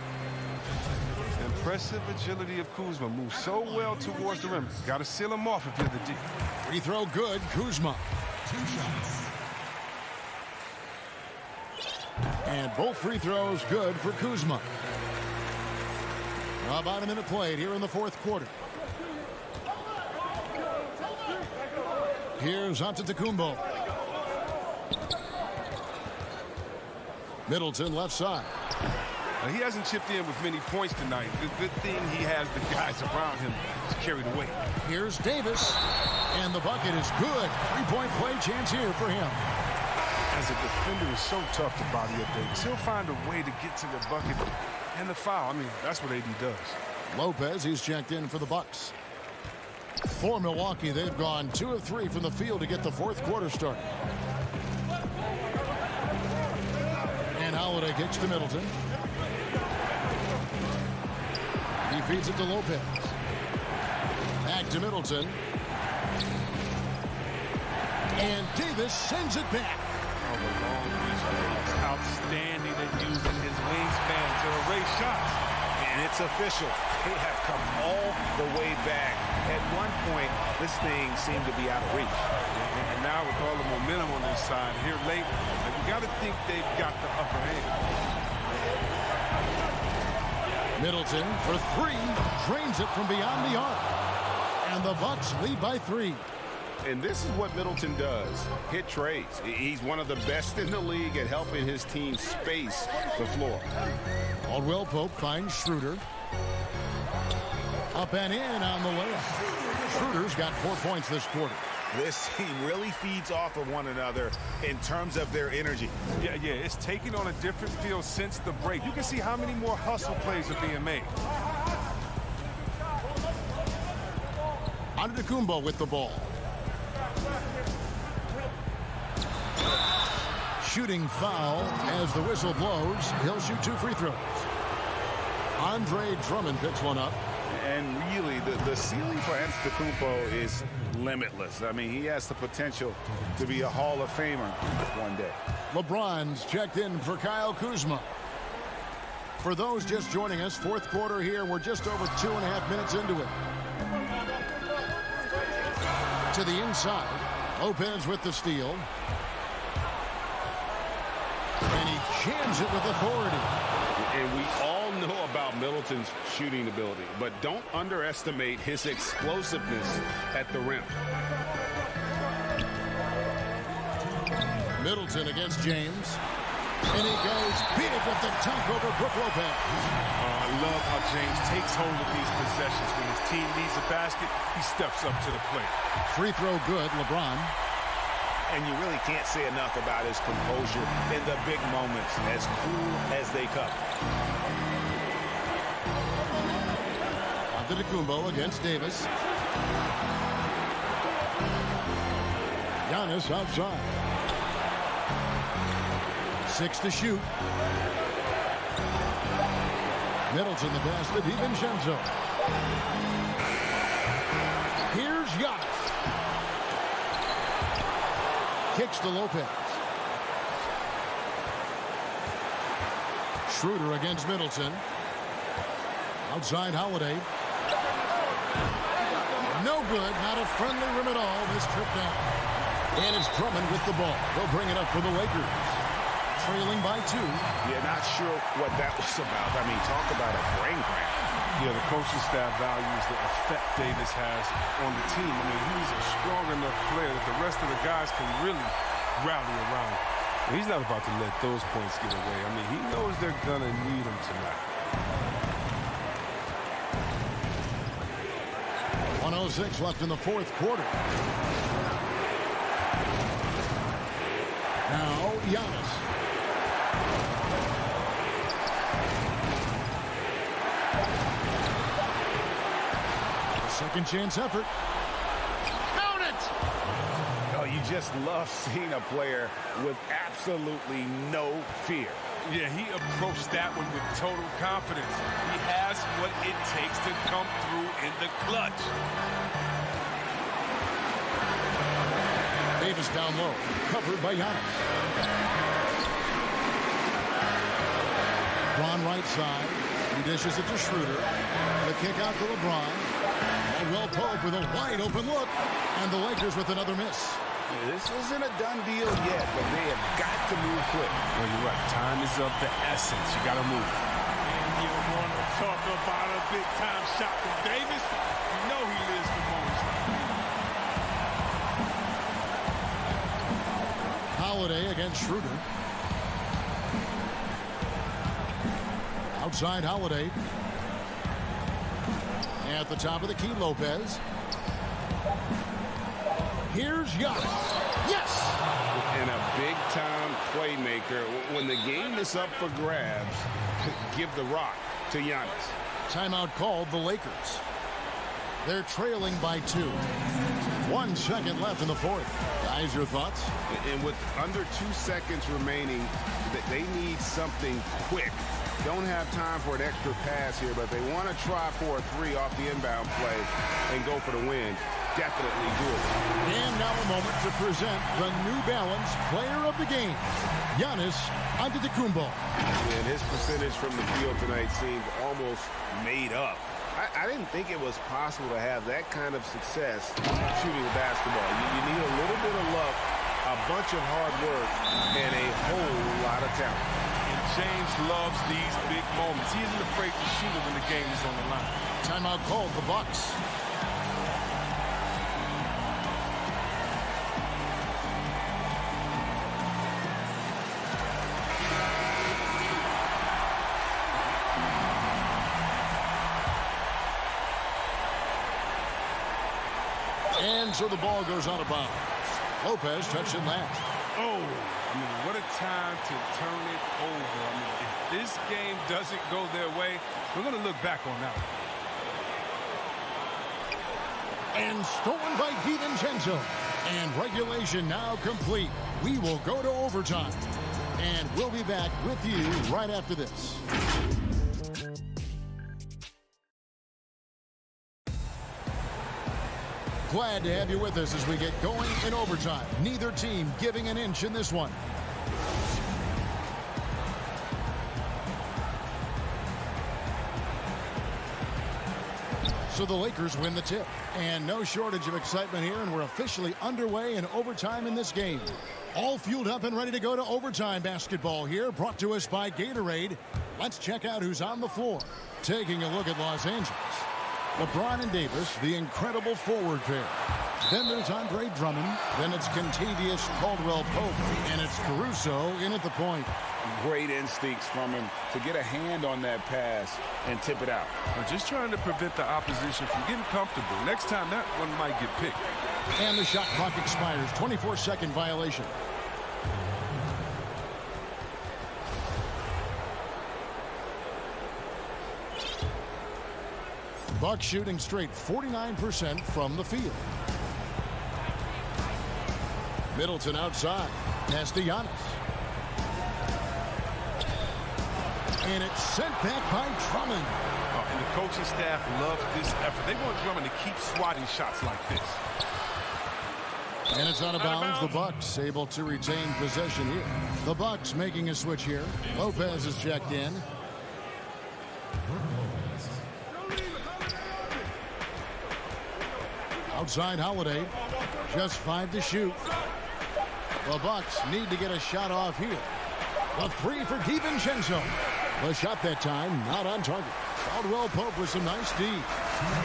Impressive agility of Kuzma. Moves so well towards the rim. Got to seal him off if you're the D. Free throw good, Kuzma. 2 shots. And both free throws good for Kuzma. About a minute played here in the fourth quarter. Here's Antetokounmpo. Middleton left side. He hasn't chipped in with many points tonight. The good thing he has the guys around him to carry the weight. Here's Davis. And the bucket is good. 3-point play chance here for him. As a defender, it's so tough to body up Davis. He'll find a way to get to the bucket and the foul. I mean, that's what AD does. Lopez, he's checked in for the Bucks. For Milwaukee, they've gone 2 of 3 from the field to get the fourth quarter started. And Holiday kicks to Middleton. He feeds it to Lopez. Back to Middleton. And Davis sends it back. Oh, the long reach. It's outstanding at using his wingspan to erase shots. And it's official. They have come all the way back. At one point, this thing seemed to be out of reach. And now with all the momentum on their side here late, you got to think they've got the upper hand. Middleton for 3. Drains it from beyond the arc. And the Bucks lead by 3. And this is what Middleton does. Hit trades. He's one of the best in the league at helping his team space the floor. Caldwell-Pope finds Schroeder. Up and in on the layup. Schroeder's got 4 points this quarter. This team really feeds off of one another in terms of their energy. Yeah, it's taking on a different feel since the break. You can see how many more hustle plays are being made. Antetokounmpo with the ball. Shooting foul as the whistle blows. He'll shoot 2 free throws. Andre Drummond picks one up. And really, the ceiling for Antetokounmpo is limitless. I mean, he has the potential to be a Hall of Famer one day. LeBron's checked in for Kyle Kuzma. For those just joining us, fourth quarter here. We're just over 2.5 minutes into it. To the inside. Lopez with the steal. And he jams it with authority. And we all know about Middleton's shooting ability, but don't underestimate his explosiveness at the rim. Middleton against James. And he goes big with the dunk over Brook Lopez. I love how James takes hold of these possessions. When his team needs a basket, he steps up to the plate. Free throw good, LeBron. And you really can't say enough about his composure in the big moments, as cool as they come. Antetokounmpo against Davis. Giannis outside. 6 to shoot. Middleton the pass to DiVincenzo. Here's Giannis. Kicks to Lopez. Schroeder against Middleton. Outside Holiday. No good. Not a friendly rim at all this trip down. And it's Drummond with the ball. They'll bring it up for the Lakers. Trailing by 2. Yeah, not sure what that was about. I mean, talk about a brain cramp. Yeah, the coaching staff values the effect Davis has on the team. I mean, he's a strong enough player that the rest of the guys can really rally around. And he's not about to let those points get away. I mean, he knows they're going to need him tonight. 1:06 left in the fourth quarter. Now, Giannis. Second chance effort. Count it! Oh, you just love seeing a player with absolutely no fear. Yeah, he approached that one with total confidence. He has what it takes to come through in the clutch. Davis down low, covered by Giannis. LeBron right side. He dishes it to Schroeder. The kick out to LeBron. Caldwell Pope with a wide open look. And the Lakers with another miss. This isn't a done deal yet, but they have got to move quick. Well, you're right. Time is of the essence. You got to move. And you want to talk about a big-time shot from Davis? You know he lives for moments like that. Holiday against Schroeder. Outside Holiday. At the top of the key, Lopez. Here's Giannis. Yes! And a big-time playmaker. When the game is up for grabs, give the rock to Giannis. Timeout called the Lakers. They're trailing by 2. 1 second left in the fourth. Guys, your thoughts? And with under 2 seconds remaining, they need something quick. Don't have time for an extra pass here, but they want to try for a 3 off the inbound play and go for the win. Definitely do it. And now a moment to present the New Balance Player of the Game, Giannis Antetokounmpo. And his percentage from the field tonight seemed almost made up. I didn't think it was possible to have that kind of success shooting the basketball. You need a little bit of luck, a bunch of hard work, and a whole lot of talent. And James loves these big moments. He isn't afraid to shoot it when the game is on the line. Timeout called the Bucks. And so the ball goes out of bounds. Lopez touched it last. Oh, I mean, what a time to turn it over. I mean, if this game doesn't go their way, we're going to look back on that one. And stolen by DiVincenzo. And regulation now complete. We will go to overtime. And we'll be back with you right after this. Glad to have you with us as we get going in overtime. Neither team giving an inch in this one. So the Lakers win the tip. And no shortage of excitement here, and we're officially underway in overtime in this game. All fueled up and ready to go to overtime basketball here, brought to us by Gatorade. Let's check out who's on the floor. Taking a look at Los Angeles. LeBron and Davis, the incredible forward pair. Then there's Andre Drummond. Then it's Contavious Caldwell Pope. And it's Caruso in at the point. Great instincts from him to get a hand on that pass and tip it out. We're just trying to prevent the opposition from getting comfortable. Next time, that one might get picked. And the shot clock expires. 24-second violation. Bucks shooting straight 49% from the field. Middleton outside. Pass to Giannis. And it's sent back by Drummond. Oh, and the coaching staff loves this effort. They want Drummond to keep swatting shots like this. And it's out of bounds. The Bucks able to retain possession here. The Bucks making a switch here. Lopez is checked in. Outside Holiday. Just 5 to shoot. The Bucks need to get a shot off here. The 3 for DiVincenzo. The shot that time not on target. Caldwell Pope with some nice D.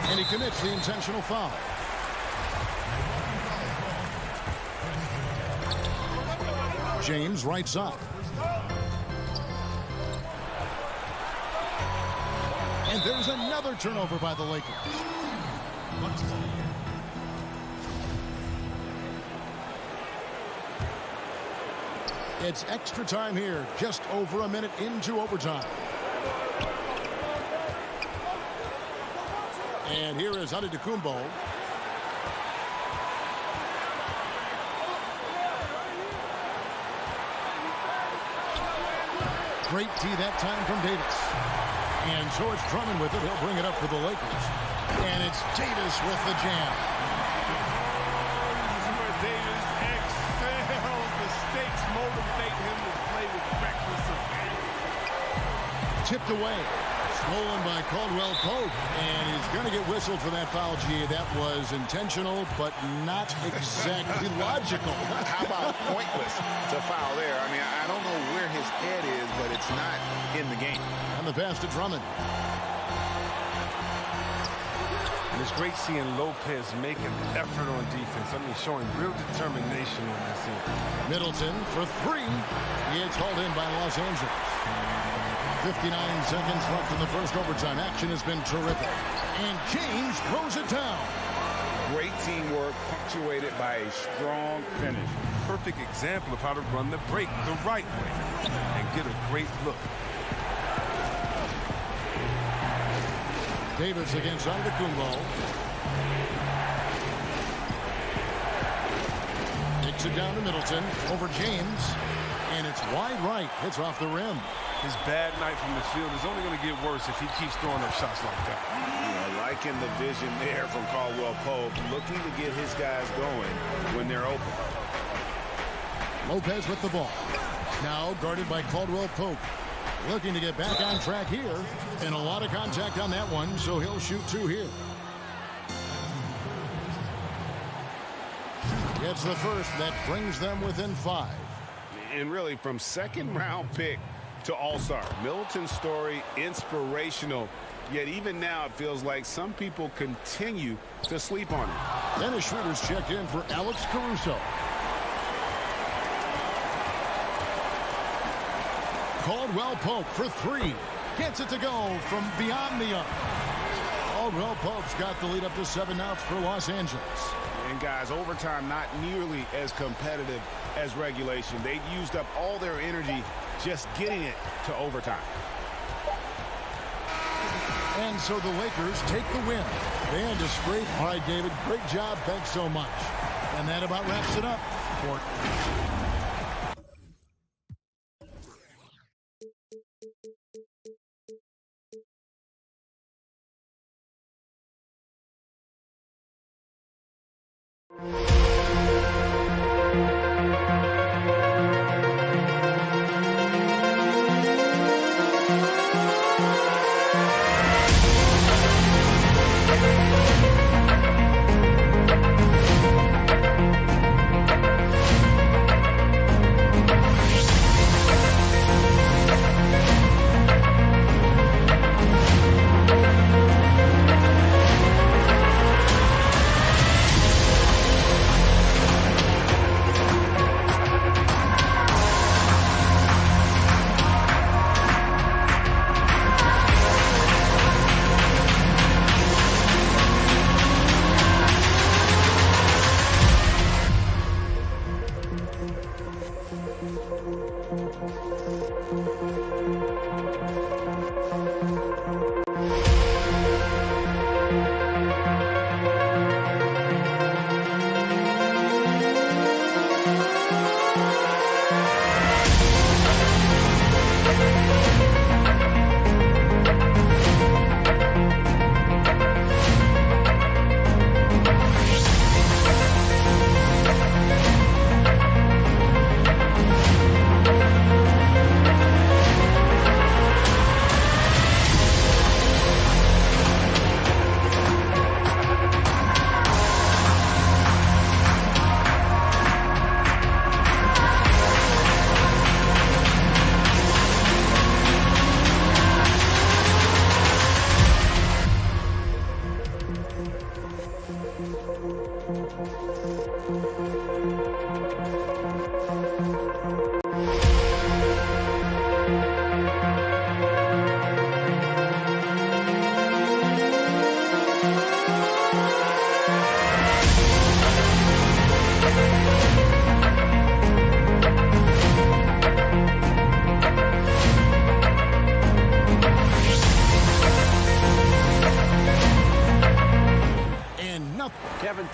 And he commits the intentional foul. James right side. And there's another turnover by the Lakers. It's extra time here, just over a minute into overtime. And here is Antetokounmpo. Great tee that time from Davis. And so it's Drummond with it. He'll bring it up for the Lakers. And it's Davis with the jam. This is where Davis excels. The stakes motivate him to play with reckless abandon. Tipped away. Stolen by Caldwell Pope. And he's going to get whistled for that foul, G. That was intentional, but not exactly logical. How about pointless to foul there? I mean, I don't know where his head is, but it's not in the game. And the pass to Drummond. And it's great seeing Lopez make an effort on defense. I mean, showing real determination on this end. Middleton for three. It's hauled in by Los Angeles. 59 seconds left in the first overtime. Action has been terrific. And James throws it down. Great teamwork punctuated by a strong finish. Perfect example of how to run the break the right way and get a great look. Davis against Antetokounmpo. Kicks it down to Middleton over James. And it's wide right. Hits off the rim. His bad night from the field is only going to get worse if he keeps throwing up shots like that. You know, liking the vision there from Caldwell Pope, looking to get his guys going when they're open. Lopez with the ball. Now guarded by Caldwell Pope. Looking to get back on track here. And a lot of contact on that one, so he'll shoot two here. Gets the first. That brings them within 5. And really, from second-round pick to All-Star, Middleton's story inspirational. Yet even now, it feels like some people continue to sleep on him. Dennis Schroeder's checked in for Alex Caruso. Caldwell Pope for three. Gets it to go from beyond the arc. Caldwell Pope's got the lead up to 7 now for Los Angeles. And guys, overtime not nearly as competitive as regulation. They used up all their energy just getting it to overtime. And so the Lakers take the win. And a straight. All right, David, great job. Thanks so much. And that about wraps it up. Court.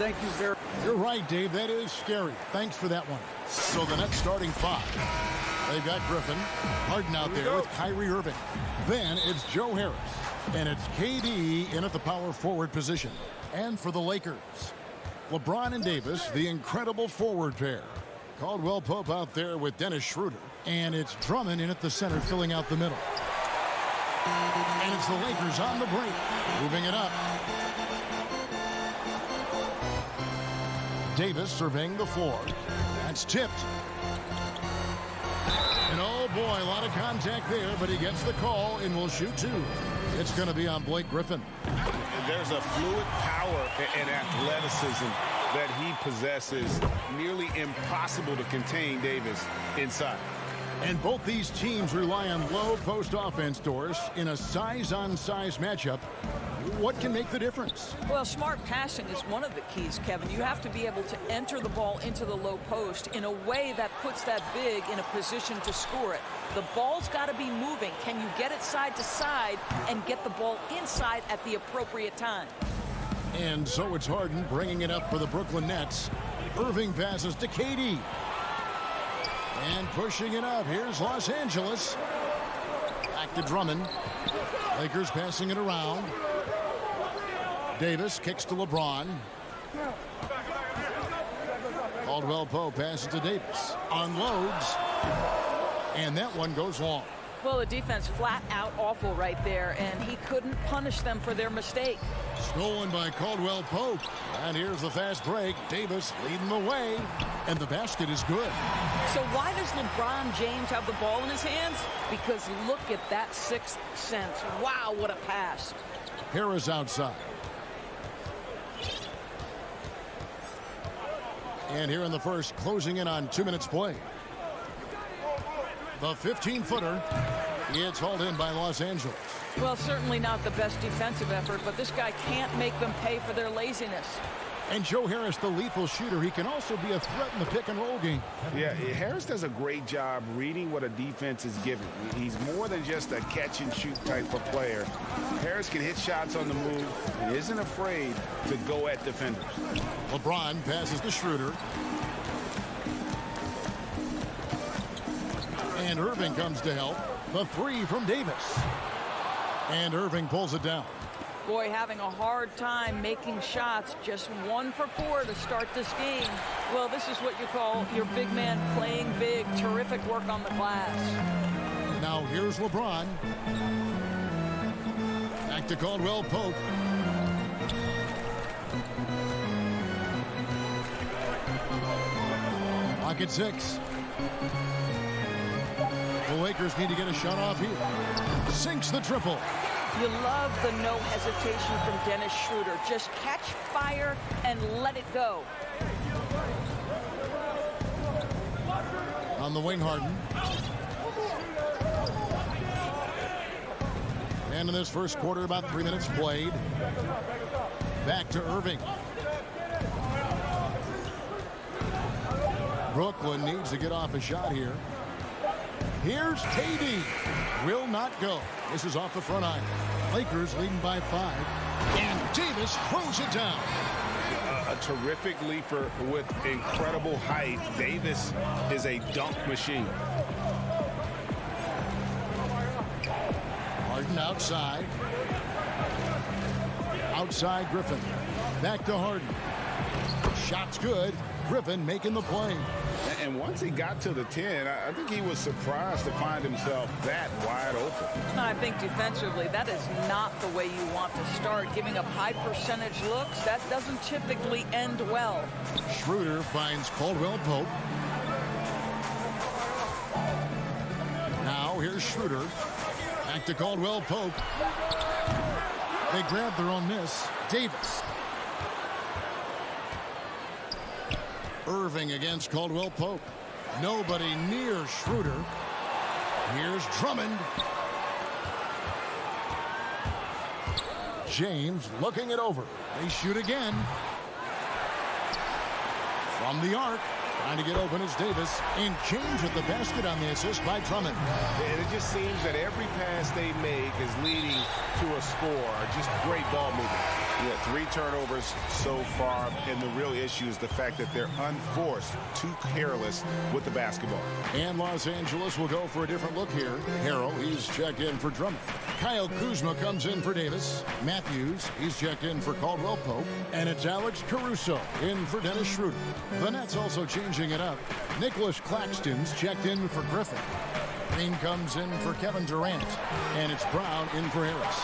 Thank you very much. You're right, Dave. That is scary. Thanks for that one. So the Nets starting five. They've got Griffin, Harden out there with Kyrie Irving. Then it's Joe Harris. And it's KD in at the power forward position. And for the Lakers, LeBron and Davis, the incredible forward pair. Caldwell Pope out there with Dennis Schroeder. And it's Drummond in at the center filling out the middle. And it's the Lakers on the break, moving it up. Davis surveying the floor. That's tipped. And oh boy, a lot of contact there, but he gets the call and will shoot two. It's going to be on Blake Griffin. There's a fluid power and athleticism that he possesses, nearly impossible to contain Davis inside. And both these teams rely on low post offense, Doris, in a size-on-size matchup. What can make the difference? Well, smart passing is one of the keys, Kevin. You have to be able to enter the ball into the low post in a way that puts that big in a position to score it. The ball's got to be moving. Can you get it side to side and get the ball inside at the appropriate time? And so it's Harden bringing it up for the Brooklyn Nets. Irving passes to KD. And pushing it up. Here's Los Angeles. Back to Drummond. Lakers passing it around. Davis kicks to LeBron. Caldwell Pope passes to Davis. Unloads. And that one goes long. Well, the defense flat out awful right there, and he couldn't punish them for their mistake. Stolen by Caldwell Pope. And here's the fast break. Davis leading the way. And the basket is good. So why does LeBron James have the ball in his hands? Because look at that sixth sense. Wow, what a pass. Harris outside. And here in the first, closing in on 2 minutes play. The 15-footer. It's hauled in by Los Angeles. Well, certainly not the best defensive effort, but this guy can't make them pay for their laziness. And Joe Harris, the lethal shooter, he can also be a threat in the pick-and-roll game. Yeah, Harris does a great job reading what a defense is giving. He's more than just a catch-and-shoot type of player. Harris can hit shots on the move and isn't afraid to go at defenders. LeBron passes to Schroeder. And Irving comes to help. The three from Davis. And Irving pulls it down. Boy, having a hard time making shots. Just 1 for 4 to start this game. Well, this is what you call your big man playing big. Terrific work on the glass. Now here's LeBron. Back to Caldwell Pope. Pocket 6. The Lakers need to get a shot off here. Sinks the triple. You love the no hesitation from Dennis Schroeder. Just catch fire and let it go. On the wing, Harden. And in this first quarter, about 3 minutes played. Back to Irving. Brooklyn needs to get off a shot here. Here's KD. Will not go. This is off the front iron. Lakers leading by 5. And Davis throws it down. A terrific leaper with incredible height. Davis is a dunk machine. Harden outside. Outside Griffin. Back to Harden. Shot's good. Griffin making the play. And once he got to the 10, I think he was surprised to find himself that wide open. I think defensively, that is not the way you want to start. Giving up high percentage looks, that doesn't typically end well. Schroeder finds Caldwell Pope. Now here's Schroeder. Back to Caldwell Pope. They grab their own miss. Davis. Irving against Caldwell Pope. Nobody near Schroeder. Here's Drummond. James looking it over. They shoot again. From the arc. Trying to get open is Davis. In change with the basket on the assist by Drummond. And it just seems that every pass they make is leading to a score. Just great ball movement. Yeah, 3 turnovers so far, and the real issue is the fact that they're unforced, too careless with the basketball. And Los Angeles will go for a different look here. Harrell, he's checked in for Drummond. Kyle Kuzma comes in for Davis. Matthews, he's checked in for Caldwell Pope. And it's Alex Caruso in for Dennis Schroeder. The Nets also changing it up. Nicholas Claxton's checked in for Griffin. Green comes in for Kevin Durant. And it's Brown in for Harris.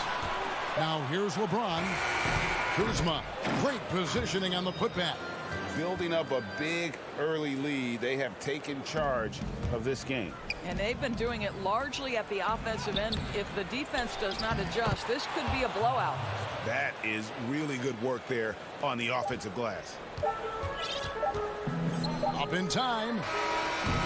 Now here's LeBron. Kuzma, great positioning on the putback. Building up a big early lead, they have taken charge of this game. And they've been doing it largely at the offensive end. If the defense does not adjust, this could be a blowout. That is really good work there on the offensive glass. Up in time.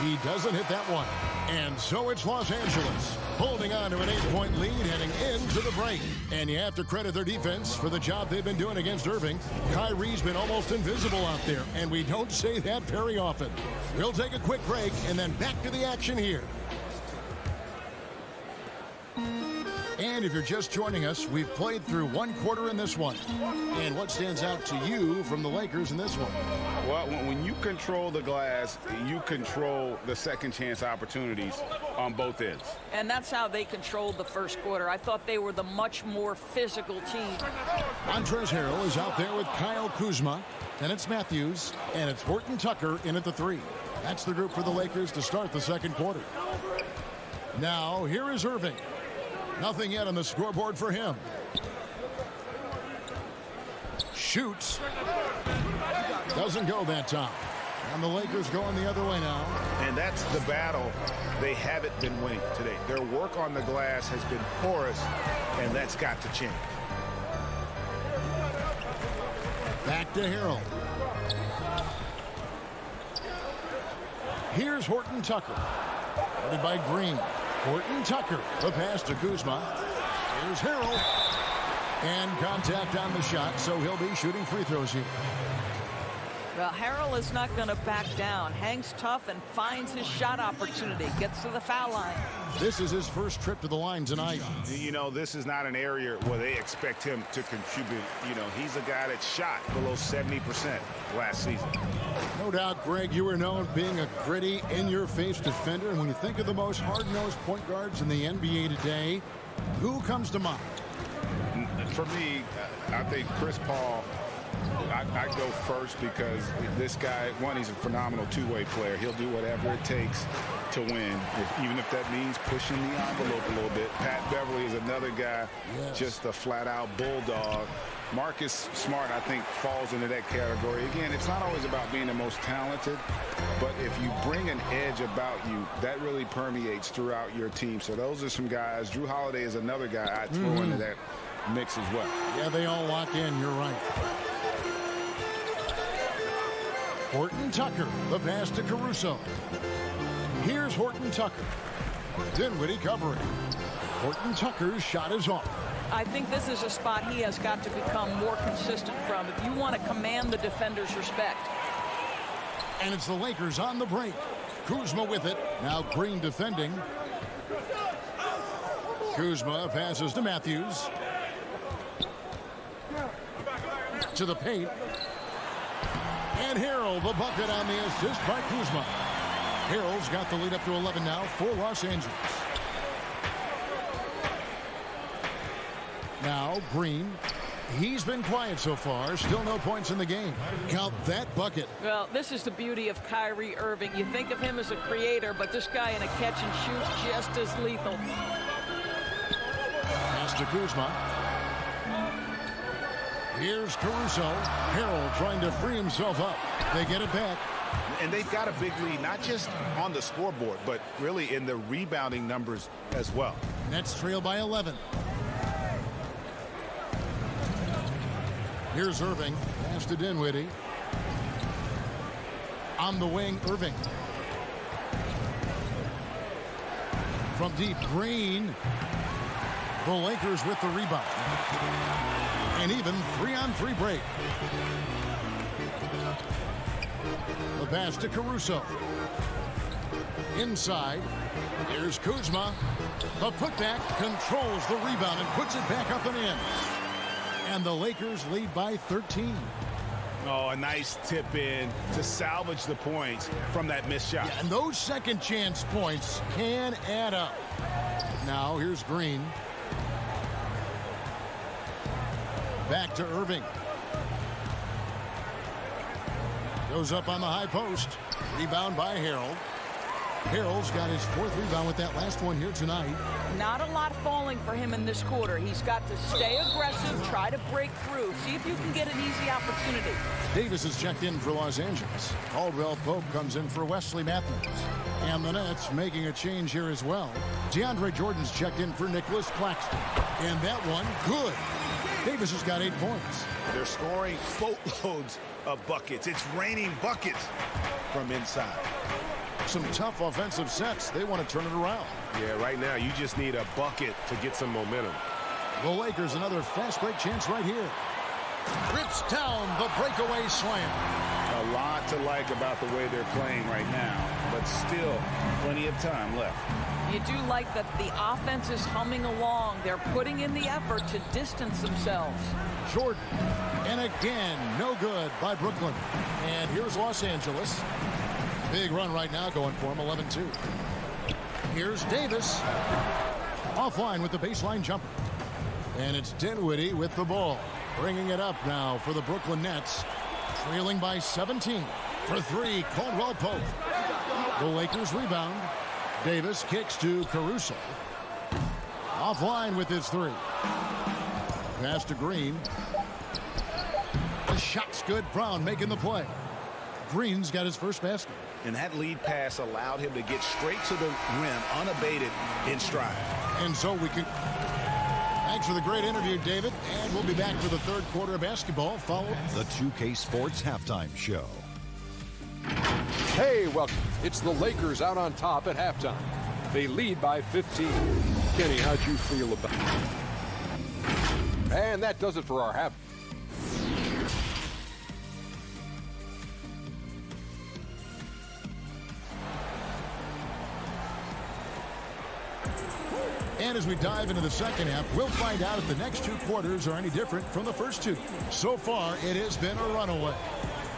He doesn't hit that one. And so it's Los Angeles holding on to an 8-point lead heading into the break. And you have to credit their defense for the job they've been doing against Irving. Kyrie's been almost invisible out there, and we don't say that very often. We'll take a quick break and then back to the action here. And if you're just joining us, we've played through 1 quarter in this one. And what stands out to you from the Lakers in this one? Well, when you control the glass, you control the second chance opportunities on both ends. And that's how they controlled the first quarter. I thought they were the much more physical team. Montrezl Harrell is out there with Kyle Kuzma. Then it's Matthews, and it's Horton Tucker in at the 3. That's the group for the Lakers to start the second quarter. Now, here is Irving. Nothing yet on the scoreboard for him. Shoots. Doesn't go that time. And the Lakers going the other way now. And that's the battle they haven't been winning today. Their work on the glass has been porous, and that's got to change. Back to Harrell. Here's Horton Tucker. Headed by Green. Horton Tucker, the pass to Kuzma. Here's Harrell. And contact on the shot, so he'll be shooting free throws here. Well, Harrell is not going to back down. Hangs tough and finds his shot opportunity. Gets to the foul line. This is his first trip to the line tonight. You know, this is not an area where they expect him to contribute. You know, he's a guy that shot below 70% last season. No doubt, Greg, you were known being a gritty, in-your-face defender. And when you think of the most hard-nosed point guards in the NBA today, who comes to mind? For me, I think Chris Paul. I go first because this guy, one, he's a phenomenal two-way player. He'll do whatever it takes to win, even if that means pushing the envelope a little bit. Pat Beverly is another guy, just a flat-out bulldog. Marcus Smart, I think, falls into that category. Again, it's not always about being the most talented, but if you bring an edge about you, that really permeates throughout your team. So those are some guys. Drew Holiday is another guy I'd throw into that mix as well. Yeah, they all lock in. You're right. Horton Tucker, the pass to Caruso. Here's Horton Tucker. Dinwiddie covering. Horton Tucker's shot is off. I think this is a spot he has got to become more consistent from if you want to command the defender's respect. And it's the Lakers on the break. Kuzma with it. Now Green defending. Kuzma passes to Matthews. To the paint. And Harrell, the bucket on the assist by Kuzma. Harrell's got the lead up to 11 now for Los Angeles. Now Green. He's been quiet so far. Still no points in the game. Count that bucket. Well, this is the beauty of Kyrie Irving. You think of him as a creator, but this guy in a catch and shoot just as lethal. Pass to Kuzma. Here's Caruso. Harrell trying to free himself up. They get it back. And they've got a big lead, not just on the scoreboard, but really in the rebounding numbers as well. Nets trail by 11. Here's Irving. Pass to Dinwiddie. On the wing, Irving. From deep, Green. The Lakers with the rebound. An even 3-on-3 break. The pass to Caruso. Inside. Here's Kuzma. The putback controls the rebound and puts it back up and in. And the Lakers lead by 13. Oh, a nice tip in to salvage the points from that missed shot. Yeah, and those second chance points can add up. Now here's Green. Back to Irving. Goes up on the high post. Rebound by Harrell. Harrell's got his 4th rebound with that last one here tonight. Not a lot falling for him in this quarter. He's got to stay aggressive, try to break through, see if you can get an easy opportunity. Davis is checked in for Los Angeles. Caldwell Pope comes in for Wesley Matthews. And the Nets making a change here as well. DeAndre Jordan's checked in for Nicholas Claxton. And that one, good. Davis has got 8 points. They're scoring boatloads of buckets. It's raining buckets from inside. Some tough offensive sets. They want to turn it around. Yeah, right now you just need a bucket to get some momentum. The Lakers another fast break chance right here. Rips down the breakaway slam. A lot to like about the way they're playing right now, but still plenty of time left. You do like that the offense is humming along. They're putting in the effort to distance themselves. Jordan. And again, no good by Brooklyn. And here's Los Angeles. Big run right now going for him, 11-2. Here's Davis. Offline with the baseline jumper. And it's Dinwiddie with the ball. Bringing it up now for the Brooklyn Nets. Trailing by 17. For 3, Caldwell Pope. The Lakers rebound. Davis kicks to Caruso. Offline with his 3. Pass to Green. The shot's good. Brown making the play. Green's got his first basket. And that lead pass allowed him to get straight to the rim, unabated in stride. And so we can... Thanks for the great interview, David. And we'll be back for the 3rd quarter of basketball, followed... The 2K Sports Halftime Show. Hey, welcome. It's the Lakers out on top at halftime. They lead by 15. Kenny, how'd you feel about it? And that does it for our half. And as we dive into the second half, we'll find out if the next 2 quarters are any different from the first 2. So far, it has been a runaway.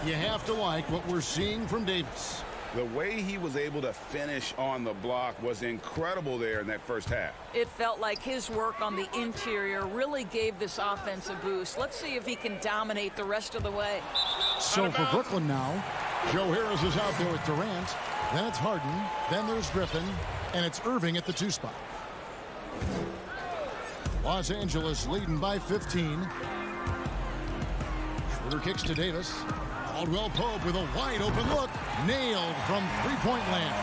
You have to like what we're seeing from Davis. The way he was able to finish on the block was incredible there in that first half. It felt like his work on the interior really gave this offense a boost. Let's see if he can dominate the rest of the way. So for Brooklyn now, Joe Harris is out there with Durant. Then it's Harden. Then there's Griffin. And it's Irving at the 2 spot. Los Angeles leading by 15. Schroeder kicks to Davis. Caldwell Pope with a wide open look. Nailed from 3-point land.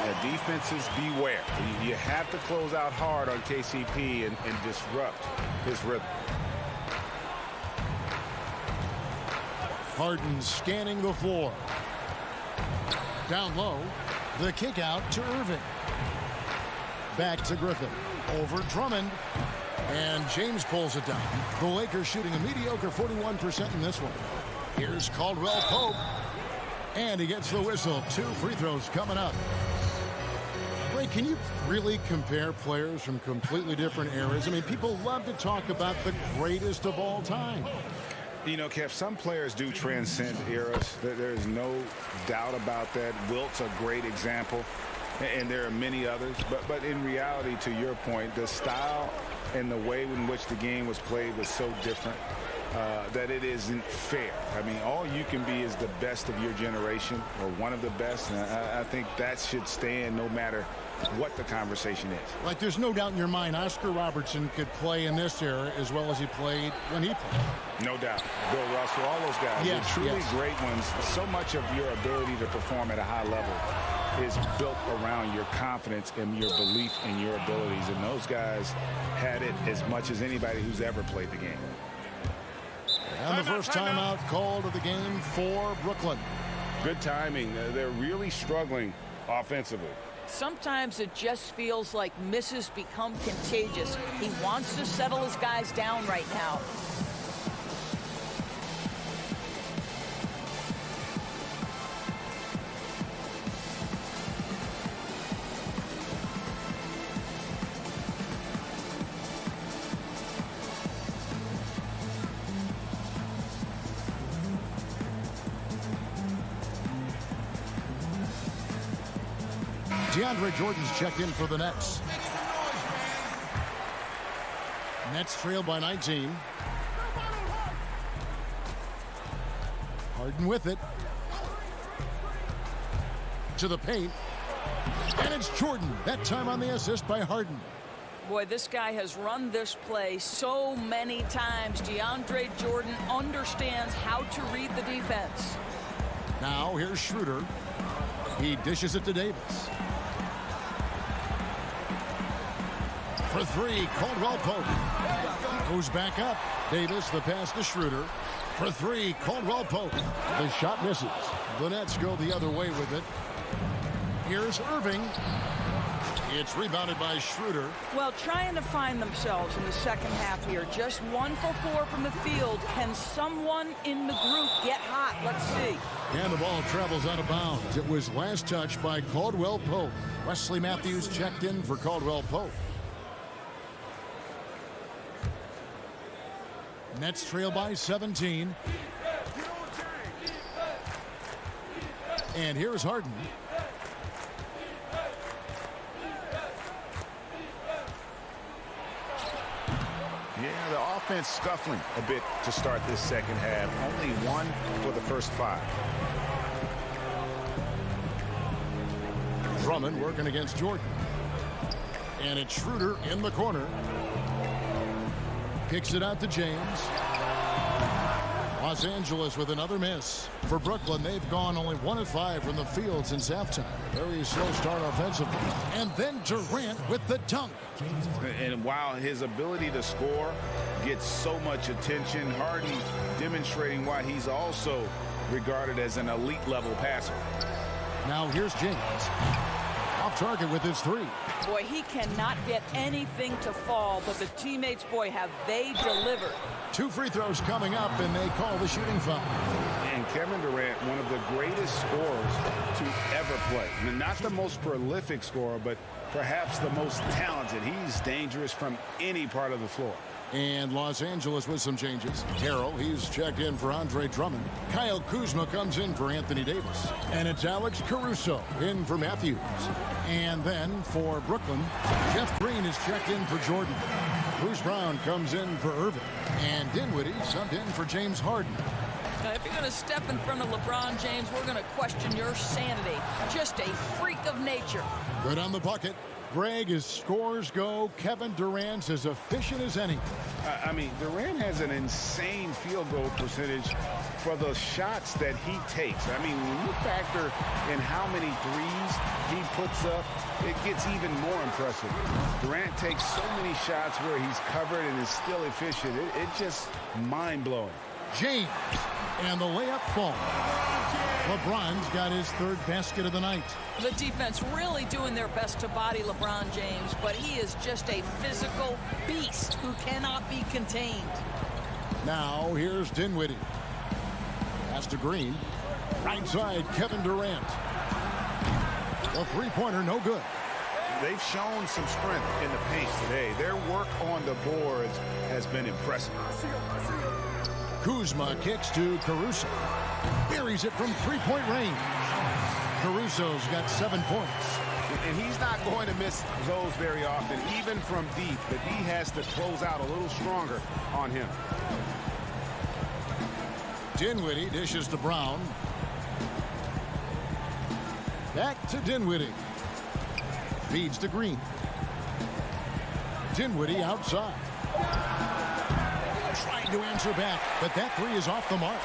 Yeah, defenses beware. You have to close out hard on KCP and disrupt his rhythm. Harden scanning the floor. Down low. The kick out to Irving. Back to Griffin. Over Drummond. And James pulls it down. The Lakers shooting a mediocre 41% in this one. Here's Caldwell Pope. And he gets the whistle. 2 free throws coming up. Ray, can you really compare players from completely different eras? I mean, people love to talk about the greatest of all time. You know, Kev, some players do transcend eras. There's no doubt about that. Wilt's a great example. And there are many others. But in reality, to your point, the style and the way in which the game was played was so different that it isn't fair. I mean, all you can be is the best of your generation or one of the best. And I think that should stand no matter what the conversation is. Like, there's no doubt in your mind Oscar Robertson could play in this era as well as he played when he played. No doubt. Bill Russell, all those guys. Yes, They're truly yes. great ones. So much of your ability to perform at a high level is built around your confidence and your belief in your abilities. And those guys had it as much as anybody who's ever played the game. And the first timeout called of the game for Brooklyn. Good timing. They're really struggling offensively. Sometimes it just feels like misses become contagious. He wants to settle his guys down right now. DeAndre Jordan's checked in for the Nets. Nets trail by 19. Harden with it. To the paint. And it's Jordan, that time on the assist by Harden. Boy, this guy has run this play so many times. DeAndre Jordan understands how to read the defense. Now here's Schroeder. He dishes it to Davis. For three, Caldwell Pope. Goes back up. Davis, the pass to Schroeder. For three, Caldwell Pope. The shot misses. The Nets go the other way with it. Here's Irving. It's rebounded by Schroeder. Well, trying to find themselves in the second half here. Just 1 for 4 from the field. Can someone in the group get hot? Let's see. And the ball travels out of bounds. It was last touched by Caldwell Pope. Wesley Matthews checked in for Caldwell Pope. Nets trail by 17. And here's Harden. Yeah, the offense scuffling a bit to start this second half. Only 1 for the first 5. Drummond working against Jordan. And it's Schroeder in the corner. Kicks it out to James. Los Angeles with another miss. For Brooklyn, they've gone only 1 of 5 from the field since halftime. Very slow start offensively. And then Durant with the dunk. And while his ability to score gets so much attention, Harden demonstrating why he's also regarded as an elite level passer. Now here's James. Off target with his 3. Boy, he cannot get anything to fall, but the teammates, boy, have they delivered. 2 free throws coming up, and they call the shooting foul. And Kevin Durant, one of the greatest scorers to ever play. Not the most prolific scorer, but perhaps the most talented. He's dangerous from any part of the floor. And Los Angeles with some changes. Harrell, he's checked in for Andre Drummond. Kyle Kuzma comes in for Anthony Davis. And it's Alex Caruso in for Matthews. And then for Brooklyn, Jeff Green is checked in for Jordan. Bruce Brown comes in for Irving. And Dinwiddie subbed in for James Harden. Now, if you're going to step in front of LeBron James, we're going to question your sanity. Just a freak of nature. Good on the bucket. Greg, as scores go, Kevin Durant's as efficient as any. I mean, Durant has an insane field goal percentage for the shots that he takes. I mean, when you factor in how many threes he puts up, it gets even more impressive. Durant takes so many shots where he's covered and is still efficient. It's just mind-blowing. James, and the layup falls. LeBron's got his 3rd basket of the night. The defense really doing their best to body LeBron James, but he is just a physical beast who cannot be contained. Now here's Dinwiddie. Pass to Green. Right side, Kevin Durant. The 3-pointer, no good. They've shown some strength in the paint today. Their work on the boards has been impressive. Kuzma kicks to Caruso. Buries it from 3-point range. Caruso's got 7 points. And he's not going to miss those very often, even from deep, but he has to close out a little stronger on him. Dinwiddie dishes to Brown. Back to Dinwiddie. Feeds to Green. Dinwiddie outside. Trying to answer back, but that 3 is off the mark.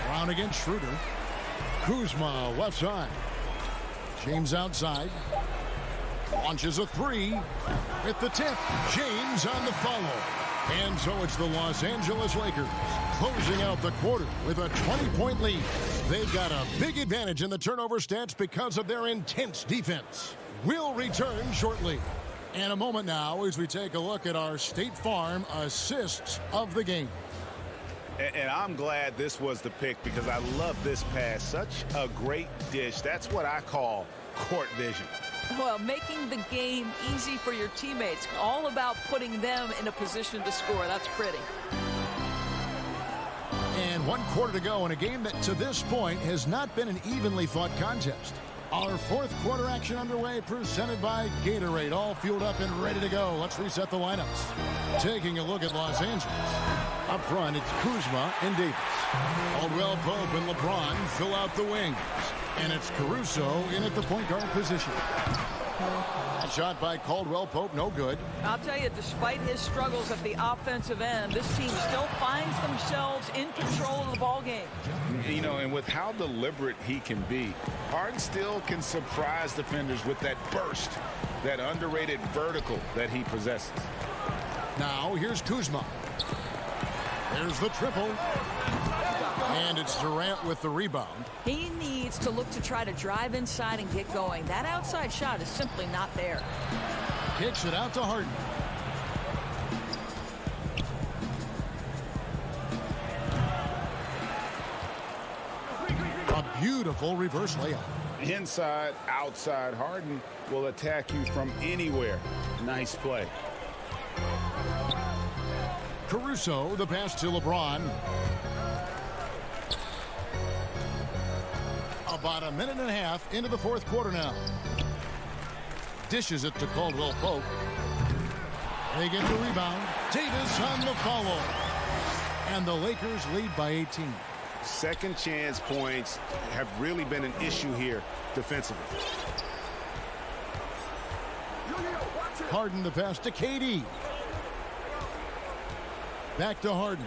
Brown against Schroeder. Kuzma left side. James outside. Launches a 3. At the tip. James on the follow. And so it's the Los Angeles Lakers closing out the quarter with a 20-point lead. They've got a big advantage in the turnover stats because of their intense defense. We'll return shortly. And a moment now as we take a look at our State Farm assists of the game. And I'm glad this was the pick because I love this pass. Such a great dish. That's what I call court vision. Well, making the game easy for your teammates. All about putting them in a position to score. That's pretty. And 1 quarter to go in a game that to this point has not been an evenly fought contest. Our 4th quarter action underway, presented by Gatorade. All fueled up and ready to go. Let's reset the lineups. Taking a look at Los Angeles. Up front, it's Kuzma and Davis. Caldwell Pope and LeBron fill out the wings. And it's Caruso in at the point guard position. A shot by Caldwell Pope, no good. I'll tell you, despite his struggles at the offensive end, this team still finds themselves in control of the ball game. You know, and with how deliberate he can be, Harden still can surprise defenders with that burst, that underrated vertical that he possesses. Now, here's Kuzma. There's the triple. And it's Durant with the rebound. He needs to look to try to drive inside and get going. That outside shot is simply not there. Kicks it out to Harden. A beautiful reverse layup. Inside, outside, Harden will attack you from anywhere. Nice play. Caruso, the pass to LeBron. About a minute and a half into the 4th quarter now. Dishes it to Caldwell Pope. They get the rebound. Davis on the follow. And the Lakers lead by 18. Second chance points have really been an issue here defensively. Harden the pass to KD. Back to Harden.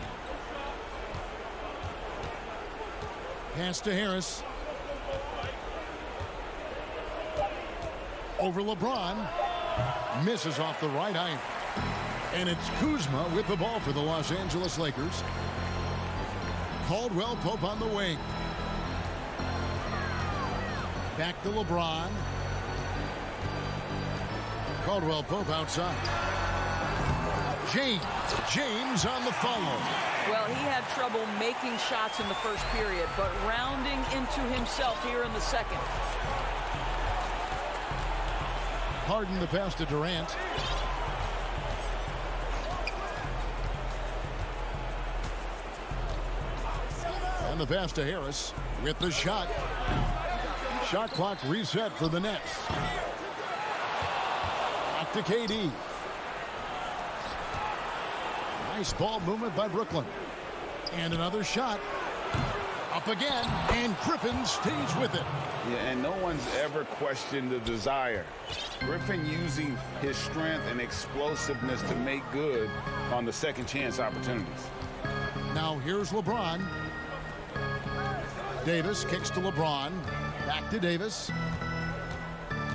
Pass to Harris. Over LeBron. Misses off the right iron. And it's Kuzma with the ball for the Los Angeles Lakers. Caldwell Pope on the wing. Back to LeBron. Caldwell Pope outside. James on the follow. Well, he had trouble making shots in the first period, but rounding into himself here in the second. Harden the pass to Durant. And the pass to Harris with the shot. Shot clock reset for the Nets. Back to KD. Nice ball movement by Brooklyn. And another shot. Up again, and Griffin stays with it. Yeah, and no one's ever questioned the desire. Griffin using his strength and explosiveness to make good on the second chance opportunities. Now here's LeBron. Davis kicks to LeBron. Back to Davis.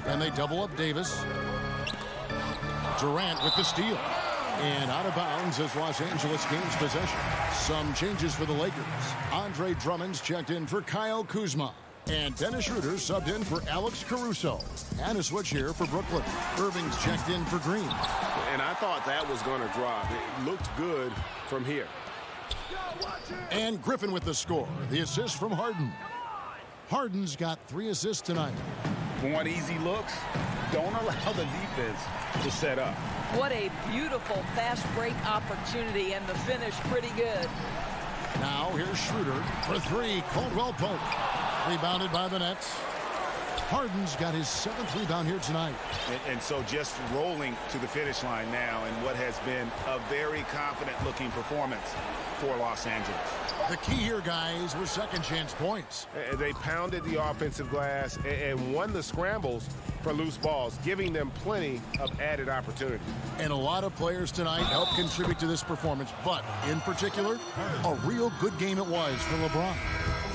And they double up Davis. Durant with the steal. And out of bounds as Los Angeles gains possession. Some changes for the Lakers. Andre Drummond's checked in for Kyle Kuzma. And Dennis Schroeder subbed in for Alex Caruso. And a switch here for Brooklyn. Irving's checked in for Green. And I thought that was going to drop. It looked good from here. And Griffin with the score. The assist from Harden. Harden's got 3 assists tonight. Want easy looks? Don't allow the defense to set up. What a beautiful fast break opportunity, and the finish pretty good. Now here's Schroeder for 3. Caldwell Pope. Rebounded by the Nets. Harden's got his 7th rebound here tonight. And so just rolling to the finish line now in what has been a very confident-looking performance for Los Angeles. The key here, guys, was second chance points. They pounded the offensive glass and won the scrambles for loose balls, giving them plenty of added opportunity. And a lot of players tonight helped contribute to this performance, but in particular, a real good game it was for LeBron.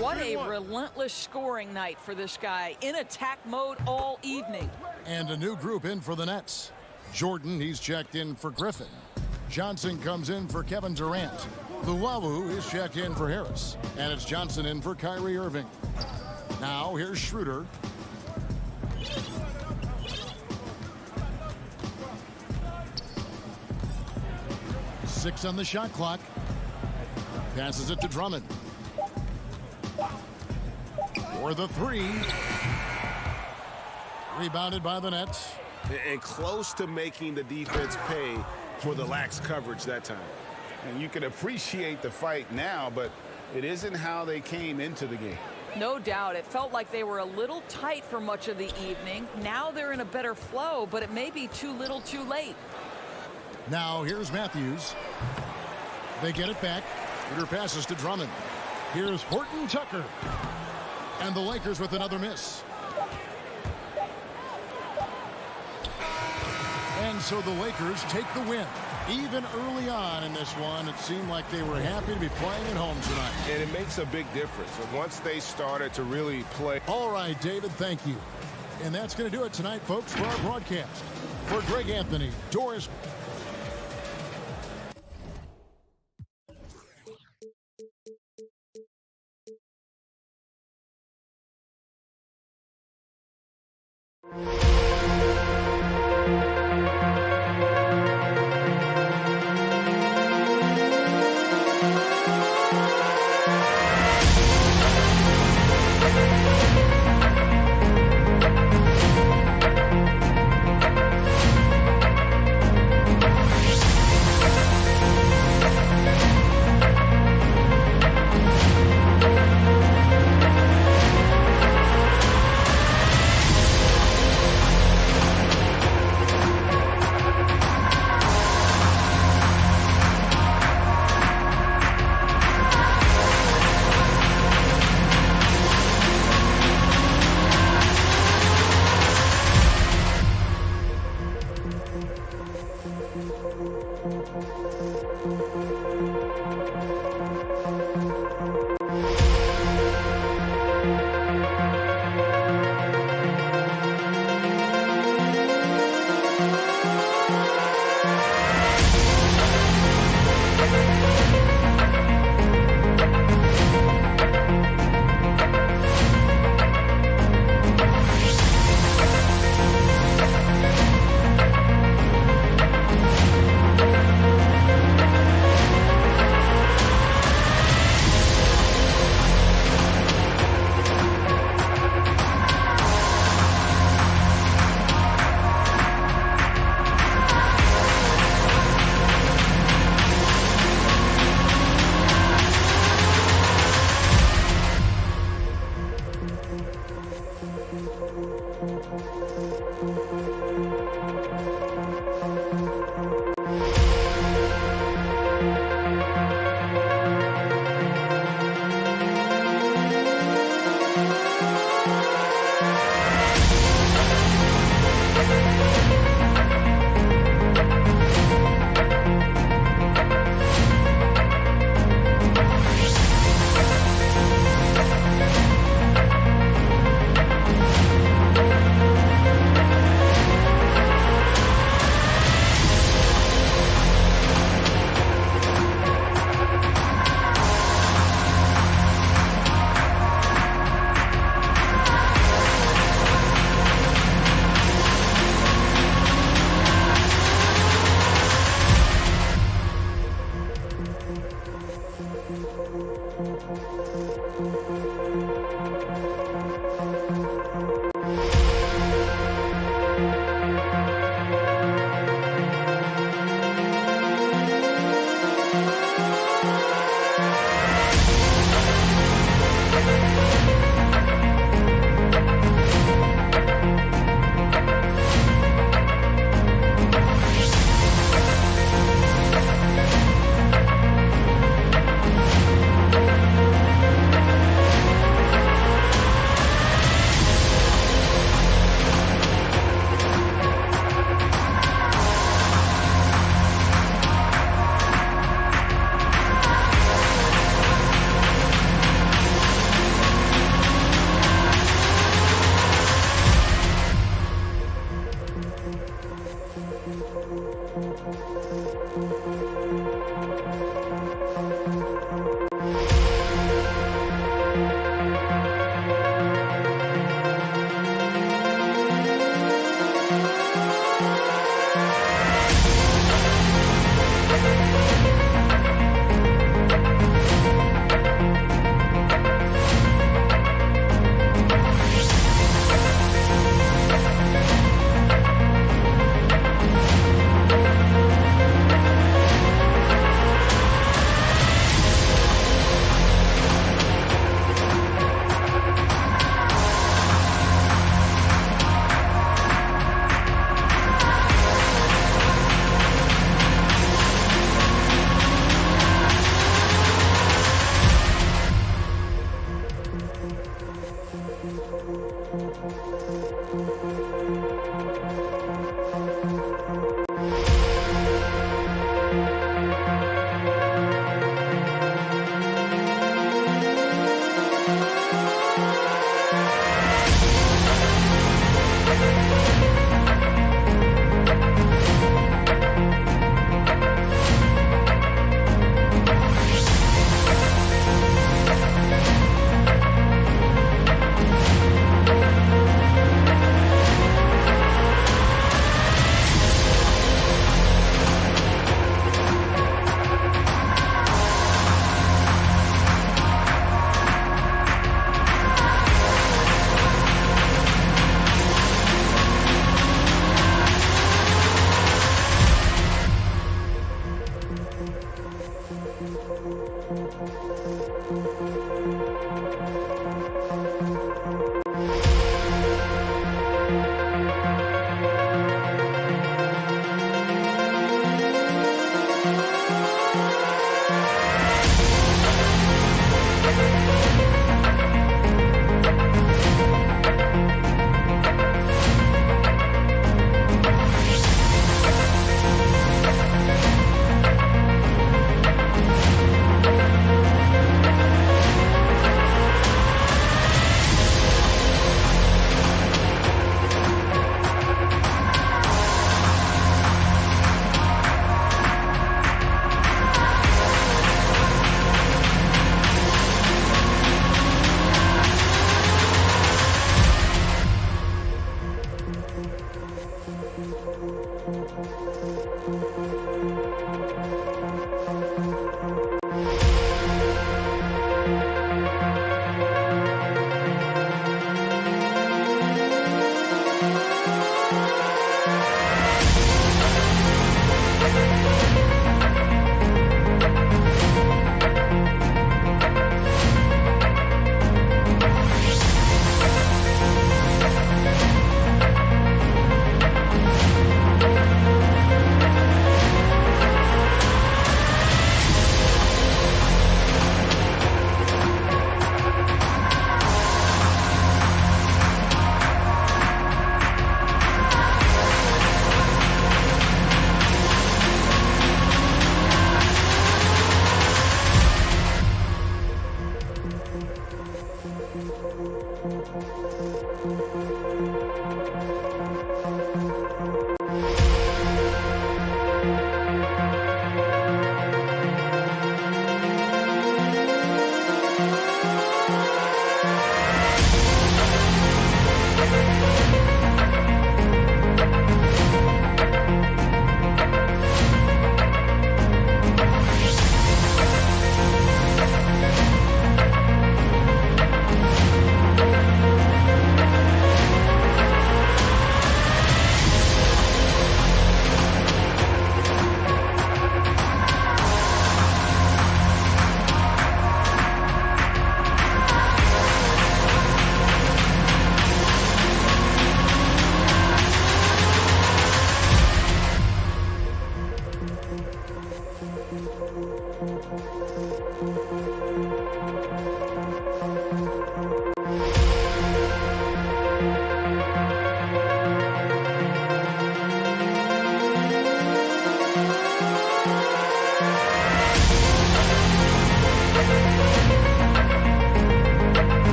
What a relentless scoring night for this guy, in attack mode all evening. And a new group in for the Nets. Jordan, he's checked in for Griffin. Johnson comes in for Kevin Durant. Luwawu is checked in for Harris. And it's Johnson in for Kyrie Irving. Now here's Schroeder. Six on the shot clock. Passes it to Drummond. For the 3. Rebounded by the Nets. And close to making the defense pay for the lax coverage that time. And you can appreciate the fight now, but It isn't how they came into the game. No doubt. It felt like they were a little tight for much of the evening. Now they're in a better flow, but it may be too little too late. Now here's Matthews. They get it back. Shooter passes to Drummond. Here's Horton Tucker. And the Lakers with another miss. And so the Lakers take the win. Even early on in this one, it seemed like they were happy to be playing at home tonight. And it makes a big difference. Once they started to really play. All right, David, thank you. And that's going to do it tonight, folks, for our broadcast. For Greg Anthony, Doris.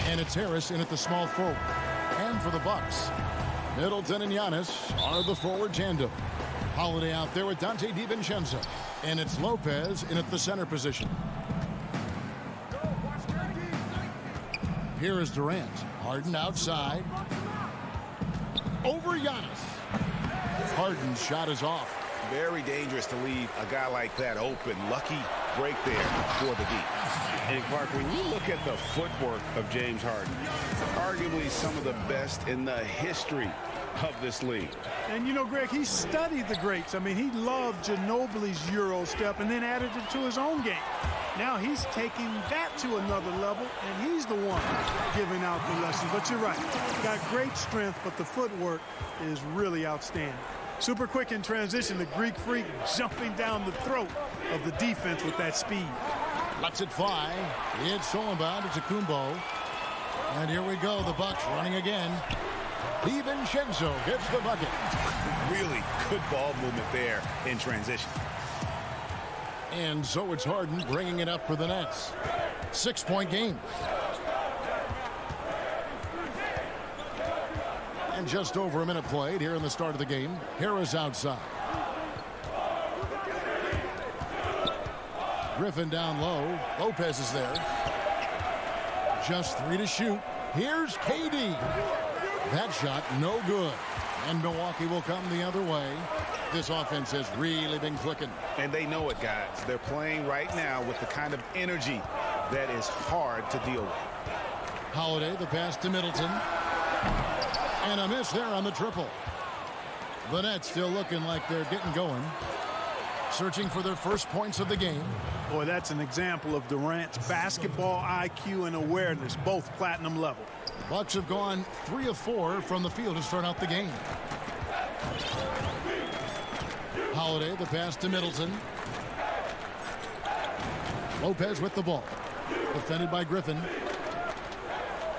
And it's Harris in at the small forward. And for the Bucks, Middleton and Giannis are the forward tandem. Holiday out there with Dante DiVincenzo. And it's Lopez in at the center position. Here is Durant. Harden outside. Over Giannis. Harden's shot is off. Very dangerous to leave a guy like that open. Lucky break there for the D. And Clark, when you look at the footwork of James Harden, arguably some of the best in the history of this league. And you know, Greg, he studied the greats. I mean, he loved Ginobili's Euro step and then added it to his own game. Now he's taking that to another level, and he's the one giving out the lessons. But you're right, got great strength, but the footwork is really outstanding. Super quick in transition, the Greek Freak jumping down the throat of the defense with that speed. Lets it fly. It's Solenbaum to Kumbo. And here we go, the Bucks running again. DiVincenzo gets the bucket. Really good ball movement there in transition. And so it's Harden bringing it up for the Nets. 6-point game. And just over a minute played here in the start of the game. Harris outside. Griffin down low. Lopez is there. Just 3 to shoot. Here's KD. That shot no good. And Milwaukee will come the other way. This offense has really been clicking. And they know it, guys. They're playing right now with the kind of energy that is hard to deal with. Holiday, the pass to Middleton. And a miss there on the triple. The Nets still looking like they're getting going. Searching for their first points of the game. Boy, that's an example of Durant's basketball IQ and awareness, both platinum level. Bucks have gone 3 of 4 from the field to start out the game. Holiday, the pass to Middleton. Lopez with the ball. Defended by Griffin.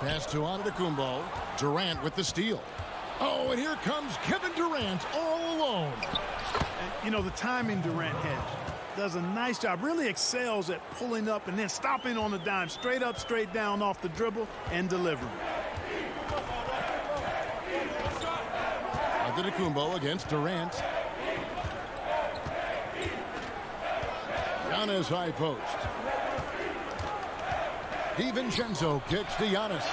Pass to Antetokounmpo. Durant with the steal. Oh, and here comes Kevin Durant all alone. And, you know, the timing Durant has does a nice job. Really excels at pulling up and then stopping on the dime. Straight up, straight down off the dribble and delivering. Antetokounmpo against Durant. Giannis high post. DiVincenzo kicks to Giannis.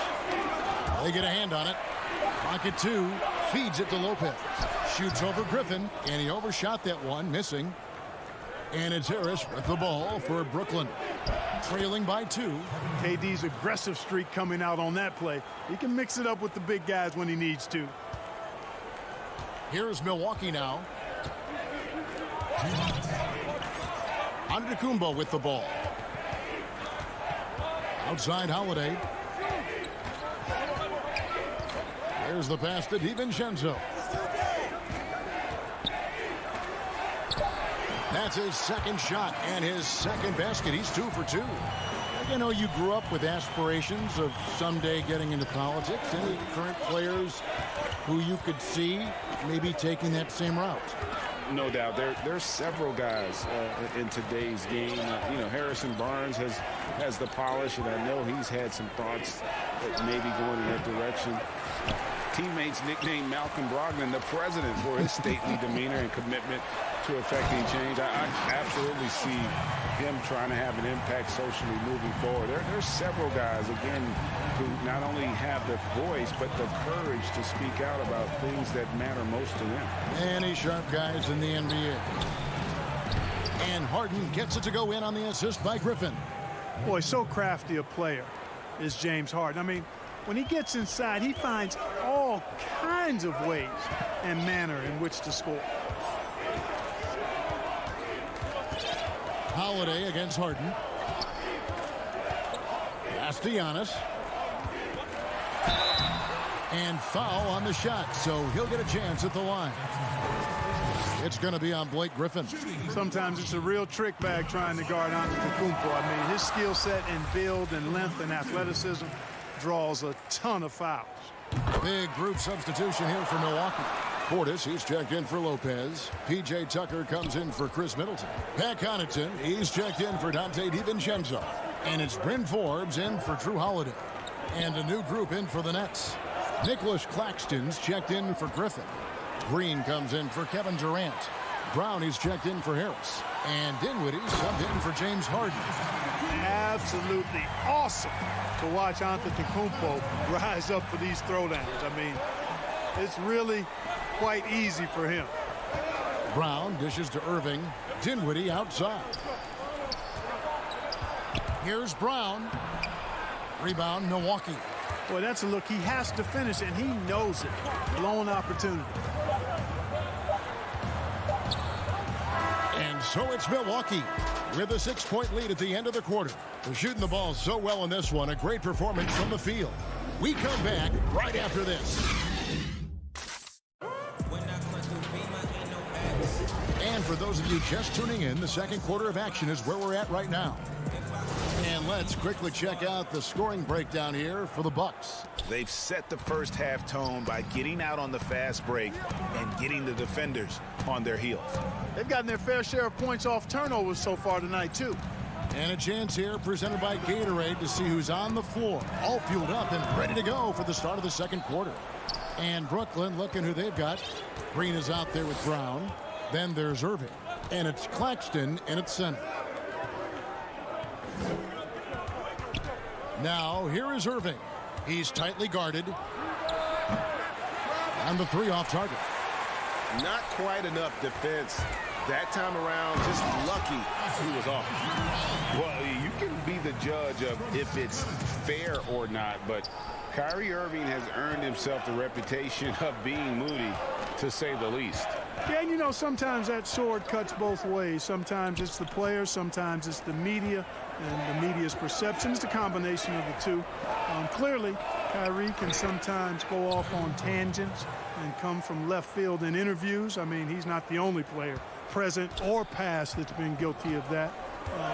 They get a hand on it. Pocket 2. Feeds it to Lopez. Shoots over Griffin. And he overshot that one, missing. And it's Harris with the ball for Brooklyn. Trailing by 2. KD's aggressive streak coming out on that play. He can mix it up with the big guys when he needs to. Here's Milwaukee now. Antetokounmpo with the ball. Outside Holiday. There's the pass to DiVincenzo. That's his second shot and his second basket. He's 2 for 2. You know, you grew up with aspirations of someday getting into politics. Any current players who you could see maybe taking that same route? No doubt. There's several guys in today's game. You know, Harrison Barnes has the polish, and I know he's had some thoughts that maybe going in that direction. Teammates nicknamed Malcolm Brogdon the president for his stately demeanor and commitment to effecting change. I absolutely see him trying to have an impact socially moving forward. There's several guys, again, who not only have the voice, but the courage to speak out about things that matter most to them. Any sharp guys in the NBA. And Harden gets it to go in on the assist by Griffin. Boy, so crafty a player is James Harden. I mean, when he gets inside, he finds all kinds of ways and manner in which to score. Holiday against Harden. Pass to Giannis. And foul on the shot, so he'll get a chance at the line. It's going to be on Blake Griffin. Sometimes it's a real trick bag trying to guard Antetokounmpo. I mean, his skill set and build and length and athleticism draws a ton of fouls. Big group substitution here for Milwaukee. Portis, he's checked in for Lopez. P.J. Tucker comes in for Chris Middleton. Pat Connaughton, he's checked in for Dante DiVincenzo. And it's Bryn Forbes in for Drew Holiday. And a new group in for the Nets. Nicholas Claxton's checked in for Griffin. Green comes in for Kevin Durant. Brown is checked in for Harris. And Dinwiddie subbed in for James Harden. Absolutely awesome to watch Antetokounmpo rise up for these throwdowns. I mean, it's really quite easy for him. Brown dishes to Irving. Dinwiddie outside. Here's Brown. Rebound, Milwaukee. Boy, that's a look. He has to finish, and he knows it. Blown opportunity. And so it's Milwaukee with a 6-point lead at the end of the quarter. They're shooting the ball so well in this one. A great performance from the field. We come back right after this. And for those of you just tuning in, the second quarter of action is where we're at right now. And let's quickly check out the scoring breakdown here for the Bucks. They've set the first half tone by getting out on the fast break and getting the defenders on their heels. They've gotten their fair share of points off turnovers so far tonight, too. And a chance here presented by Gatorade to see who's on the floor, all fueled up and ready to go for the start of the second quarter. And Brooklyn looking who they've got. Green is out there with Brown. Then there's Irving. And it's Claxton in its center. Now, here is Irving. He's tightly guarded. And the 3 off target. Not quite enough defense that time around. Just lucky he was off. Well, you can be the judge of if it's fair or not, but Kyrie Irving has earned himself the reputation of being moody, to say the least. Yeah, and you know, sometimes that sword cuts both ways. Sometimes it's the players, sometimes it's the media, and the media's perception. It's a combination of the two. Clearly, Kyrie can sometimes go off on tangents and come from left field in interviews. I mean, he's not the only player, present or past, that's been guilty of that.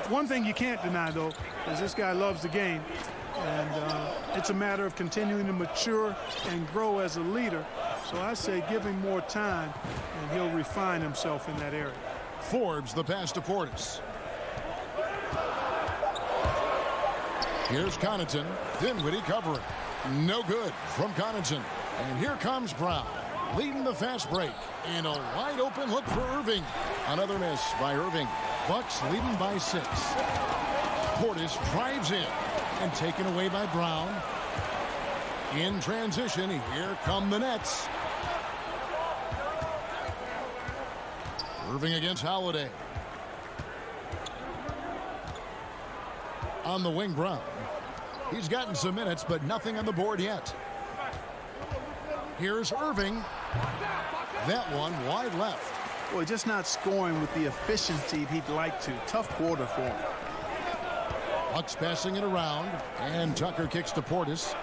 One thing you can't deny, though, is this guy loves the game. And it's a matter of continuing to mature and grow as a leader. So I say give him more time, and he'll refine himself in that area. Forbes the pass to Portis. Here's Connaughton. Dinwiddie covering. No good from Connaughton. And here comes Brown, leading the fast break. And a wide open look for Irving. Another miss by Irving. Bucks leading by 6. Portis drives in. And taken away by Brown. In transition, here come the Nets. Irving against Holiday. on the wing, Brown. He's gotten some minutes, but nothing on the board yet. Here's Irving. That one wide left. Boy, just not scoring with the efficiency he'd like to. Tough quarter for him. Bucks passing it around, and Tucker kicks to Portis.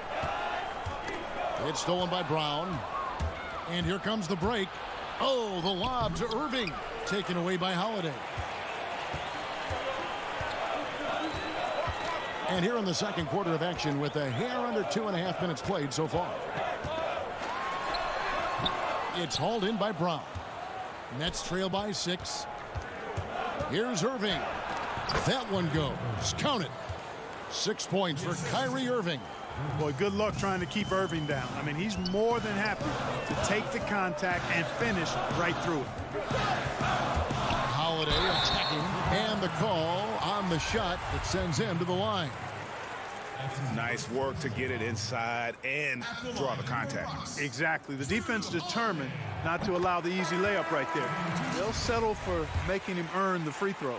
It's stolen by Brown. And here comes the break. Oh, the lob to Irving. Taken away by Holiday. And here in the second quarter of action with a hair under 2.5 minutes played so far. It's hauled in by Brown. Nets trail by 6. Here's Irving. That one goes. Count it. 6 points for Kyrie Irving. Boy, good luck trying to keep Irving down. I mean, he's more than happy to take the contact and finish right through it. Holiday attacking, and the call on the shot that sends him to the line. Nice work to get it inside and draw the contact. Exactly. The defense determined not to allow the easy layup right there. They'll settle for making him earn the free throws.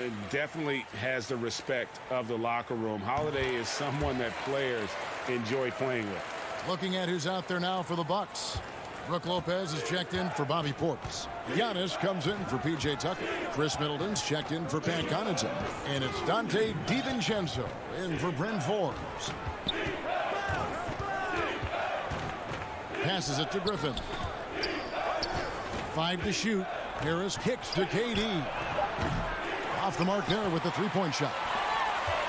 It definitely has the respect of the locker room. Holiday is someone that players enjoy playing with. Looking at who's out there now for the Bucks. Brook Lopez is checked in for Bobby Portis. Giannis comes in for P.J. Tucker. Chris Middleton's checked in for Pat Connaughton. And it's Dante DiVincenzo in for Bryn Forbes. Passes it to Griffin. 5 to shoot. Harris kicks to KD. Off the mark there with the three-point shot.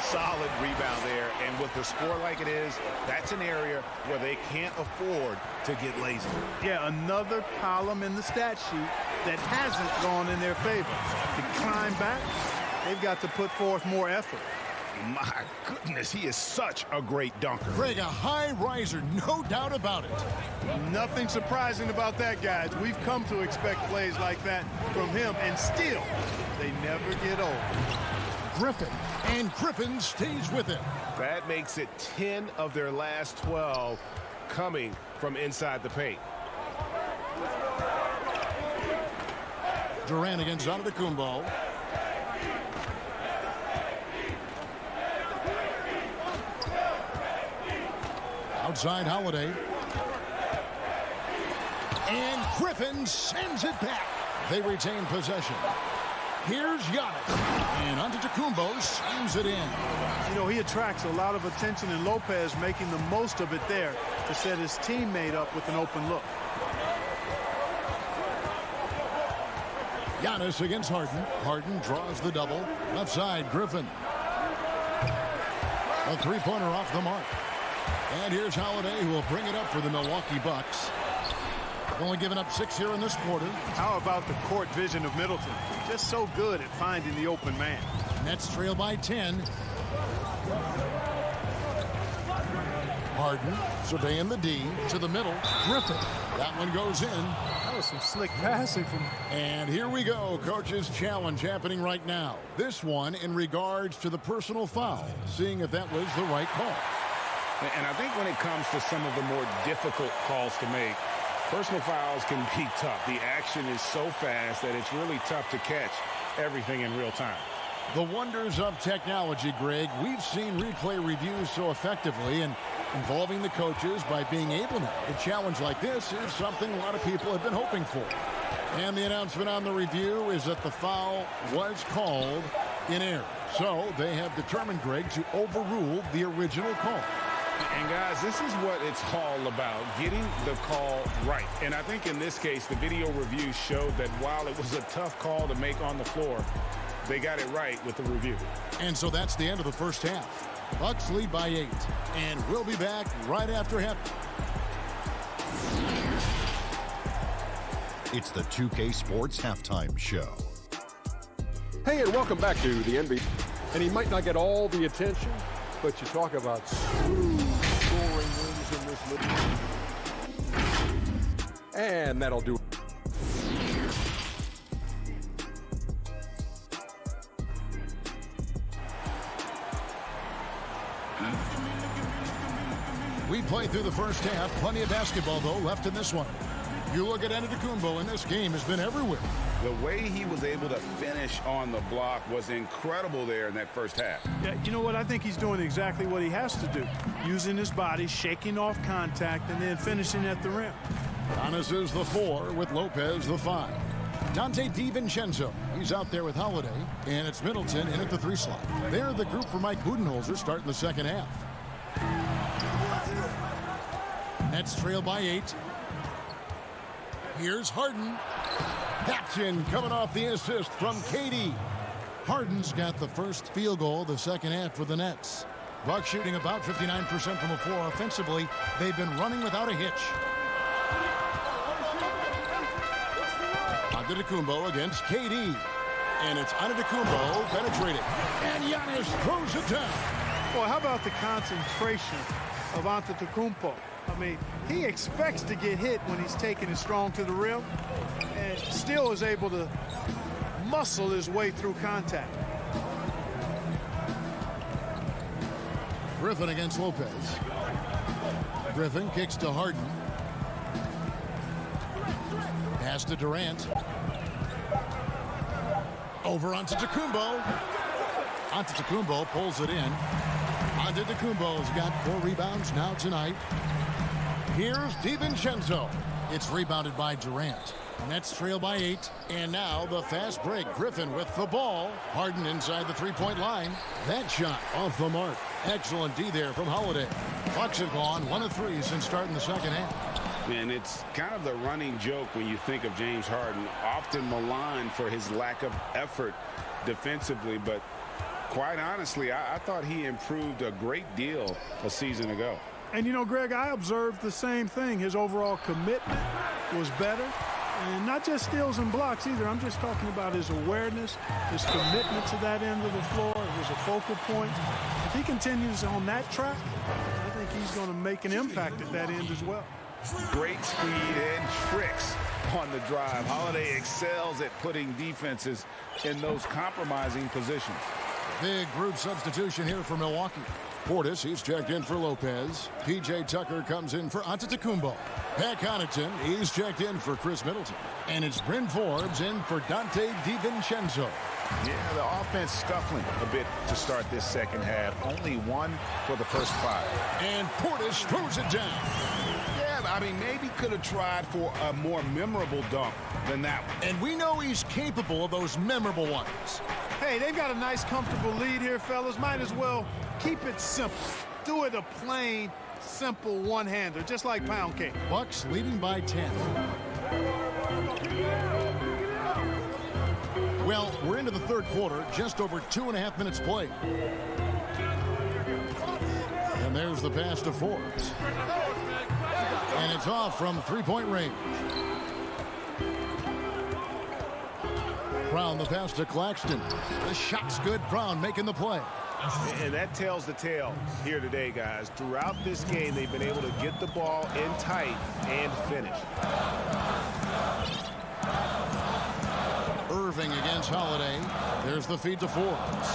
Solid rebound there, and with the score like it is, that's an area where they can't afford to get lazy. Yeah, another column in the stat sheet that hasn't gone in their favor. To climb back, they've got to put forth more effort. My goodness, he is such a great dunker. Greg, a high riser, no doubt about it. Nothing surprising about that, guys. We've come to expect plays like that from him, and still, they never get old. Griffin, and Griffin stays with him. That makes it 10 of their last 12 coming from inside the paint. Durant against Antetokounmpo. Outside Holiday. And Griffin sends it back. They retain possession. Here's Giannis. And Antetokounmpo slams it in. You know, he attracts a lot of attention, and Lopez making the most of it there to set his teammate up with an open look. Giannis against Harden. Harden draws the double. Left side, Griffin. A three-pointer off the mark. And here's Holiday, who will bring it up for the Milwaukee Bucks. Only giving up 6 here in this quarter. How about the court vision of Middleton? Just so good at finding the open man. Nets trail by 10. Harden surveying the D to the middle. Griffin. That one goes in. That was some slick passing from. And here we go. Coach's challenge happening right now. This one in regards to the personal foul. Seeing if that was the right call. And I think when it comes to some of the more difficult calls to make, personal fouls can be tough. The action is so fast that it's really tough to catch everything in real time. The wonders of technology, Greg. We've seen replay reviews so effectively, and involving the coaches by being able now to challenge like this is something a lot of people have been hoping for. And the announcement on the review is that the foul was called in error. So they have determined, Greg, to overrule the original call. And guys, this is what it's all about, getting the call right. And I think in this case, the video review showed that while it was a tough call to make on the floor, they got it right with the review. And so that's the end of the first half. Bucks lead by 8. And we'll be back right after half. It's the 2K Sports Halftime Show. Hey, and welcome back to the NBA. And he might not get all the attention, but you talk about smooth scoring wins in this league. And that'll do it. We played through the first half. Plenty of basketball, though, left in this one. You look at Antetokounmpo, and this game has been everywhere. The way he was able to finish on the block was incredible there in that first half. Yeah, you know what? I think he's doing exactly what he has to do. Using his body, shaking off contact, and then finishing at the rim. Giannis is the 4 with Lopez the 5. Dante DiVincenzo, he's out there with Holiday, and it's Middleton in at the 3 slot. They're the group for Mike Budenholzer starting the second half. Nets trail by 8. Here's Harden. That's in, coming off the assist from KD. Harden's got the first field goal the second half for the Nets. Bucks shooting about 59% from the floor offensively. They've been running without a hitch. Antetokounmpo against KD. And it's Antetokounmpo penetrating. And Giannis throws it down. Well, how about the concentration of Antetokounmpo? I mean, he expects to get hit when he's taking it strong to the rim and still is able to muscle his way through contact. Griffin against Lopez. Griffin kicks to Harden. Pass to Durant. Over Antetokounmpo. Antetokounmpo pulls it in. Antetokounmpo's got 4 rebounds now tonight. Here's DiVincenzo. It's rebounded by Durant. Nets trail by 8. And now the fast break. Griffin with the ball. Harden inside the 3-point line. That shot off the mark. Excellent D there from Holiday. Bucks have gone 1 of 3 since starting the second half. And it's kind of the running joke when you think of James Harden, often maligned for his lack of effort defensively, but quite honestly, I thought he improved a great deal a season ago. And you know, Greg, I observed the same thing. His overall commitment was better. And not just steals and blocks either. I'm just talking about his awareness, his commitment to that end of the floor. It was a focal point. If he continues on that track, I think he's going to make an impact at that end as well. Great speed and tricks on the drive. Holiday excels at putting defenses in those compromising positions. Big group substitution here for Milwaukee. Portis, he's checked in for Lopez. P.J. Tucker comes in for Antetokounmpo. Pat Connaughton, he's checked in for Chris Middleton. And it's Bryn Forbes in for Dante DiVincenzo. Yeah, the offense scuffling a bit to start this second half. Only 1 for the first 5. And Portis throws it down. Yeah, I mean, maybe could have tried for a more memorable dunk than that one. And we know he's capable of those memorable ones. Hey, they've got a nice, comfortable lead here, fellas. Might as well keep it simple. Do it a plain, simple one-hander, just like pound cake. Bucks leading by 10. Well, we're into the third quarter, just over 2.5 minutes played. And there's the pass to Forbes. And it's off from 3-point range. Brown the pass to Claxton. The shot's good. Brown making the play. And that tells the tale here today, guys. Throughout this game, they've been able to get the ball in tight and finish. Irving against Holiday. There's the feed to Forbes.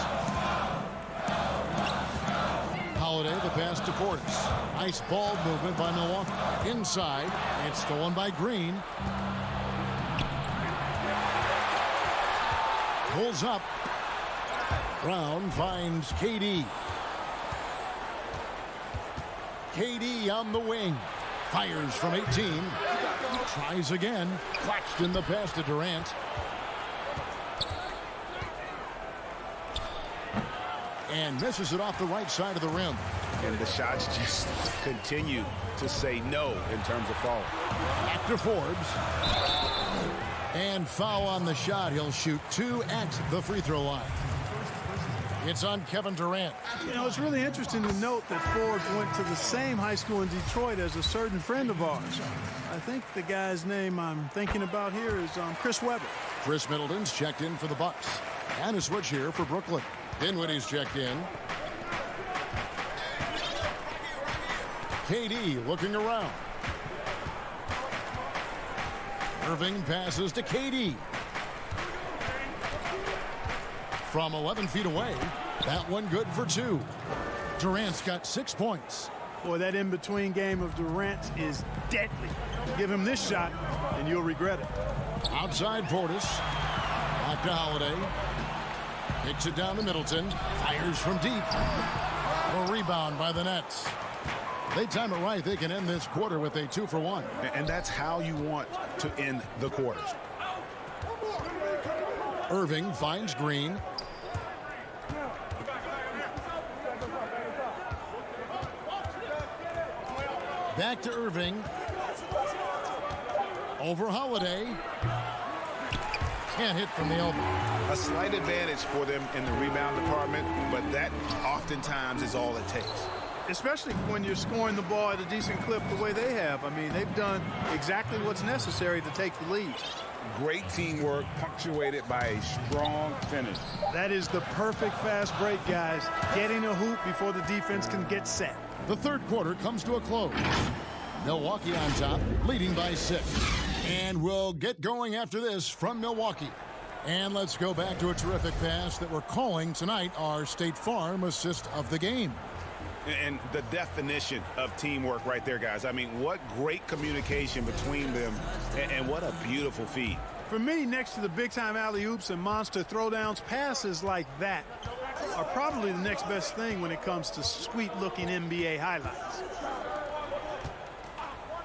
Holiday, the pass to Portis. Nice ball movement by Milwaukee. Inside, it's stolen by Green. Pulls up. Brown finds KD. KD on the wing. Fires from 18. Tries again. Claxton the pass to Durant. And misses it off the right side of the rim. And the shots just continue to say no in terms of falling. Back to Forbes. And foul on the shot. He'll shoot 2 at the free throw line. It's on Kevin Durant. You know, it's really interesting to note that Forbes went to the same high school in Detroit as a certain friend of ours. I think the guy's name I'm thinking about here is Chris Webber. Chris Middleton's checked in for the Bucks. And a switch here for Brooklyn. Dinwiddie's checked in. KD looking around. Irving passes to KD. From 11 feet away, that one good for 2. Durant's got 6 points. Boy, that in-between game of Durant is deadly. Give him this shot, and you'll regret it. Outside Portis. Back to Holiday. Kicks it down to Middleton. Fires from deep. A rebound by the Nets. They time it right. They can end this quarter with a 2-for-1. And that's how you want to end the quarters. Irving finds Green. Back to Irving. Over Holiday. Can't hit from the elbow. A slight advantage for them in the rebound department, but that oftentimes is all it takes. Especially when you're scoring the ball at a decent clip the way they have. I mean, they've done exactly what's necessary to take the lead. Great teamwork punctuated by a strong finish. That is the perfect fast break, guys. Getting a hoop before the defense can get set. The third quarter comes to a close. Milwaukee on top, leading by 6. And we'll get going after this from Milwaukee. And let's go back to a terrific pass that we're calling tonight our State Farm assist of the game. And the definition of teamwork right there, guys. I mean, what great communication between them, and what a beautiful feed. For me, next to the big-time alley-oops and monster throwdowns, passes like that are probably the next best thing when it comes to sweet-looking NBA highlights.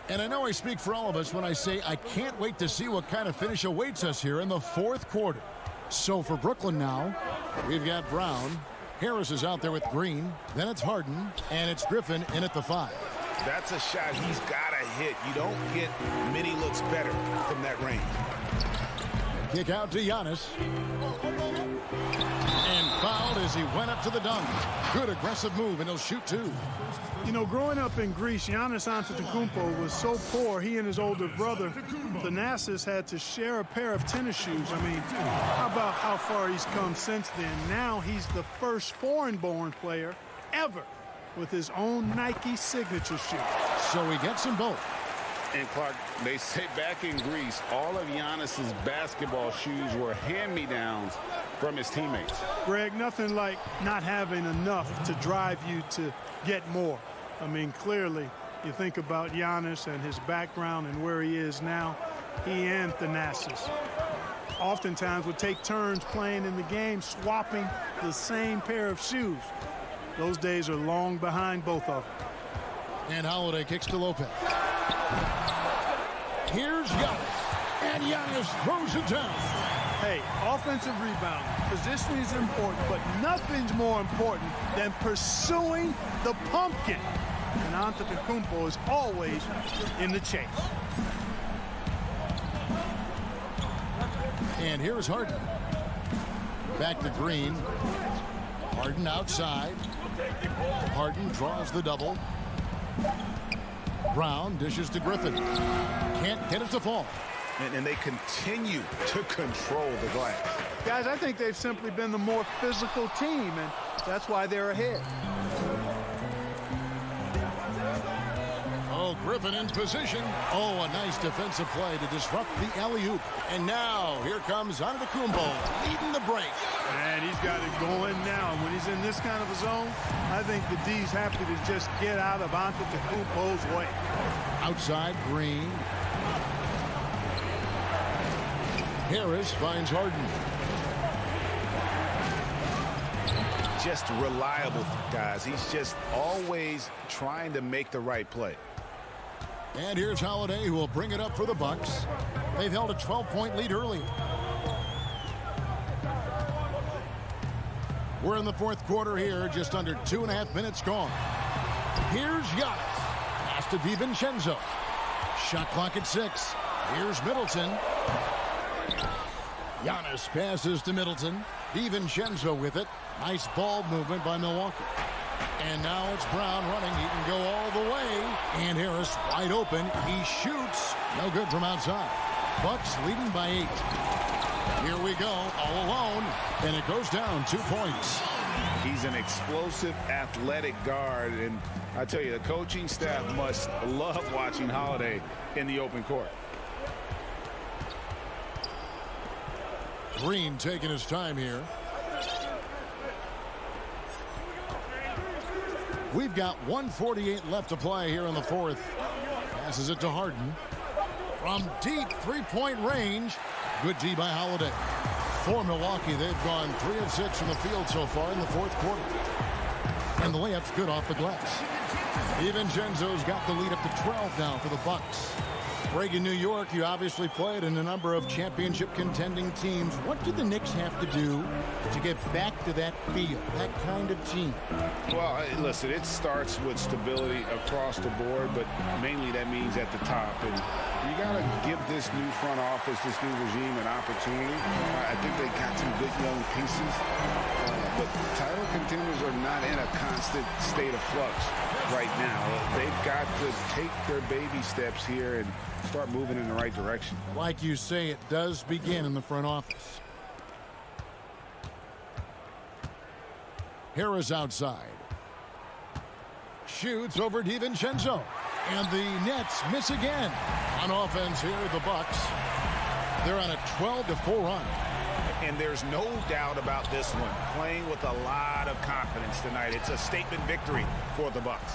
And I know I speak for all of us when I say I can't wait to see what kind of finish awaits us here in the fourth quarter. So for Brooklyn now, we've got Brown. Harris is out there with Green. Then it's Harden, and it's Griffin in at the 5. That's a shot he's got to hit. You don't get many looks better from that range. Kick out to Giannis. And fouled as he went up to the dunk. Good aggressive move, and he'll shoot 2. You know, growing up in Greece, Giannis Antetokounmpo was so poor, he and his older brother, Thanasis, had to share a pair of tennis shoes. I mean, how about how far he's come since then? Now he's the first foreign-born player ever with his own Nike signature shoe. So he gets them both. And Clark, they say back in Greece, all of Giannis's basketball shoes were hand-me-downs from his teammates. Greg, nothing like not having enough to drive you to get more. I mean, clearly, you think about Giannis and his background and where he is now, he and Thanasis oftentimes would take turns playing in the game, swapping the same pair of shoes. Those days are long behind both of them. And Holiday kicks to Lopez. Here's Giannis, and Giannis throws it down. Hey, offensive rebound, positioning is important, but nothing's more important than pursuing the pumpkin. And Antetokounmpo is always in the chase. And here's Harden. Back to Green. Harden outside. Harden draws the double. Brown dishes to Griffin. Can't get it to fall. And they continue to control the glass. Guys, I think they've simply been the more physical team, and that's why they're ahead. Oh, Griffin in position. Oh, a nice defensive play to disrupt the alley-oop. And now, here comes Antetokounmpo leading the break. And he's got it going now. When he's in this kind of a zone, I think the D's happy to just get out of Antetokounmpo's way. Outside, Green. Harris finds Harden. Just reliable, guys. He's just always trying to make the right play. And here's Holiday, who will bring it up for the Bucks. They've held a 12-point lead early. We're in the fourth quarter here, just under 2.5 minutes gone. Here's Giannis. Pass to DiVincenzo. Shot clock at 6. Here's Middleton. Giannis passes to Middleton. DiVincenzo with it. Nice ball movement by Milwaukee. And now it's Brown running. He can go all the way. And Harris wide open. He shoots. No good from outside. Bucks leading by 8. Here we go, all alone. And it goes down 2 points. He's an explosive, athletic guard. And I tell you, the coaching staff must love watching Holiday in the open court. Green taking his time here. We've got 1:48 left to play here in the fourth. Passes it to Harden. From deep three-point range. Good D by Holiday. For Milwaukee, they've gone 3 of 6 from the field so far in the fourth quarter. And the layup's good off the glass. DiVincenzo's got the lead up to 12 now for the Bucks. Greg, in New York, you obviously played in a number of championship contending teams. What do the Knicks have to do to get back to that feel, that kind of team? Well, listen, it starts with stability across the board, but mainly that means at the top. And you got to give this new front office, this new regime, an opportunity. I think they got some good young pieces, but title contenders are not in a constant state of flux right now. They've got to take their baby steps here and start moving in the right direction. Like you say, it does begin in the front office. Harris outside. Shoots over DiVincenzo. And the Nets miss again. On offense here, the Bucks. They're on a 12-4 run. And there's no doubt about this one. Playing with a lot of confidence tonight. It's a statement victory for the Bucks.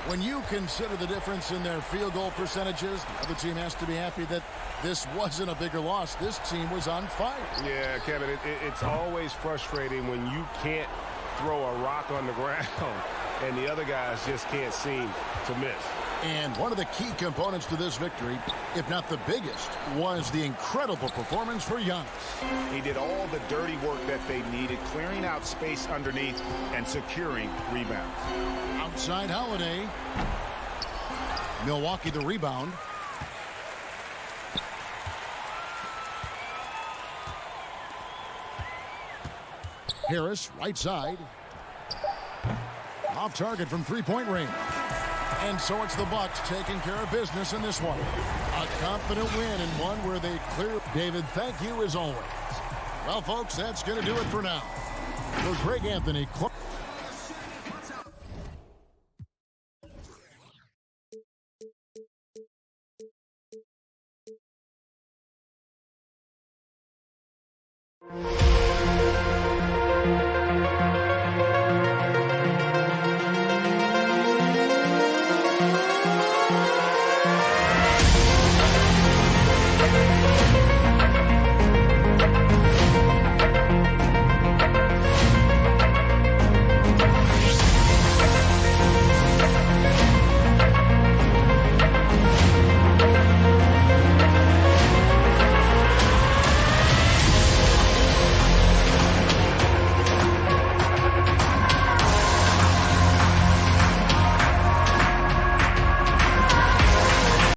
When you consider the difference in their field goal percentages, the other team has to be happy that this wasn't a bigger loss. This team was on fire. Yeah, Kevin, it's always frustrating when you can't throw a rock on the ground and the other guys just can't seem to miss. And one of the key components to this victory, if not the biggest, was the incredible performance for Giannis. He did all the dirty work that they needed, clearing out space underneath and securing rebounds. Outside Holiday. Milwaukee the rebound. Harris, right side. Off target from three-point range. And so it's the Bucks taking care of business in this one. A confident win and one where they clear. David, thank you as always. Well, folks, that's going to do it for now. For Greg Anthony.